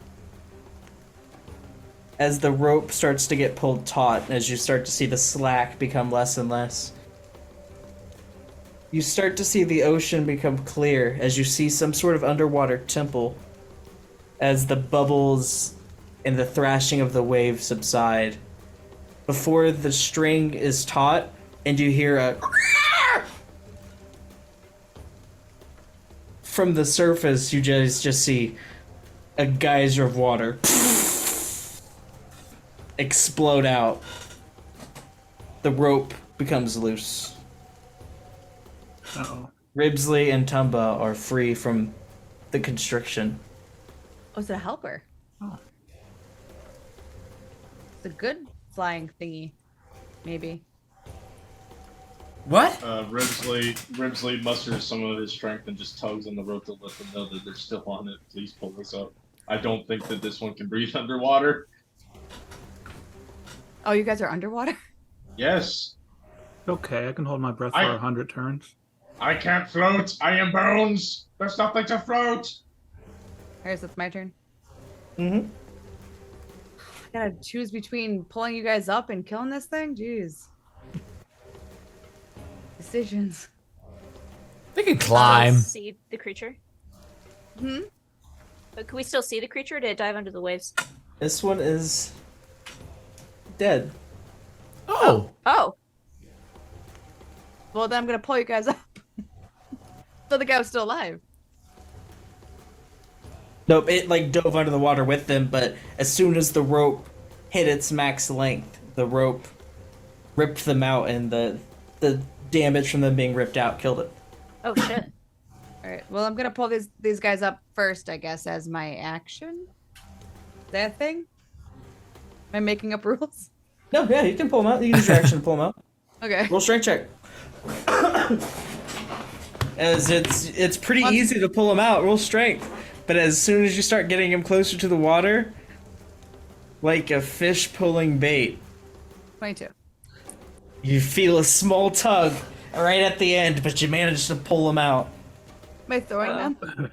as the rope starts to get pulled taut, as you start to see the slack become less and less. You start to see the ocean become clear as you see some sort of underwater temple as the bubbles and the thrashing of the waves subside. Before the string is taut and you hear a from the surface, you just see a geyser of water explode out. The rope becomes loose. Uh-oh. Ribsley and Tumba are free from the constriction. Oh, it's a helper. Oh. It's a good flying thingy, maybe. What? Ribsley musters some of his strength and just tugs on the rope to let them know that they're still on it. Please pull this up. I don't think that this one can breathe underwater. Oh, you guys are underwater? Yes. Okay, I can hold my breath for 100 turns. I can't float. I am bones. There's nothing to float. Alright, so it's my turn. Mm-hmm. I gotta choose between pulling you guys up and killing this thing? Jeez. Decisions. They can climb. See the creature. Hmm? But can we still see the creature? Or did it dive under the waves? This one is dead. Oh. Oh. Well, then I'm gonna pull you guys up. So the guy was still alive. Nope, it like dove under the water with them, but as soon as the rope hit its max length, the rope ripped them out, and the damage from them being ripped out killed it. Oh shit. Alright, well, I'm gonna pull these guys up first, I guess, as my action. That thing? Am I making up rules? No, yeah, you can pull them out. You can use your action to pull them out. Okay. Roll strength check. As it's pretty easy to pull them out. Roll strength. But as soon as you start getting him closer to the water, like a fish pulling bait, 22. you feel a small tug right at the end, but you managed to pull them out. Am I throwing them?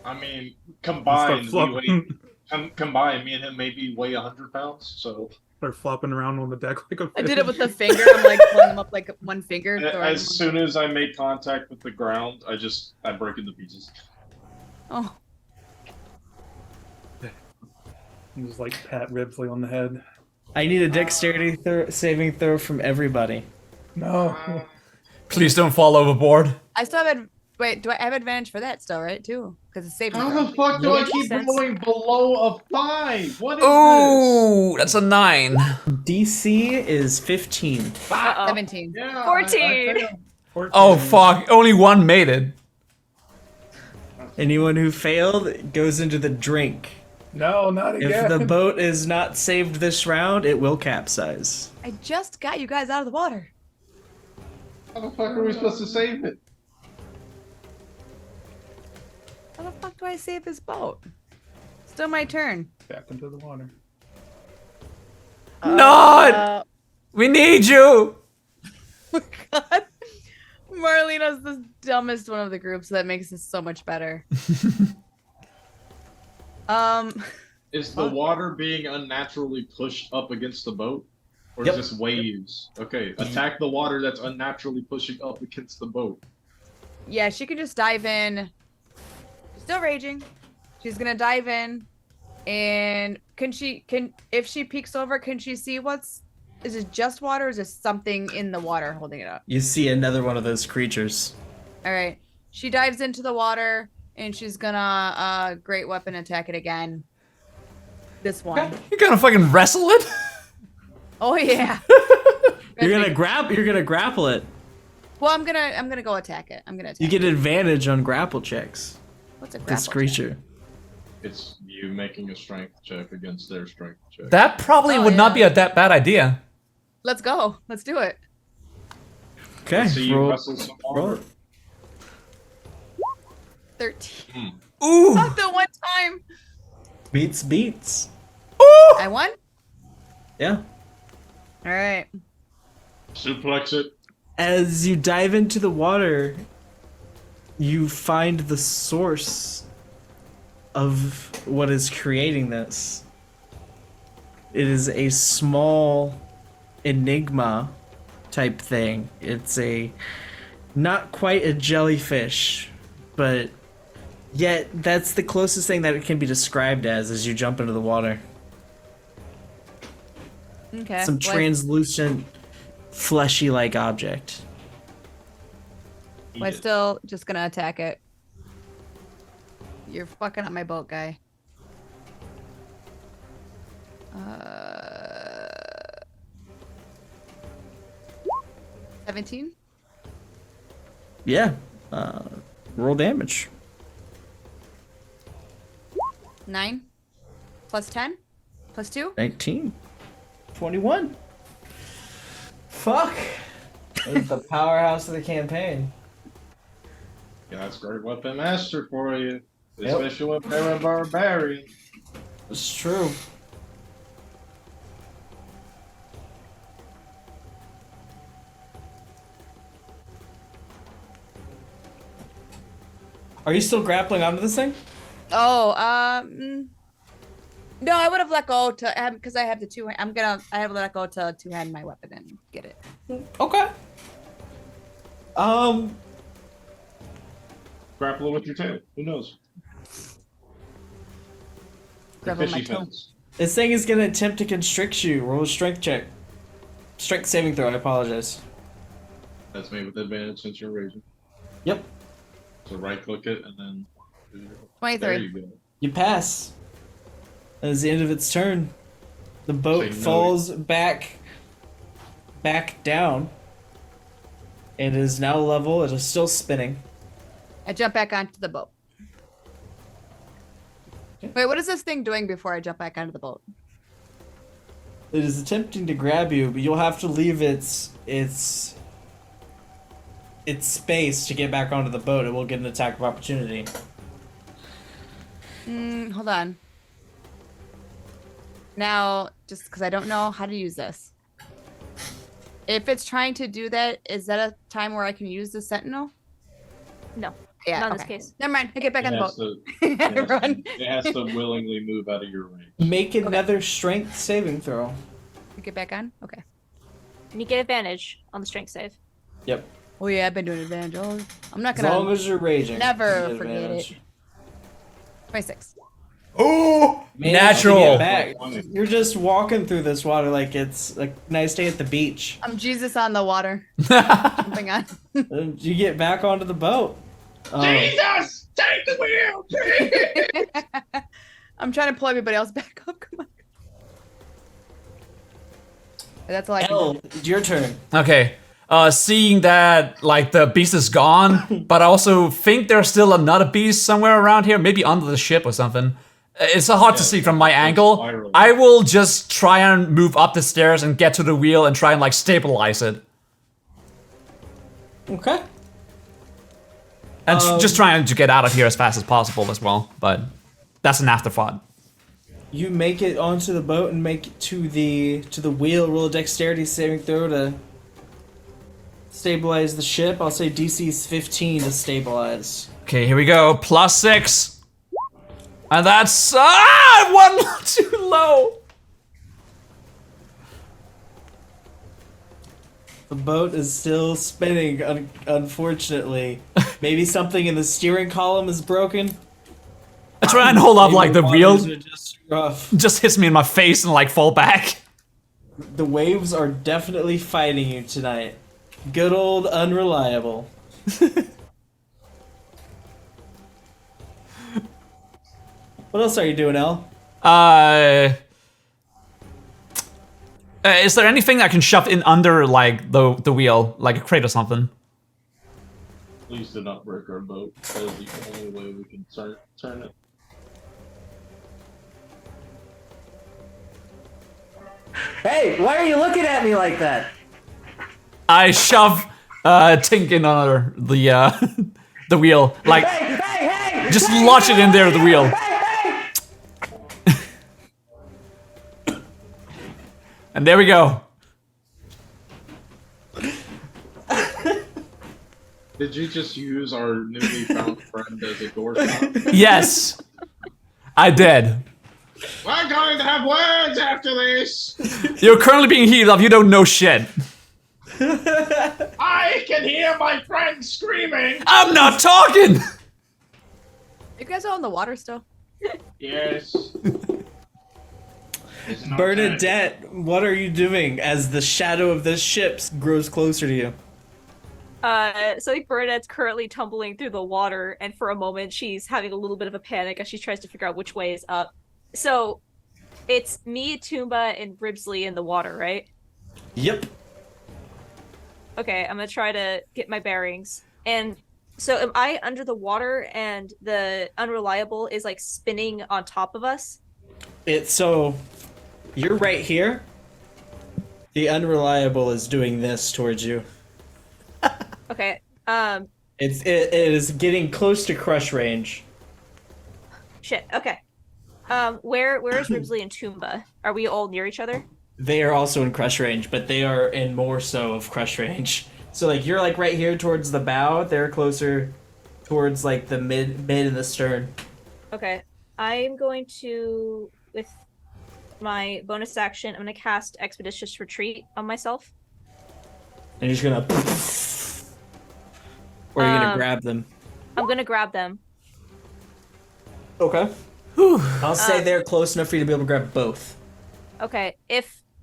I mean, combined, Start combined, me and him maybe weigh 100 pounds. So Start flopping around on the deck like a fish. I did it with the finger. I'm like pulling them up like one finger. throwing as them soon as I make contact with the ground, I break into pieces. Oh, You just like pat Ribsley on the head. I need a dexterity saving throw from everybody. No. Please don't fall overboard. I still have. Wait, do I have advantage for that still? Right, too, because it's saving. How throw. the fuck do I keep sense. rolling below a 5? What is Ooh, that's a 9. DC is 15. Uh-oh. 17. this? Yeah, 14. Oh fuck! Only one made it. Anyone who failed goes into the drink. No, not again. If the boat is not saved this round, it will capsize. I just got you guys out of the water. How the fuck are we supposed to save it? How the fuck do I save this boat? Still my turn. Back into the water. Not. We need you. God. Marlena's the dumbest one of the group, so that makes this so much better. Is the water being unnaturally pushed up against the boat? Or Yep. is this waves? Okay, attack the water that's unnaturally pushing up against the boat. Yeah, she can just dive in. She's still raging. She's gonna dive in, and if she peeks over, can she see is it just water or is there something in the water holding it up? You see another one of those creatures. All right. She dives into the water and she's gonna great weapon attack it again. This one. You're gonna fucking wrestle it? Oh yeah. You're gonna grapple it. Well, I'm gonna go attack it. I'm gonna attack You get advantage on grapple checks. What's a grapple This creature. It's you making a strength check against their strength check. That probably Oh, would not yeah. be that bad idea. Let's go. Let's do it. Okay. So you roll- wrestle some roll water. it. 13. Ooh. Not the one time. Beats. I won? Yeah. All right. Suplex it. As you dive into the water, you find the source of what is creating this. It is a small enigma type thing. It's not quite a jellyfish, but yet that's the closest thing that it can be described as you jump into the water. Okay. Some What- translucent, fleshy-like object. Eat We're it. still just gonna attack it. You're fucking up my boat, guy. 17? Yeah. Roll damage. 9? Plus 10? Plus 2? 19. 21. Fuck. It's the powerhouse of the campaign. Yeah, that's great weapon master for you. Yep. Especially when they're a barbarian. It's true. Are you still grappling onto this thing? Oh, no, I would have let go to because I have the two. I have let go to two-hand my weapon and get it. Okay. Grapple it with your tail. Who knows? Grab on my Fishy toe. fins. This thing is gonna attempt to constrict you. Roll a strength check. Strength saving throw, I apologize. That's made with advantage since you're raging. Yep. So right click it and then. There 23. you go. You pass. That is the end of its turn. The boat Say no. falls back down. It is now level. It is still spinning. I jump back onto the boat. Wait, what is this thing doing before I jump back onto the boat? It is attempting to grab you, but you'll have to leave its space to get back onto the boat. It will get an attack of opportunity. Hold on. Now, just because I don't know how to use this. If it's trying to do that, is that a time where I can use the sentinel? No. Yeah. Not in okay. this case. Never mind. I get back It on the has boat. to, Run. it has to willingly move out of your range. Make another strength saving throw. Get back on. Okay. And you get advantage on the strength save. Yep. Oh yeah, I've been doing advantage. I'm not As long gonna as you're raging. never you get forget advantage. it. 26. Oh, Manage to natural. get back. You're just walking through this water like it's a nice day at the beach. I'm Jesus on the water. Jumping on. You get back onto the boat. Jesus! Take the wheel! I'm trying to pull everybody else back up. Come on. That's all I can Elle, do. it's your turn. Okay. Seeing that like the beast is gone, but I also think there's still another beast somewhere around here, maybe under the ship or something. It's so hard to see from my angle. spiraling. I will just try and move up the stairs and get to the wheel and try and like stabilize it. Okay. And just trying to get out of here as fast as possible as well, but that's an afterthought. You make it onto the boat and make it to the wheel. Roll a dexterity saving throw to stabilize the ship. I'll say DC's 15 to stabilize. Okay, here we go. +6. And that's one too low. The boat is still spinning, unfortunately. Maybe something in the steering column is broken. I try and hold up Maybe like the wheel waters are just rough. just hits me in my face and like fall back. The waves are definitely fighting you tonight. Good old unreliable. What else are you doing, Elle? Is there anything I can shove in under like the wheel, like a crate or something? Please do not break our boat. That is the only way we can turn it. Hey, why are you looking at me like that? I shove Tink in under the the wheel, like just launch it in there the wheel. And there we go. Did you just use our newly found friend as a doorstop? Yes, I did. We're going to have words after this! You're currently being heated up. You don't know shit. I can hear my friend screaming! I'm not talking. You guys all in the water still? Yes. It's not Bernadette, what are you doing as the shadow of this ship grows closer to you? So like Bernadette's currently tumbling through the water, and for a moment she's having a little bit of a panic as she tries to figure out which way is up. So it's me, Toomba, and Ribsley in the water, right? Yep. Okay, I'm gonna try to get my bearings. And so am I under the water and the unreliable is like spinning on top of us? So you're right here. The unreliable is doing this towards you. Okay. It is getting close to crush range. Shit. Okay. Where is Ribsley and Toomba? Are we all near each other? They are also in crush range, but they are in more so of crush range. So like you're like right here towards the bow. They're closer towards like the mid and the stern. Okay. I'm going to, with my bonus action, I'm gonna cast Expeditious Retreat on myself. And you're just gonna. Or you're gonna grab them. I'm gonna grab them. Okay. I'll say they're close enough for you to be able to grab both. Okay.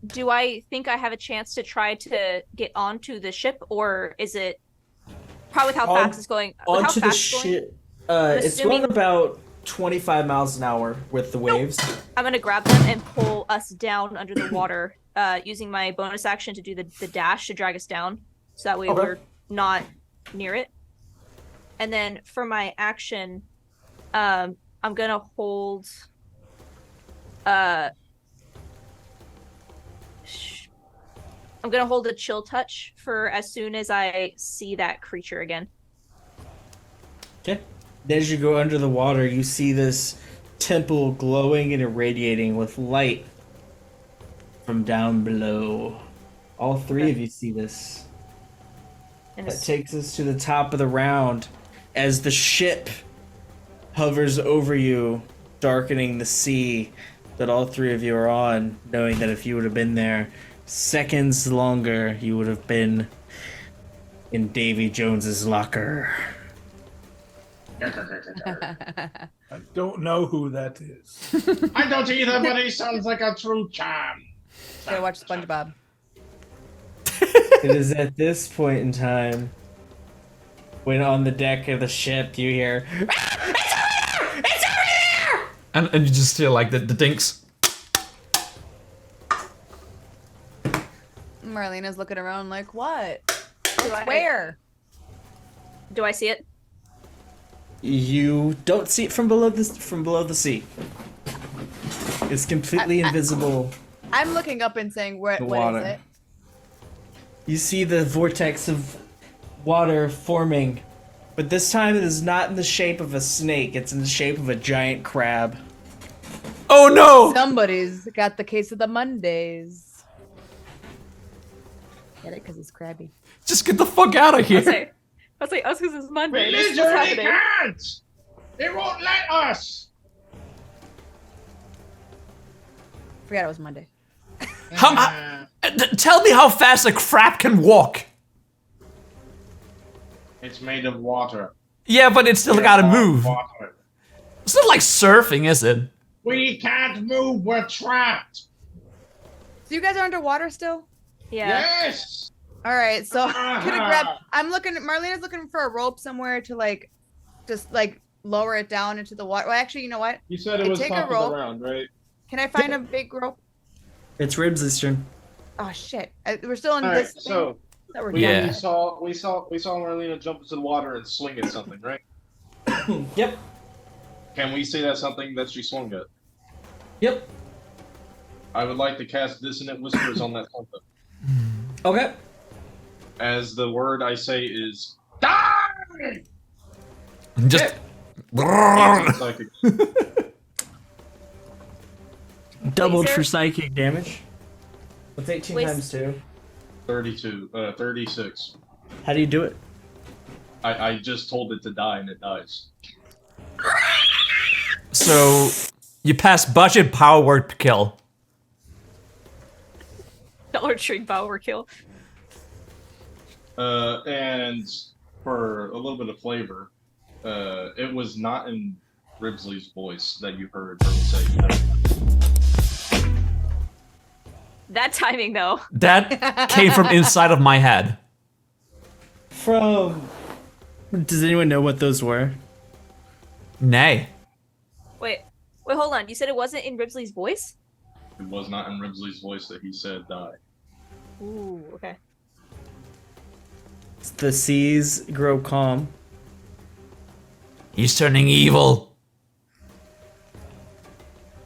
Do I think I have a chance to try to get onto the ship, or is it probably with how fast it's going? With how Onto the fast it's going, ship. It's assuming- going about 25 miles an hour with the waves. I'm gonna grab them and pull us down under the water, using my bonus action to do the dash to drag us down, so that way Okay. we're not near it. And then for my action, I'm gonna hold. I'm gonna hold a chill touch for as soon as I see that creature again. Okay. As you go under the water, you see this temple glowing and irradiating with light from down below. All three of you see this. And That takes us to the top of the round as the ship hovers over you, darkening the sea that all three of you are on, knowing that if you would have been there seconds longer, you would have been in Davy Jones's locker. I don't know who that is. I don't either, but he sounds like a true charm. Gotta watch SpongeBob. It is at this point in time when on the deck of the ship you hear, And you just hear like the dinks. Marlena's looking around like, what? I- Where? Do I see it? you don't see it from below the sea. It's completely invisible. I'm looking up and saying, what water. is it? You see the vortex of water forming, but this time it is not in the shape of a snake, it's in the shape of a giant crab. Oh no! Somebody's got the case of the Mondays. Get it? Because he's crabby. Just get the fuck out of here. I was like, oh, this is Monday. We This is literally happening. can't! They won't let us! Forgot it was Monday. Tell me how fast a crab can walk. It's made of water. Yeah, but it's still gotta move. Water. It's not like surfing, is it? We can't move, we're trapped! So you guys are underwater still? Yeah. Yes! All right, so I'm gonna grab. I'm looking. Marlena's looking for a rope somewhere to like, just like lower it down into the water. Well, actually, you know what? You said it I was take a top of rope. the round, right? Can I find a big rope? It's Ribs' turn. Oh shit! We're still in Alright, this. thing so that we're Yeah. doing. we saw Marlena jump into the water and swing at something, right? Yep. Can we say that's something that she swung at? Yep. I would like to cast Dissonant Whispers on that something. Okay. As the word I say is die! Just. 18 psychic. Doubled Wait, for sir? psychic damage. What's 18 Wait, times 2? 36. How do you do it? I just told it to die and it dies. So you pass budget power word kill. Dollar Tree Power Kill. And for a little bit of flavor, it was not in Ribsley's voice that you heard her say. That timing, though. That came from inside of my head. From... Does anyone know what those were? Nay. Wait, hold on. You said it wasn't in Ribsley's voice? It was not in Ribsley's voice that he said die. Ooh, okay. The seas grow calm. He's turning evil.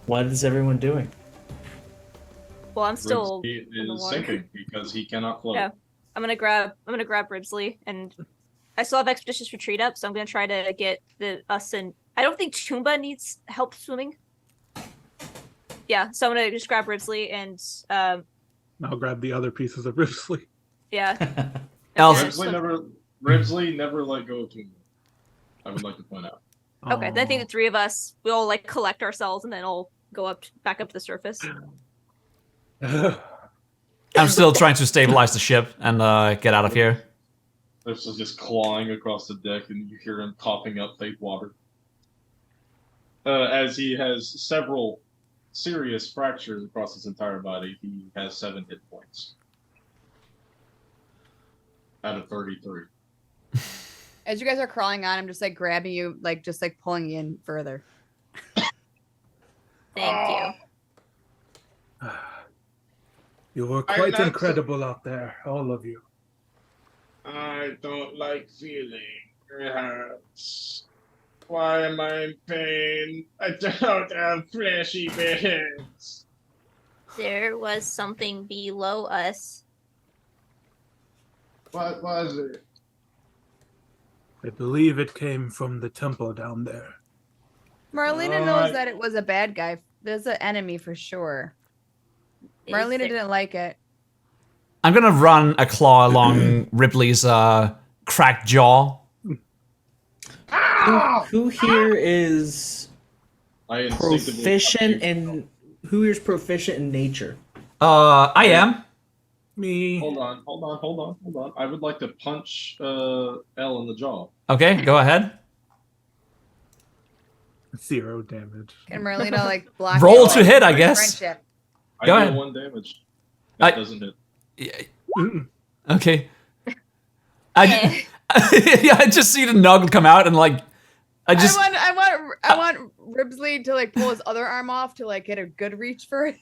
What What is everyone doing? Well, I'm still Ribsley in the is water. sinking because he cannot float. Yeah. I'm gonna grab Ribsley, and I still have Expeditious Retreat up, so I'm gonna try to get us and I don't think Toomba needs help swimming. Yeah, so I'm gonna just grab Ribsley and I'll grab the other pieces of Ribsley. yeah. Else- Ribsley never let go of him. I would like to point out. Okay, then I think the three of us we all like collect ourselves and then I'll go back up to the surface. I'm still trying to stabilize the ship and get out of here. This is just clawing across the deck, and you hear him coughing up fake water. As he has several serious fractures across his entire body, he has 7 hit points out of 33. As you guys are crawling on, I'm just like grabbing you, like just like pulling you in further. Thank you. You were I'm quite not- incredible out there, all of you. I don't like feeling it hurts. Why am I in pain? I don't have fleshy bits. There was something below us. What was it? I believe it came from the temple down there. Marlena knows that it was a bad guy. There's an enemy for sure. Marlena didn't like it. I'm gonna run a claw along Ripley's cracked jaw. Who here is I instinctively proficient in? Who here is proficient in nature? I am. Me. Hold on. I would like to punch L in the jaw. Okay, go ahead. 0 damage. Can Marlena like block? Roll it? to hit, I guess. Friendship. I Go get ahead. 1 damage. That doesn't hit. Okay. I just see the Nuggle come out and like, I want Ribsley to like pull his other arm off to like get a good reach for it.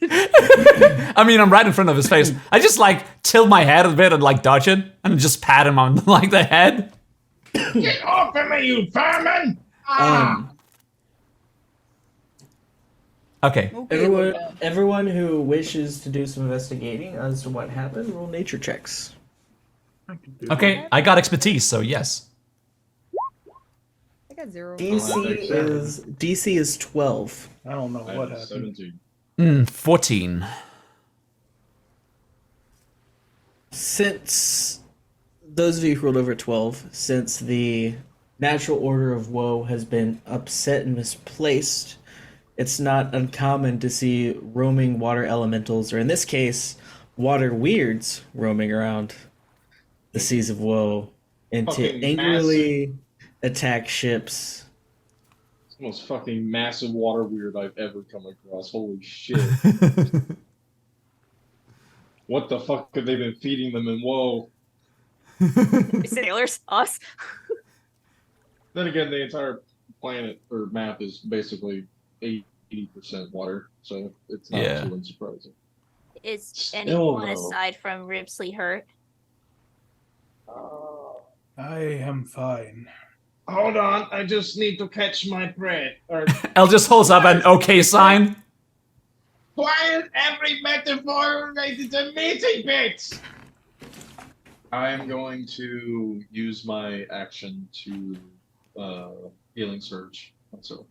I mean, I'm right in front of his face. I just like tilt my head a bit and like dodge it and just pat him on like the head. Get off of me, you vermin! Okay. Everyone who wishes to do some investigating as to what happened, roll nature checks. Okay, I got expertise, so yes. I got 0. DC is 12. I don't know I what have happened. 17. 14. Since those of you who rolled over 12, since the natural order of woe has been upset and misplaced, it's not uncommon to see roaming water elementals, or in this case, water weirds roaming around the seas of woe and to Fucking angrily attack ships. It's the most fucking massive water weird I've ever come across. Holy shit. What the fuck have they been feeding them in woe? Sailors, us. Then again, the entire planet or map is basically 80% water, so it's not too unsurprising. Is Still, anyone though. aside from Ribsley hurt? I am fine. Hold on, I just need to catch my breath. Or Elle just holds up an okay sign. why is every metaphor related to meeting bits? I am going to use my action to healing surge. So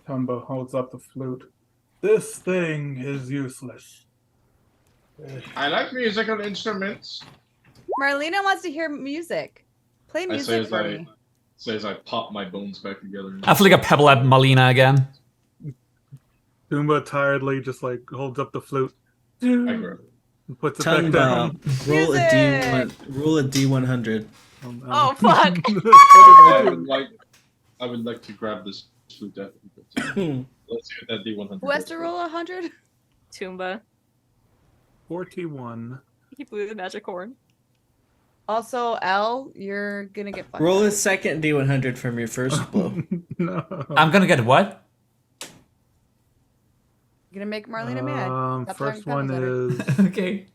Tumba holds up the flute. This thing is useless. I like musical instruments. Marlena wants to hear music. Play I say music as for I me. say as I pop my bones back together. I flick a pebble at Malina again. Tumba tiredly just like holds up the flute. I grab it. And puts it back Tumba, down. roll a Music! roll a D100. Oh, fuck. I would like to grab this flute definitely. Let's see what that D100. Who has to roll 100? Toomba. 41. He blew the magic horn. Also, L, you're gonna get fucked. Roll a second D100 from your first blow. No. I'm gonna get what? You're gonna make Marlena mad. Stop First throwing one pebbles at her. is Okay.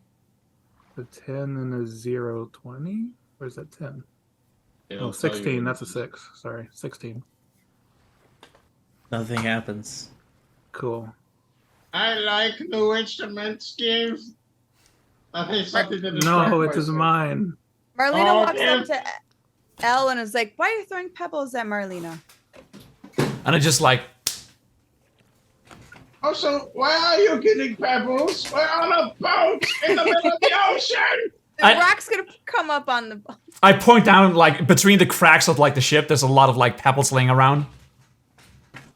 a 10 and a 0, 20? Or is that 10? It'll Oh, tell you 16. what That's a it is. 6. Sorry, 16. Nothing happens. Cool. I like new instrument schemes. I think something to No, distract it is myself. mine. Marlena Oh, walks damn. up to L and is like, "Why are you throwing pebbles at Marlena?" And I just like, Also, why are you getting pebbles? We're on a boat in the middle of the ocean. The I- rock's gonna come up on the. I point down like between the cracks of like the ship. There's a lot of like pebbles laying around.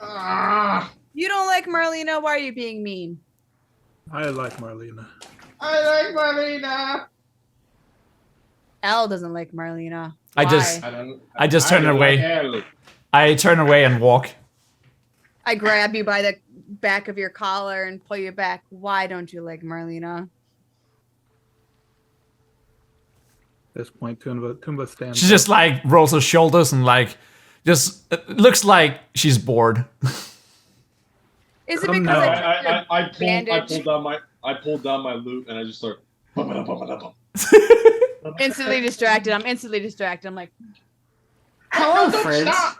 Ah, You don't like Marlena? Why are you being mean? I like Marlena. I like Marlena. L doesn't like Marlena. I Why? just- I just turn don't away. like Ellie. I turn away and walk. I grab you by the back of your collar and pull you back. Why don't you like Marlena? At this point, Tumba stands She up. just like rolls her shoulders and like just looks like she's bored. Is it Come because now. I took your bandage? I pulled down my loot and I just start. Instantly distracted. I'm instantly distracted. I'm like, Hello, Don't friends. stop!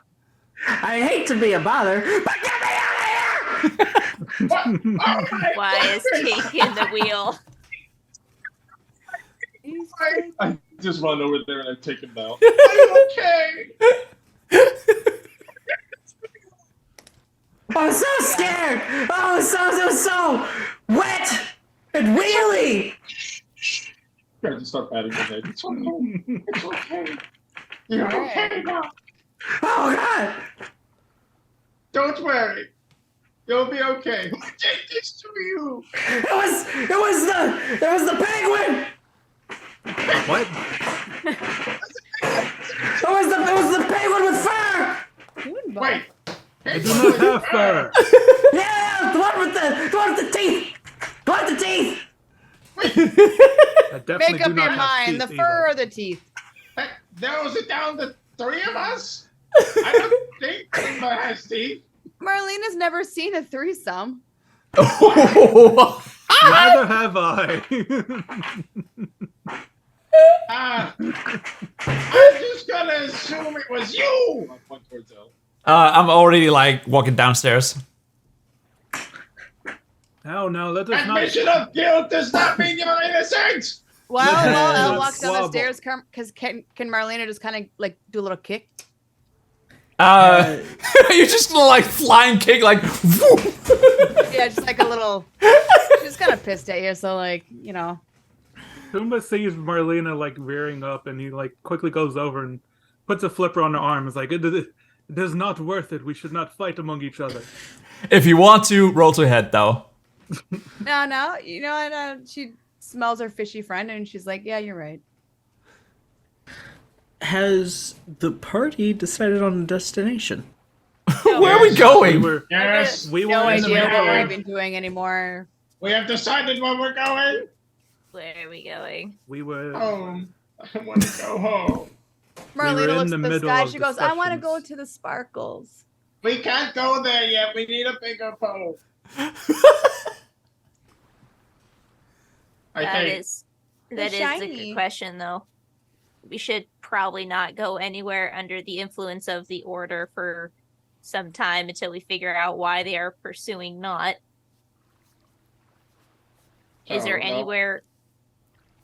I hate to be a bother, but get me out of here! What? Oh my Why is goodness! taking the wheel? I just run over there and I take him down. Are you okay? I'm so scared! Oh, so wet! And really? Trying to start patting his head. It's okay. It's okay. You're okay now. Oh God! Don't worry. You'll be okay. Who did this to you? It was the penguin. What? It was the penguin with fur. Wait. I do not have fur. Yeah, the one with the teeth. The one with the teeth. I definitely Make do up not your have mind. The teeth fur either. or the teeth? Narrows it down to 3 of us? I don't think Simba has teeth. Marlena's never seen a threesome. Neither have I. I'm just gonna assume it was you. I point towards Elle. I'm already like walking downstairs. No, let us not. Admission of guilt does not mean you're innocent. Well, Elle walks down the Wobble. stairs. Because can Marlena just kind of like do a little kick? You're just gonna like flying kick like. Yeah, just like a little. She's kind of pissed at you, so like Pumbaa sees Marlena like rearing up, and he like quickly goes over and puts a flipper on her arm. It's like it is not worth it. We should not fight among each other. If you want to, roll to hit though. No, you know what? She smells her fishy friend, and she's like, "Yeah, you're right." Has the party decided on a destination? Where are we going? Yes, We No were in the idea what middle. we've been doing anymore. we have decided where we're going. Where are we going? We were. Home. I want to go home. were Marlena in looks the at the middle sky. of She goes, "I want to go discussions. to the sparkles." We can't go there yet. We need a bigger boat. I That think. is They're a shiny. good question, though. We should probably not go anywhere under the influence of the order for some time until we figure out why they are pursuing not. Is there Oh, no. anywhere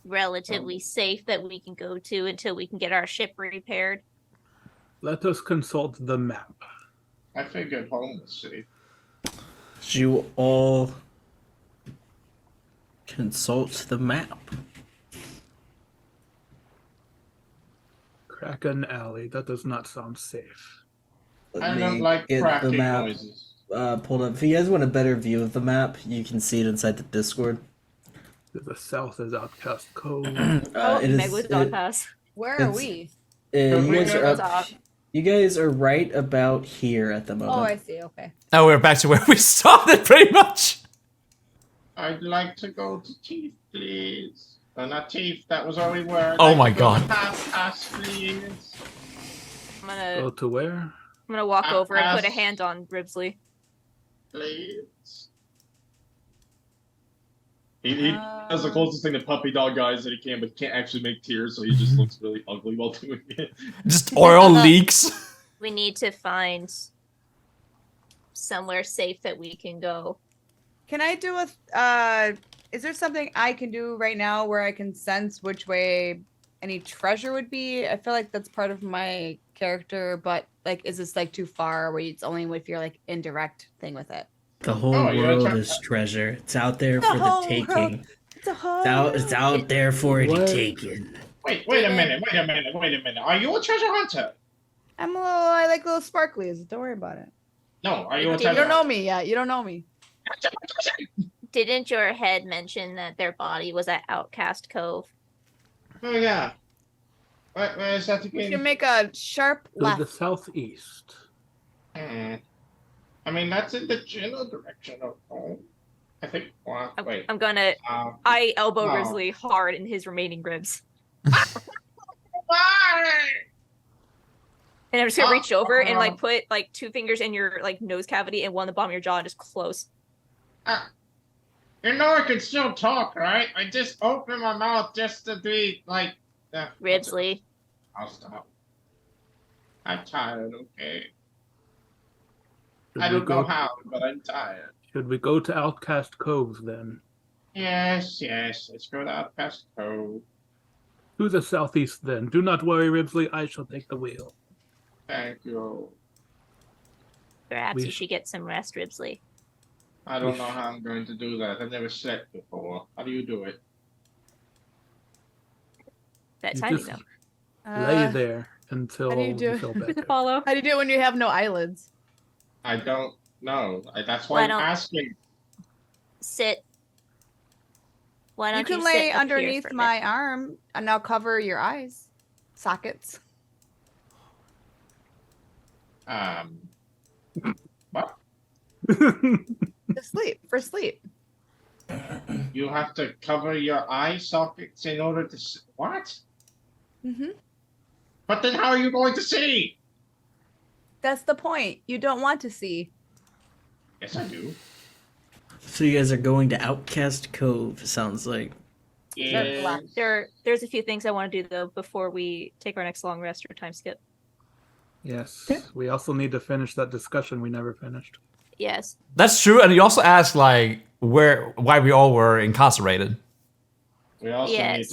relatively safe that we can go to until we can get our ship repaired? Let us consult the map. I figured home was safe. You all consult the map. Kraken Alley. That does not sound safe. Let I me don't like get cracking the map noises. pulled up. If you guys want a better view of the map, you can see it inside the Discord. To the south is Outcast Cove. It Meg is. with it- dog pass. Where are It's- we? you guys are What's up. up? You guys are right about here at the moment. Oh, I see. Okay. Now we're back to where we started, pretty much. I'd like to go to Teeth, please. Not Teeth, that was where we were. I'd Oh like my to go to God. Pass, please. Oh, Go to where? I'm gonna walk over and put a Pass. hand on Ribsley. Please. He does the closest thing to puppy dog guys that he can, but can't actually make tears, so he just looks really ugly while doing it. Just oil leaks. We need to find somewhere safe that we can go. Can I do a? Is there something I can do right now where I can sense which way any treasure would be? I feel like that's part of my character, but like, is this like too far where it's only if you're like indirect thing with it? The whole Oh, yeah, world try- is treasure. It's out there The for the whole taking. world. It's a whole. It's out there for the What? taking. Wait a minute. Are you a treasure hunter? I'm a little. I like little sparklies. Don't worry about it. No, are you a You treasure You don't know hunter? me yet. You don't know me. Didn't your head mention that their body was at Outcast Cove? Oh, yeah. Where is that We again? can make a sharp To the left. southeast. I mean, that's in the general direction of home. I think. Well, wait. I'm gonna. Um, I elbow No. Grizzly hard in his remaining ribs, why? and I'm just gonna reach over and Oh. like put like 2 fingers in your like nose cavity and one in the bottom of your jaw and just close. You know I can still talk, right? I just open my mouth just to be like. Ribsley. I'll stop. I'm tired. Okay. Should I we don't know go- how, but I'm tired. Should we go to Outcast Cove then? Yes. Let's go to Outcast Cove. To the southeast then. Do not worry, Ribsley. I shall take the wheel. Thank you. Perhaps We you sh- should get some rest, Ribsley. I don't know how I'm going to do that. I've never slept before. How do you do it? That You timing just though. lay there until how do you do feel it? better. Follow. How do you do it when you have no eyelids? I don't know. That's why Why I'm don't- asking. Sit. Why don't You can sit lay up here underneath for a my bit? arm and I'll cover your eyes sockets. What? To sleep for sleep. You have to cover your eye sockets in order to what? Mm-hmm. But then how are you going to see? That's the point. You don't want to see. Yes, I do. So you guys are going to Outcast Cove, sounds like. Yes. There's a few things I want to do though before we take our next long rest or time skip. Yes. We also need to finish that discussion we never finished. Yes. That's true, and you also asked like why we all were incarcerated. We also Yes.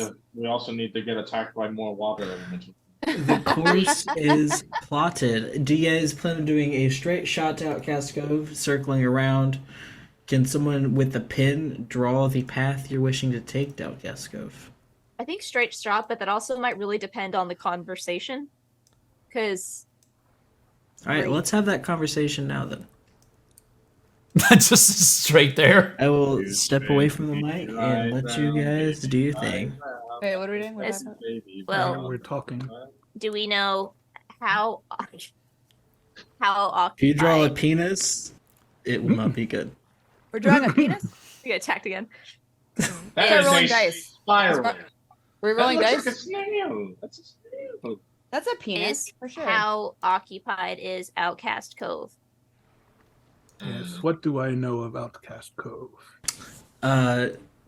need to get attacked by more water elementals. The course is plotted. Do you guys plan on doing a straight shot to Outcast Cove, circling around? Can someone with a pin draw the path you're wishing to take to Outcast Cove? I think straight shot, but that also might really depend on the conversation. Because Alright, let's have that conversation now then. Just straight there. I will step away from the mic and let you guys do your thing. Wait, what are we doing? What It's- happened? well, We're talking. do we know how If you draw a occupied? penis, it will not be good. We're drawing a penis? We get attacked again. That We're is rolling a dice. spiral. We're That rolling looks dice. like a snail. That's a snail. That's a penis Is for sure. how occupied is Outcast Cove? Yes. What do I know of Outcast Cove?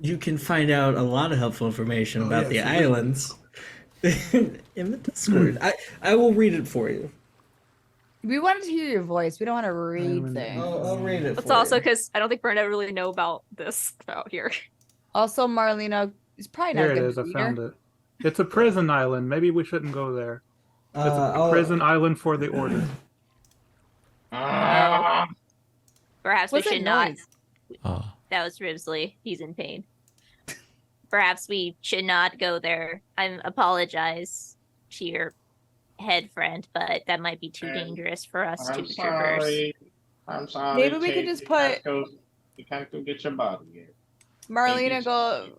You can find out a lot of helpful information about the yes, islands in the Discord. I will read it for you. We wanted to hear your voice. We don't want to read I'm- things. I'll read it It's for also you. because I don't think Burnett really know about this out here. Also, Marlena is probably not There a it good is. I reader. found it. It's a prison island. Maybe we shouldn't go there. It's a I'll- prison island for the order. Perhaps we What's that should not. noise? Oh. That was Ribsley. He's in pain. Perhaps we should not go there. I apologize to your head friend, but that might be too dangerous for us I'm to traverse. sorry. I'm sorry. Maybe we could just put You can't go get your body here. Marlena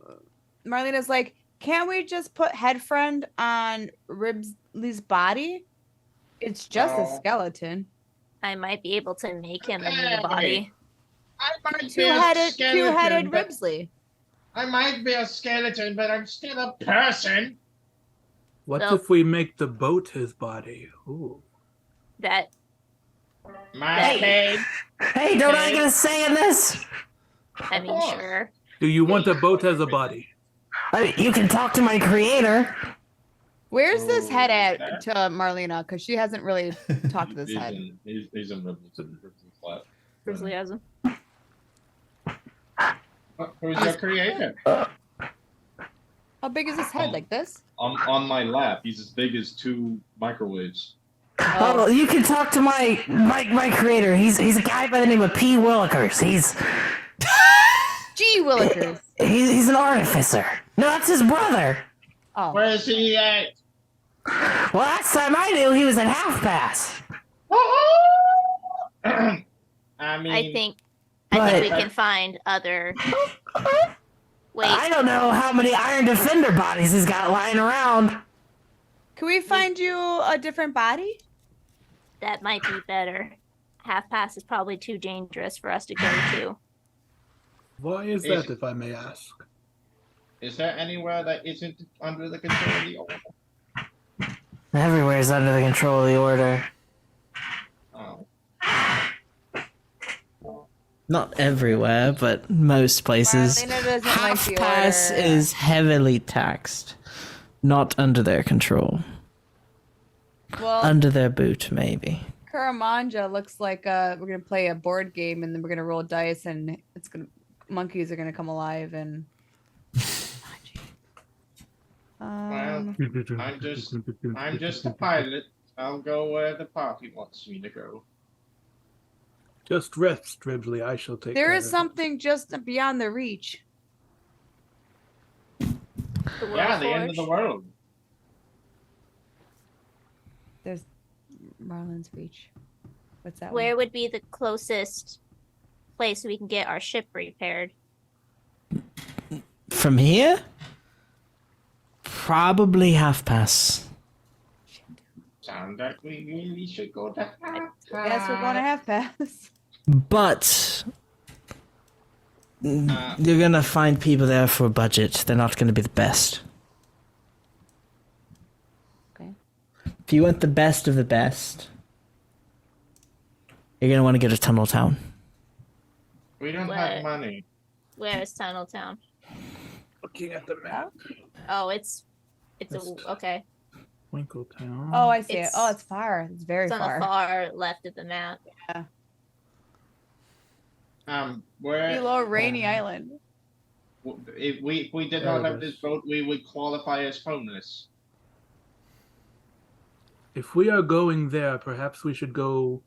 Marlena's like, can't we just put head friend on Ribsley's body? It's just a No. skeleton. I might be able to make him a Hey. new body. I might be a Two-headed skeleton, but- Ribsley. I might be a skeleton, but I'm still a person. What So- if we make the boat his body? Ooh. That My Hey. head. Hey, don't I get a say in this? I mean, course. sure. Do you want a boat as a body? You can talk to my creator. Where's this Oh, head at that- to Marlena? Because she hasn't really talked to this head. He's in Ribbleton flat. Grizzly has him. Who's your creator? How big is this head? Like this? On my lap. He's as big as 2 microwaves. Oh, you can talk to my creator. He's a guy by the name of P. Willikers. Gee Willikers. He's an artificer. No, that's his brother. Oh. Where's he at? Well, last time I knew, he was at Half Pass. I mean, I think But- we can find other. Wait, I don't know how many Iron Defender bodies he's got lying around. Can we find you a different body? that might be better. Half Past is probably too dangerous for us to go to. Why is Is- that, if I may ask? is there anywhere that isn't under the control of the order? Everywhere's under the control of the Order. Oh. Not everywhere, but most places. Marlena doesn't like Half the Pass order. is heavily taxed. Not under their control. Well, Under their boot, maybe. Karamanja looks like we're gonna play a board game and then we're gonna roll dice and monkeys are gonna come alive and. Well, I'm just a pilot. I'll go where the party wants me to go. Just rest, Ridley. I shall take There care is of it. something just beyond the reach. The World Yeah, the end of the Forge. world. There's Marlin's reach. What's that? Where one? would be the closest place we can get our ship repaired? From here? Probably half past. Sound like we really should go to half. Guess we're going to half pass. But you're gonna find people there for a budget. They're not gonna be the best. Okay. If you want the best of the best, you're gonna want to go to Tunnel Town. We don't What? have money. Where is Tunnel Town? Looking at the map. Oh, it's That's- okay. Twinkle Town. Oh, I see it. It's- Oh, it's far. It's very It's on far. the far left of the map. Where Below Rainy Island. if we did not have this boat, we would qualify as homeless. If we are going there, perhaps we should go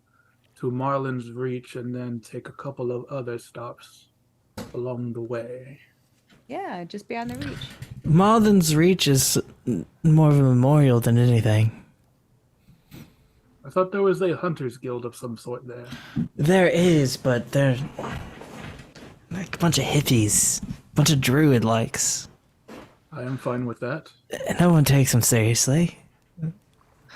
to Marlin's Reach and then take a couple of other stops along the way. Yeah, just beyond the reach. Marlin's Reach is more of a memorial than anything. I thought there was a hunters guild of some sort there. There is, but they're like a bunch of hippies, bunch of druid likes. I am fine with that. No one takes them seriously.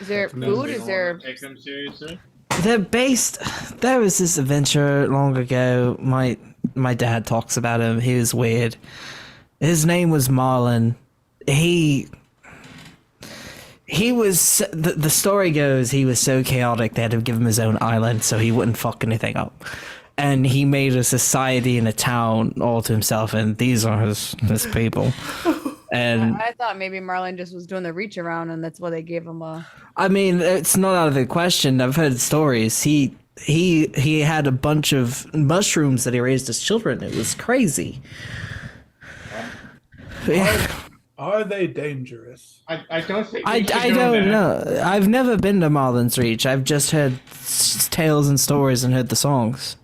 Is there Definitely. food? We Is don't there? wanna take them seriously? They're based. There was this adventure long ago. My dad talks about him. He was weird. His name was Marlin. He was. The story goes he was so chaotic they had to give him his own island so he wouldn't fuck anything up. And he made a society and a town all to himself, and these are his people. And I thought maybe Marlin just was doing the reach around, and that's why they gave him a. I mean, it's not out of the question. I've heard stories. He had a bunch of mushrooms that he raised as children. It was crazy. Yeah. Are they dangerous? I don't think. I we should go don't there. know. I've never been to Marlin's Reach. I've just heard tales and stories and heard the songs.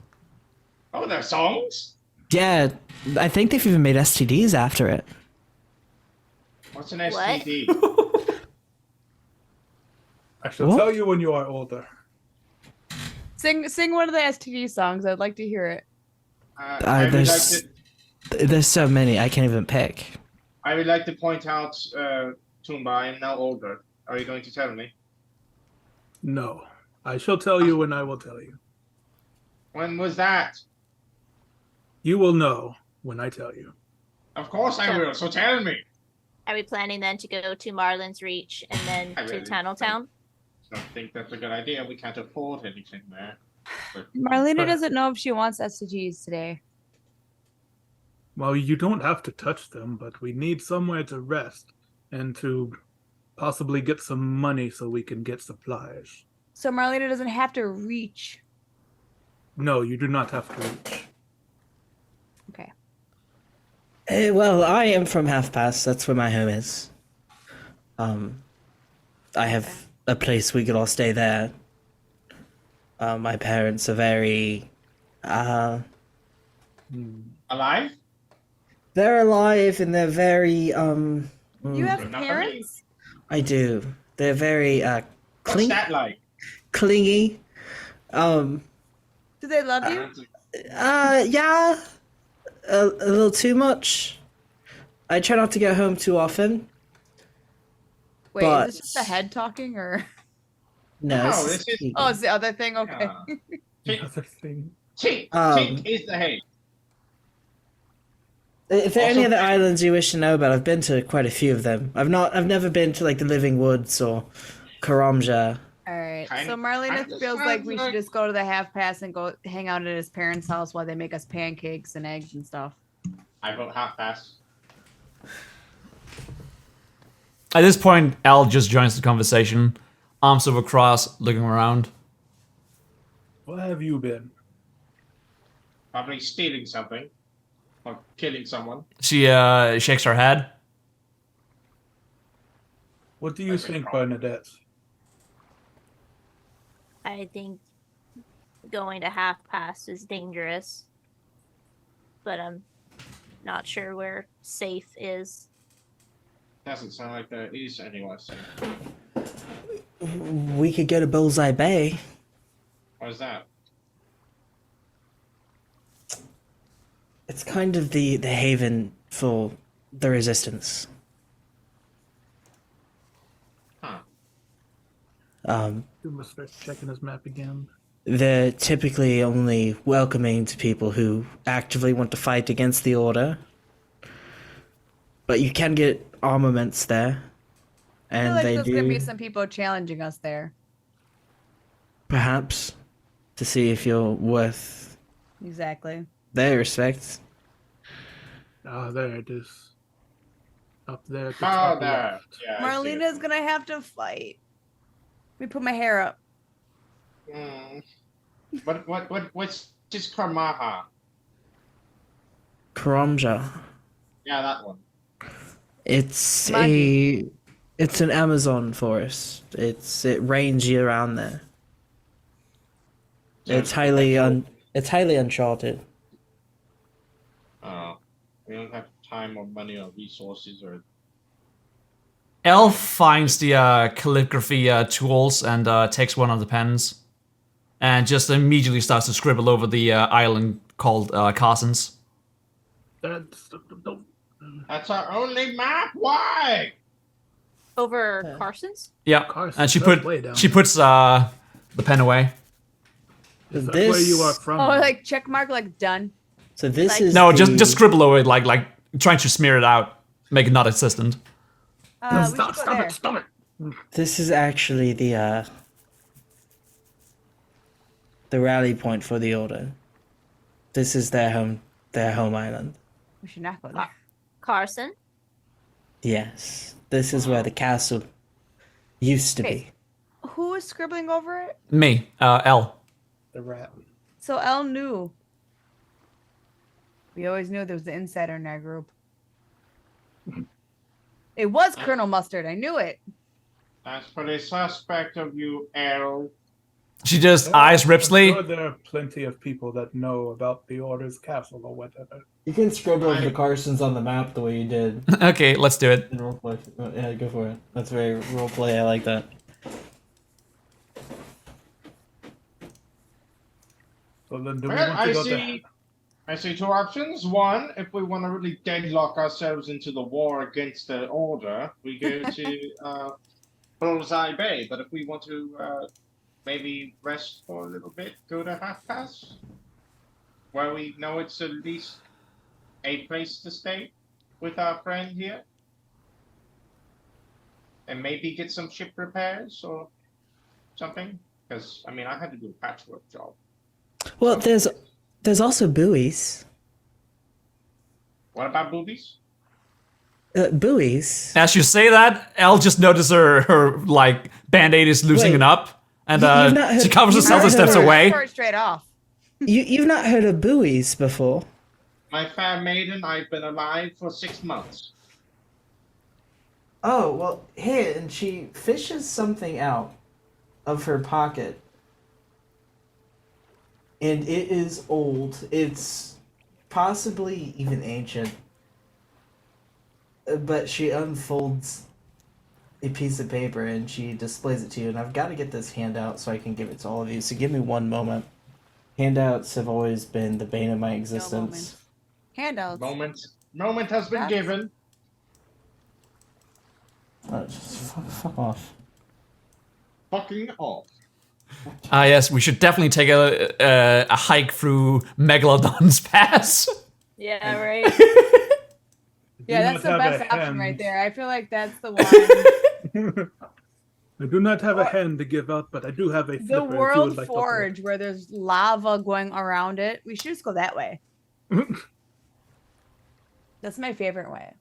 Oh, their songs? Yeah, I think they've even made STDs after it. What's an What? STD? I shall What? tell you when you are older. Sing one of the STD songs. I'd like to hear it. I would like There's there's so many I can't even pick. I would like to point out, Toomba, I am now older. Are you going to tell me? No. I shall tell you when I will tell you. When was that? You will know when I tell you. Of course I will, so tell me. Are we planning then to go to Marlin's Reach and then I to really Tunnel Town? I don't think that's a good idea. We can't afford anything there. But Marlena doesn't know if she wants STGs today. Well, you don't have to touch them, but we need somewhere to rest and to possibly get some money so we can get supplies. So Marlena doesn't have to reach. No, you do not have to reach. Okay. Well, I am from Half Past. That's where my home is. I have a place we could all stay there. My parents are very, alive? they're alive and they're very, You have Enough of me. parents? I do. They're very, What's that like? clingy. Do they love you? Yeah, a little too much. I try not to go home too often. Wait, but- is this just the head talking, or? No, No, it's this is- sneaky. Oh, it's the other thing. Okay. Yeah. The other thing. Tink, Um, Tink is the hate. If there are any Also- other islands you wish to know about, I've been to quite a few of them. I've never been to like the Living Woods or Karamja. All right. Kind- So Marlena kind of feels like we sounds should just go to the half pass and go hang out at his parents' house while they make us pancakes and eggs and stuff. I vote half pass. At this point, Al just joins the conversation, arms over cross, looking around. What have you been? Probably stealing something. Or killing someone. She shakes her head. What do you That's think, a problem. Bernadette? I think going to half past is dangerous. But I'm not sure where safe is. Doesn't sound like there is anywhere safe. We could go to Bullseye Bay. Where's that? It's kind of the haven for the resistance. Huh. You must start checking his map again. They're typically only welcoming to people who actively want to fight against the Order. But you can get armaments there. I feel And like they there's do, gonna be some people challenging us there. perhaps, to see if you're worth Exactly. their respect. Ah, there it is. Up there at the Oh, top there. left. Yeah. I see it. Marlena's gonna have to fight. Let me put my hair up. What's just Karmaha? Karamja. Yeah, that one. It's Maggie. it's an Amazon forest. It rains year round there. It's highly uncharted. Oh, we don't have time or money or resources or. Elf finds the calligraphy tools and takes one of the pens. And just immediately starts to scribble over the island called Carson's. That's our only map. Why? Over Carson's? Yeah, Carson's, and she that's way down. puts the pen away. Is that This- where you are from? Oh, like check mark, like done. So this Like- is No, the, just scribble over it, like trying to smear it out, make it not existent. We should Stop go there. it, stop it. This is actually the rally point for the Order. This is their home island. We should not go there. Carson? Yes, this is where the castle used to Okay. Who is scribbling over it? Me, L. The rat. So Elle knew. We always knew there was the insider in our group. It was Colonel Mustard. I knew it. That's pretty suspect of you, Errol. She just eyes I'm Ripsley. sure there are plenty of people that know about the Order's castle or whatever. You can scribble the Carsons on the map the way you did Okay, let's do it. in roleplay. Yeah, go for it. That's very roleplay. I like that. So then do we Well, want to I go see. I see two options. One, if we want to really deadlock ourselves into the war against the Order, we go to Bullseye Bay. But if we want to maybe rest for a little bit, go to Half Pass, where we know it's at least a place to stay with our friend here, and maybe get some ship repairs or something. Because I mean, I had to do a patchwork job. Well, there's also buoys. What about boobies? Buoys. As you say that, Elle just notices her like band-aid is loosening Wait. up, and You've not she heard- covers you've herself not and steps heard- away. Short straight off. You've not heard of buoys before? My fair maiden, I've been alive for 6 months. Oh, well, here, and she fishes something out of her pocket. And it is old. It's possibly even ancient. But she unfolds a piece of paper and she displays it to you. And I've got to get this handout so I can give it to all of you. So give me one moment. Handouts have always been the bane of my existence. Handouts. Moment has been That's- given. Just fuck off. Fucking off. Ah, yes, we should definitely take a hike through Megalodon's Pass. Yeah, right. Yeah, not that's the have a best option hand. right there. I feel like that's the one. I do not have a hand to give out, but I do have a flipper. The if you World would like to Forge, where there's lava going around it. We should just go that way. That's my favorite way.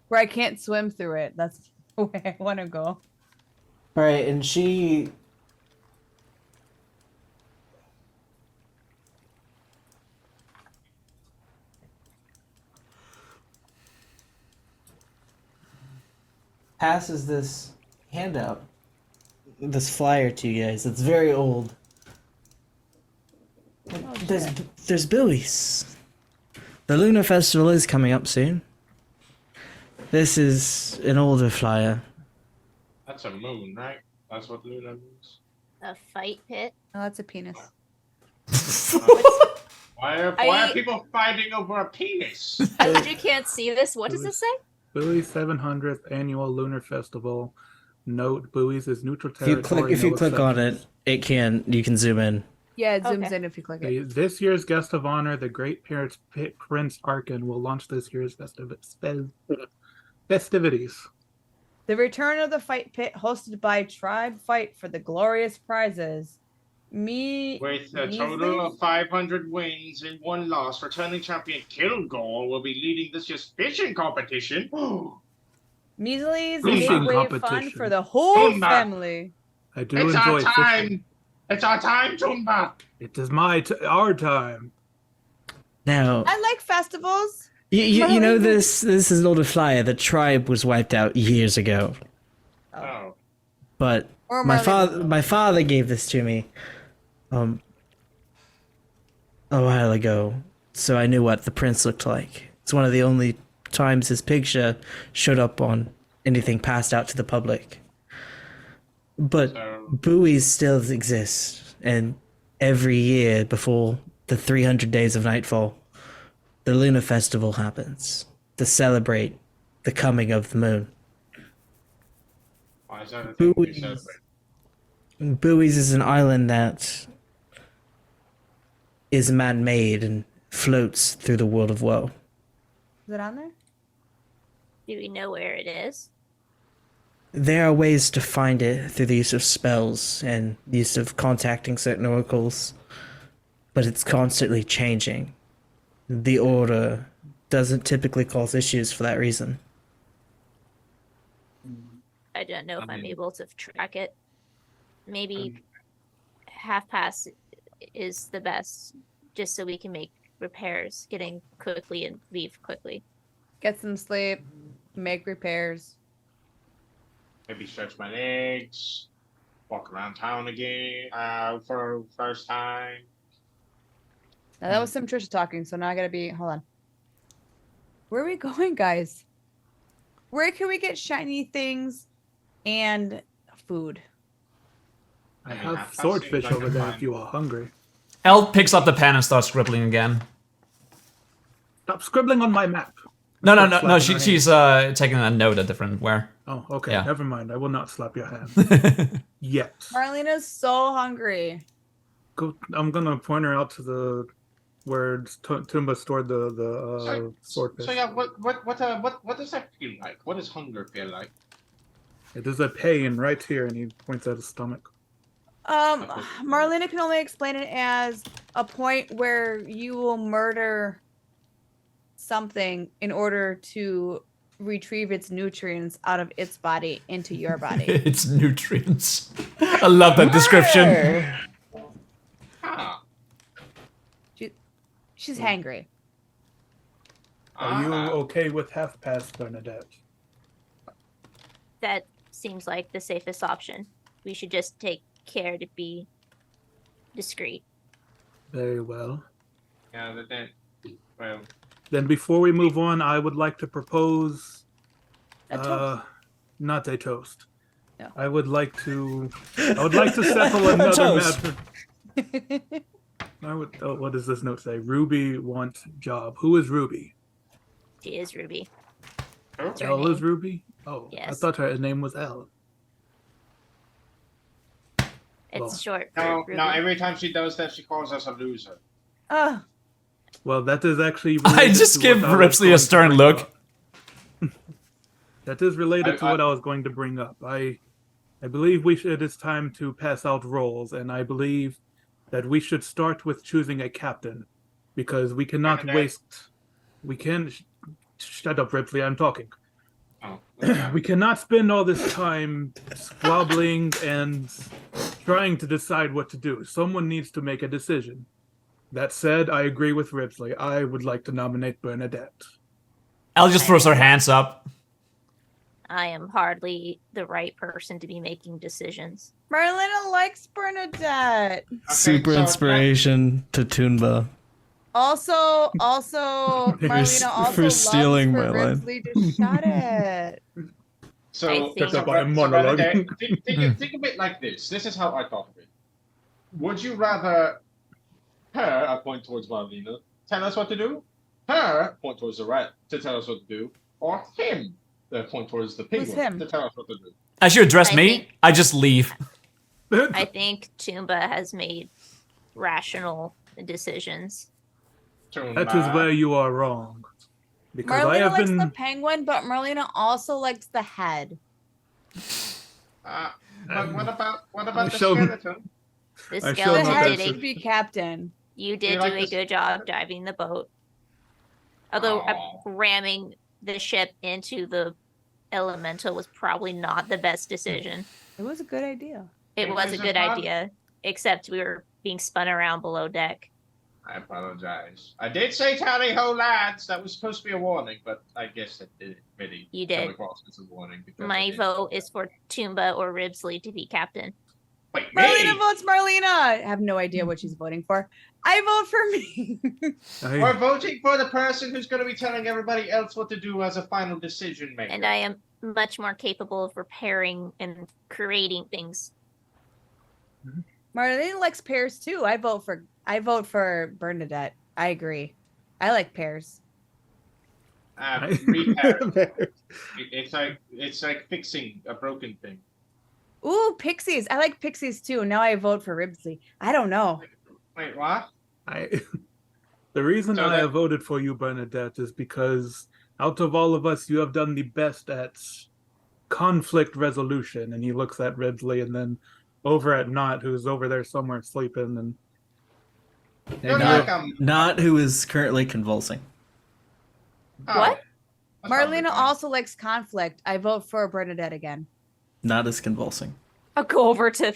Where I can't swim through it. That's the way I want to go. Right, and she passes this handout, this flyer to you guys. It's very old. There's buoys. The Lunar Festival is coming up soon. This is an older flyer. That's a moon, right? That's what Luna means. A fight pit. Oh, that's a penis. Why are people fighting over a penis? I literally can't see this. What does this say? Buoys 700th annual Lunar Festival. Note: buoys is neutral territory. If you click on it, you can zoom in. Yeah, it zooms Okay. in if you click it. This year's guest of honor, the great Prince Arkin, will launch this year's festivities. The return of the fight pit, hosted by Tribe Fight for the glorious prizes. With a total of 500 wins and 1 loss, returning champion Kilgore will be leading this year's fishing competition. Measly's Fishing gateway fun competition. for the whole Tumba. family. I do It's enjoy our time! fishing. It's our time, Tumba! It is our time. Now, I like festivals. you know this is an older flyer. The tribe was wiped out years ago. Oh. But Or my Marlene. father gave this to me a while ago, so I knew what the prince looked like. It's one of the only times his picture showed up on anything passed out to the public. But So, buoys still exist, and every year before the 300 days of nightfall, the Lunar Festival happens to celebrate the coming of the moon. why is that a thing we Buoys. celebrate? Buoys is an island that is man-made and floats through the world of woe. Is it on there? Do we know where it is? There are ways to find it through the use of spells and the use of contacting certain oracles, but it's constantly changing. The Order doesn't typically cause issues for that reason. I don't know if I'm mean- able to track it. Maybe half past is the best, just so we can make repairs, getting quickly and leave quickly. Get some sleep. Make repairs. Maybe stretch my legs, walk around town again for first time. Now that was some Trisha talking, so now I gotta be. Hold on. Where are we going, guys? Where can we get shiny things and food? I Yeah, have that swordfish seems like over a there plan. if you are hungry. Elle picks up the pen and starts scribbling again. Stop scribbling on my map. No. Stop slapping She's taking a note at different where. Oh, okay. Yeah. Never mind. I will not slap your hand. Yet. Marlena's so hungry. I'm gonna point her out to the where Tumba stored the swordfish. So yeah, what does that feel like? What does hunger feel like? It is a pain right here, and he points at his stomach. Marlena can only explain it as a point where you will murder something in order to retrieve its nutrients out of its body into your body. It's nutrients. I love that description. Ah. She's hangry. Are you okay with half past, Bernadette? That seems like the safest option. We should just take care to be discreet. Very well. Yeah, well, Then before we move on, I would like to propose A toast. not a toast. No. I would like to settle another Toast. matter. What does this note say? Ruby wants job. Who is Ruby? She is Ruby. That's her Elle is name. Ruby? Oh, I Yes. thought her name was Elle. It's Well, short for no, Ruby. no. Every time she does that, she calls us a loser. Ugh. Well, that is actually. I related just to give what I was Ripsley a going to stern bring look. up. That is related to I- what I was going to bring up. I believe it is time to pass out roles, and I believe that we should start with choosing a captain, because we cannot Bernadette. waste. We can. Shut up, Ripley. I'm talking. Oh, We cannot spend all this time squabbling and trying to decide what to do. Someone needs to make a decision. That said, I agree with Ripley. I would like to nominate Bernadette. Elle just throws her hands up. I am hardly the right person to be making decisions. Marlena likes Bernadette. Super so inspiration to Toonba. Also, Marlena also for stealing loves my for line. Ripley to shut it. So, I think- so, I'm so monologuing. Bernadette, think of it like this. This is how I thought of it. Would you rather her, I point towards Marlena, tell us what to do? Her, point towards the rat, to tell us what to do? Or him, point towards the penguin, him? to tell us what to do? As you address I me, think- I just leave. I think Toomba has made rational decisions. That is where you are wrong. Because I Marlena have likes been. the penguin, but Marlena also likes the head. But what about the show me- skeleton? The I shall The not skeleton head did answer. should a, be captain. you You did like do a this- good job driving the boat. Although Aw. ramming the ship into the elemental was probably not the best decision. It was a good idea. It It was a was a good fun- idea, except we were being spun around below deck. I apologize. I did say tally ho lads. That was supposed to be a warning, but I guess that didn't really You come did. across as a warning. because I My didn't- vote is for Toomba or Ribsley to be captain. Wait, Marlena me? votes Marlena. I have no idea what she's voting for. I vote for me. We're voting for the person who's going to be telling everybody else what to do as a final decision maker. And I am much more capable of repairing and creating things. Marlena likes pears too. I vote for Bernadette. I agree. I like pears. Repair. It's like fixing a broken thing. Ooh, pixies. I like pixies too. Now I vote for Ribsley. I don't know. Wait, what? The reason So I that- have voted for you, Bernadette, is because out of all of us, you have done the best at conflict resolution. And he looks at Ridley and then over at Knot, who's over there somewhere sleeping. And Don't Not, like I'm- not who is currently convulsing. Oh, What? that's not Marlena good. also likes conflict. I vote for Bernadette again. Not as convulsing. I'll go over to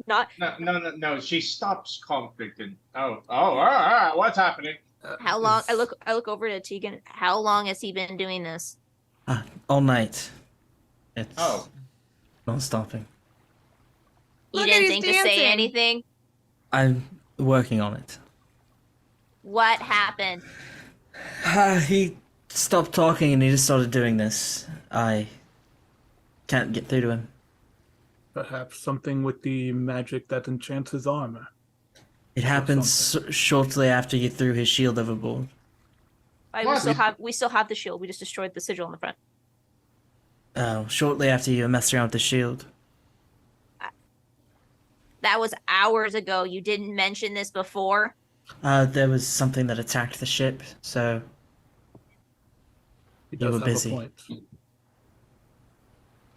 not. No. She stops conflict and what's happening? How long? I look over to Tegan. How long has he been doing this? All night. It's Oh. not stopping. You Look at didn't he's think to say dancing. anything. I'm working on it. What happened? He stopped talking and he just started doing this. I can't get through to him. perhaps something with the magic that enchants his armor. It happened shortly after you threw his shield overboard. We What? still have the shield. We just destroyed the sigil on the front. Shortly after you messed around with the shield. That was hours ago. You didn't mention this before. There was something that attacked the ship, so He You does were have busy. a point.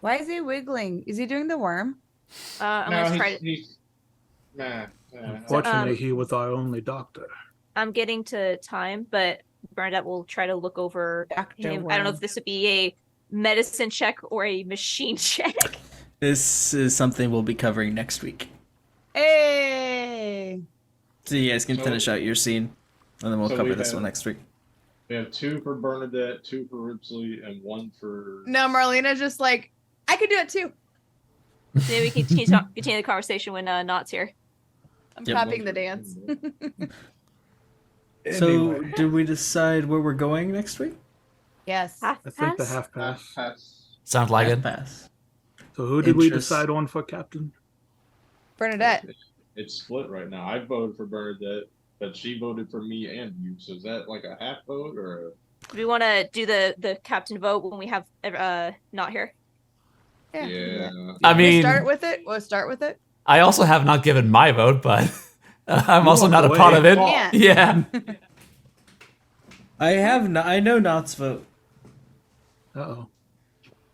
Why is he wiggling? Is he doing the worm? I'm No, gonna try to. Unfortunately, he was our only doctor. I'm getting to time, but Bernadette will try to look over Dr. him. I don't know Worm. if this would be a medicine check or a machine check. this is something we'll be covering next week. Hey! So you guys can So- finish out your scene, and then we'll So cover we this have- one next week. We have 2 for Bernadette, 2 for Ripsley, and 1 for. No, Marlena's just like, I could do it too. Maybe we can continue the conversation when Knott's here. I'm Yep. copying the dance. So, did we decide where we're going next week? Yes. I think the Pass? half pass. Pass. Sounds like Half it. pass. So who did we Interest. decide on for captain? Bernadette. It's split right now. I voted for Bernadette, but she voted for me and you. So is that like a half vote or? Do we want to do the captain vote when we have Knott here? Yeah. Yeah. I We'll mean, start with it. We'll start with it. I also have not given my vote, but I'm also walked not a away. part of it. Yeah. Yeah. I know Knott's vote. Uh-oh.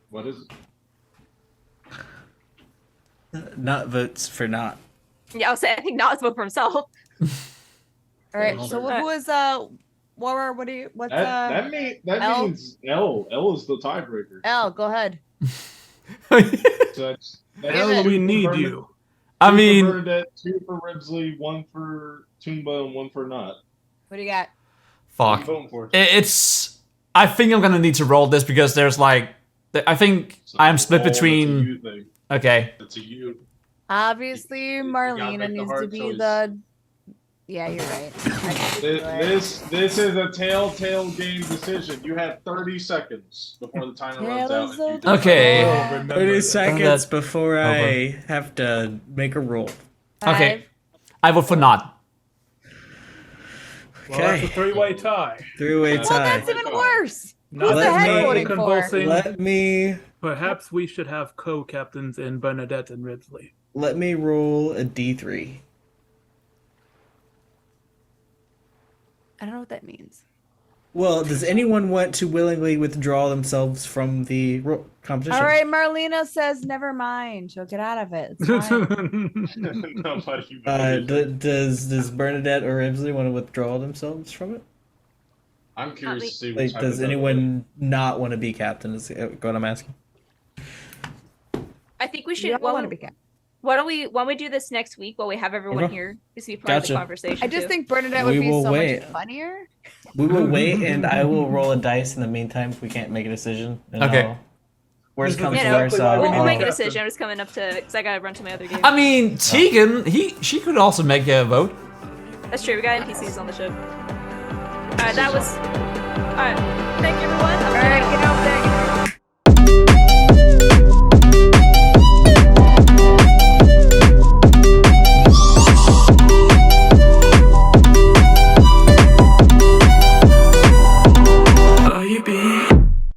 What is it? Knott votes for Knott. Yeah, I'll say I think Knott's vote for himself. All right. Well, So there. who is Wawer? What do you? What's That L? means L. L is the tiebreaker. L? Go ahead. So that's Hell, it. we two for need Bernadette- you. I 2 for mean, Bernadette, 2 for Ribsley, 1 for Toomba, and 1 for Knot. What do you got? What are you fuck. voting for? It's. I think I'm gonna need to roll this because there's like I think I'm split between. Okay. It's a you. Obviously, gotta Marlena make the needs hard to be choice. the. Yeah, you're right. This is a telltale game decision. You have 30 seconds before the timer runs out. And you Okay. Oh, remember 30 that. seconds before over. I have to make a roll. Okay. I vote for not. Well, that's a Okay. three-way tie. Three-way Well, tie. that's even worse. Not Who's the Let head me- voting for? convulsing. Let me Perhaps we should have co-captains in Bernadette and Ridley. roll a d3. I don't know what that means. Well, does anyone want to willingly withdraw themselves from the competition? All right, Marlena says never mind. She'll get out of it. It's fine. Nobody. Does Bernadette or Risley want to withdraw themselves from it? I'm curious to see. Like, does anyone not want to be captain? Is what I'm asking. I think we You should. don't want to be captain. Why don't we do this next week while we have everyone Okay. here? This will be part of Gotcha. the conversation. I just too. think Bernadette would We be will so wait. much funnier. We will wait, and I will roll a dice in the meantime if we can't make a decision. And Okay. I'll- Worst This is comes to exactly worst, why we we'll need make a captain. decision. I'm just coming up to because I gotta run to my other game. I mean, Tegan, she could also make a vote. That's true. We got NPCs on the ship. All right, that was. All right, thank you everyone. All right,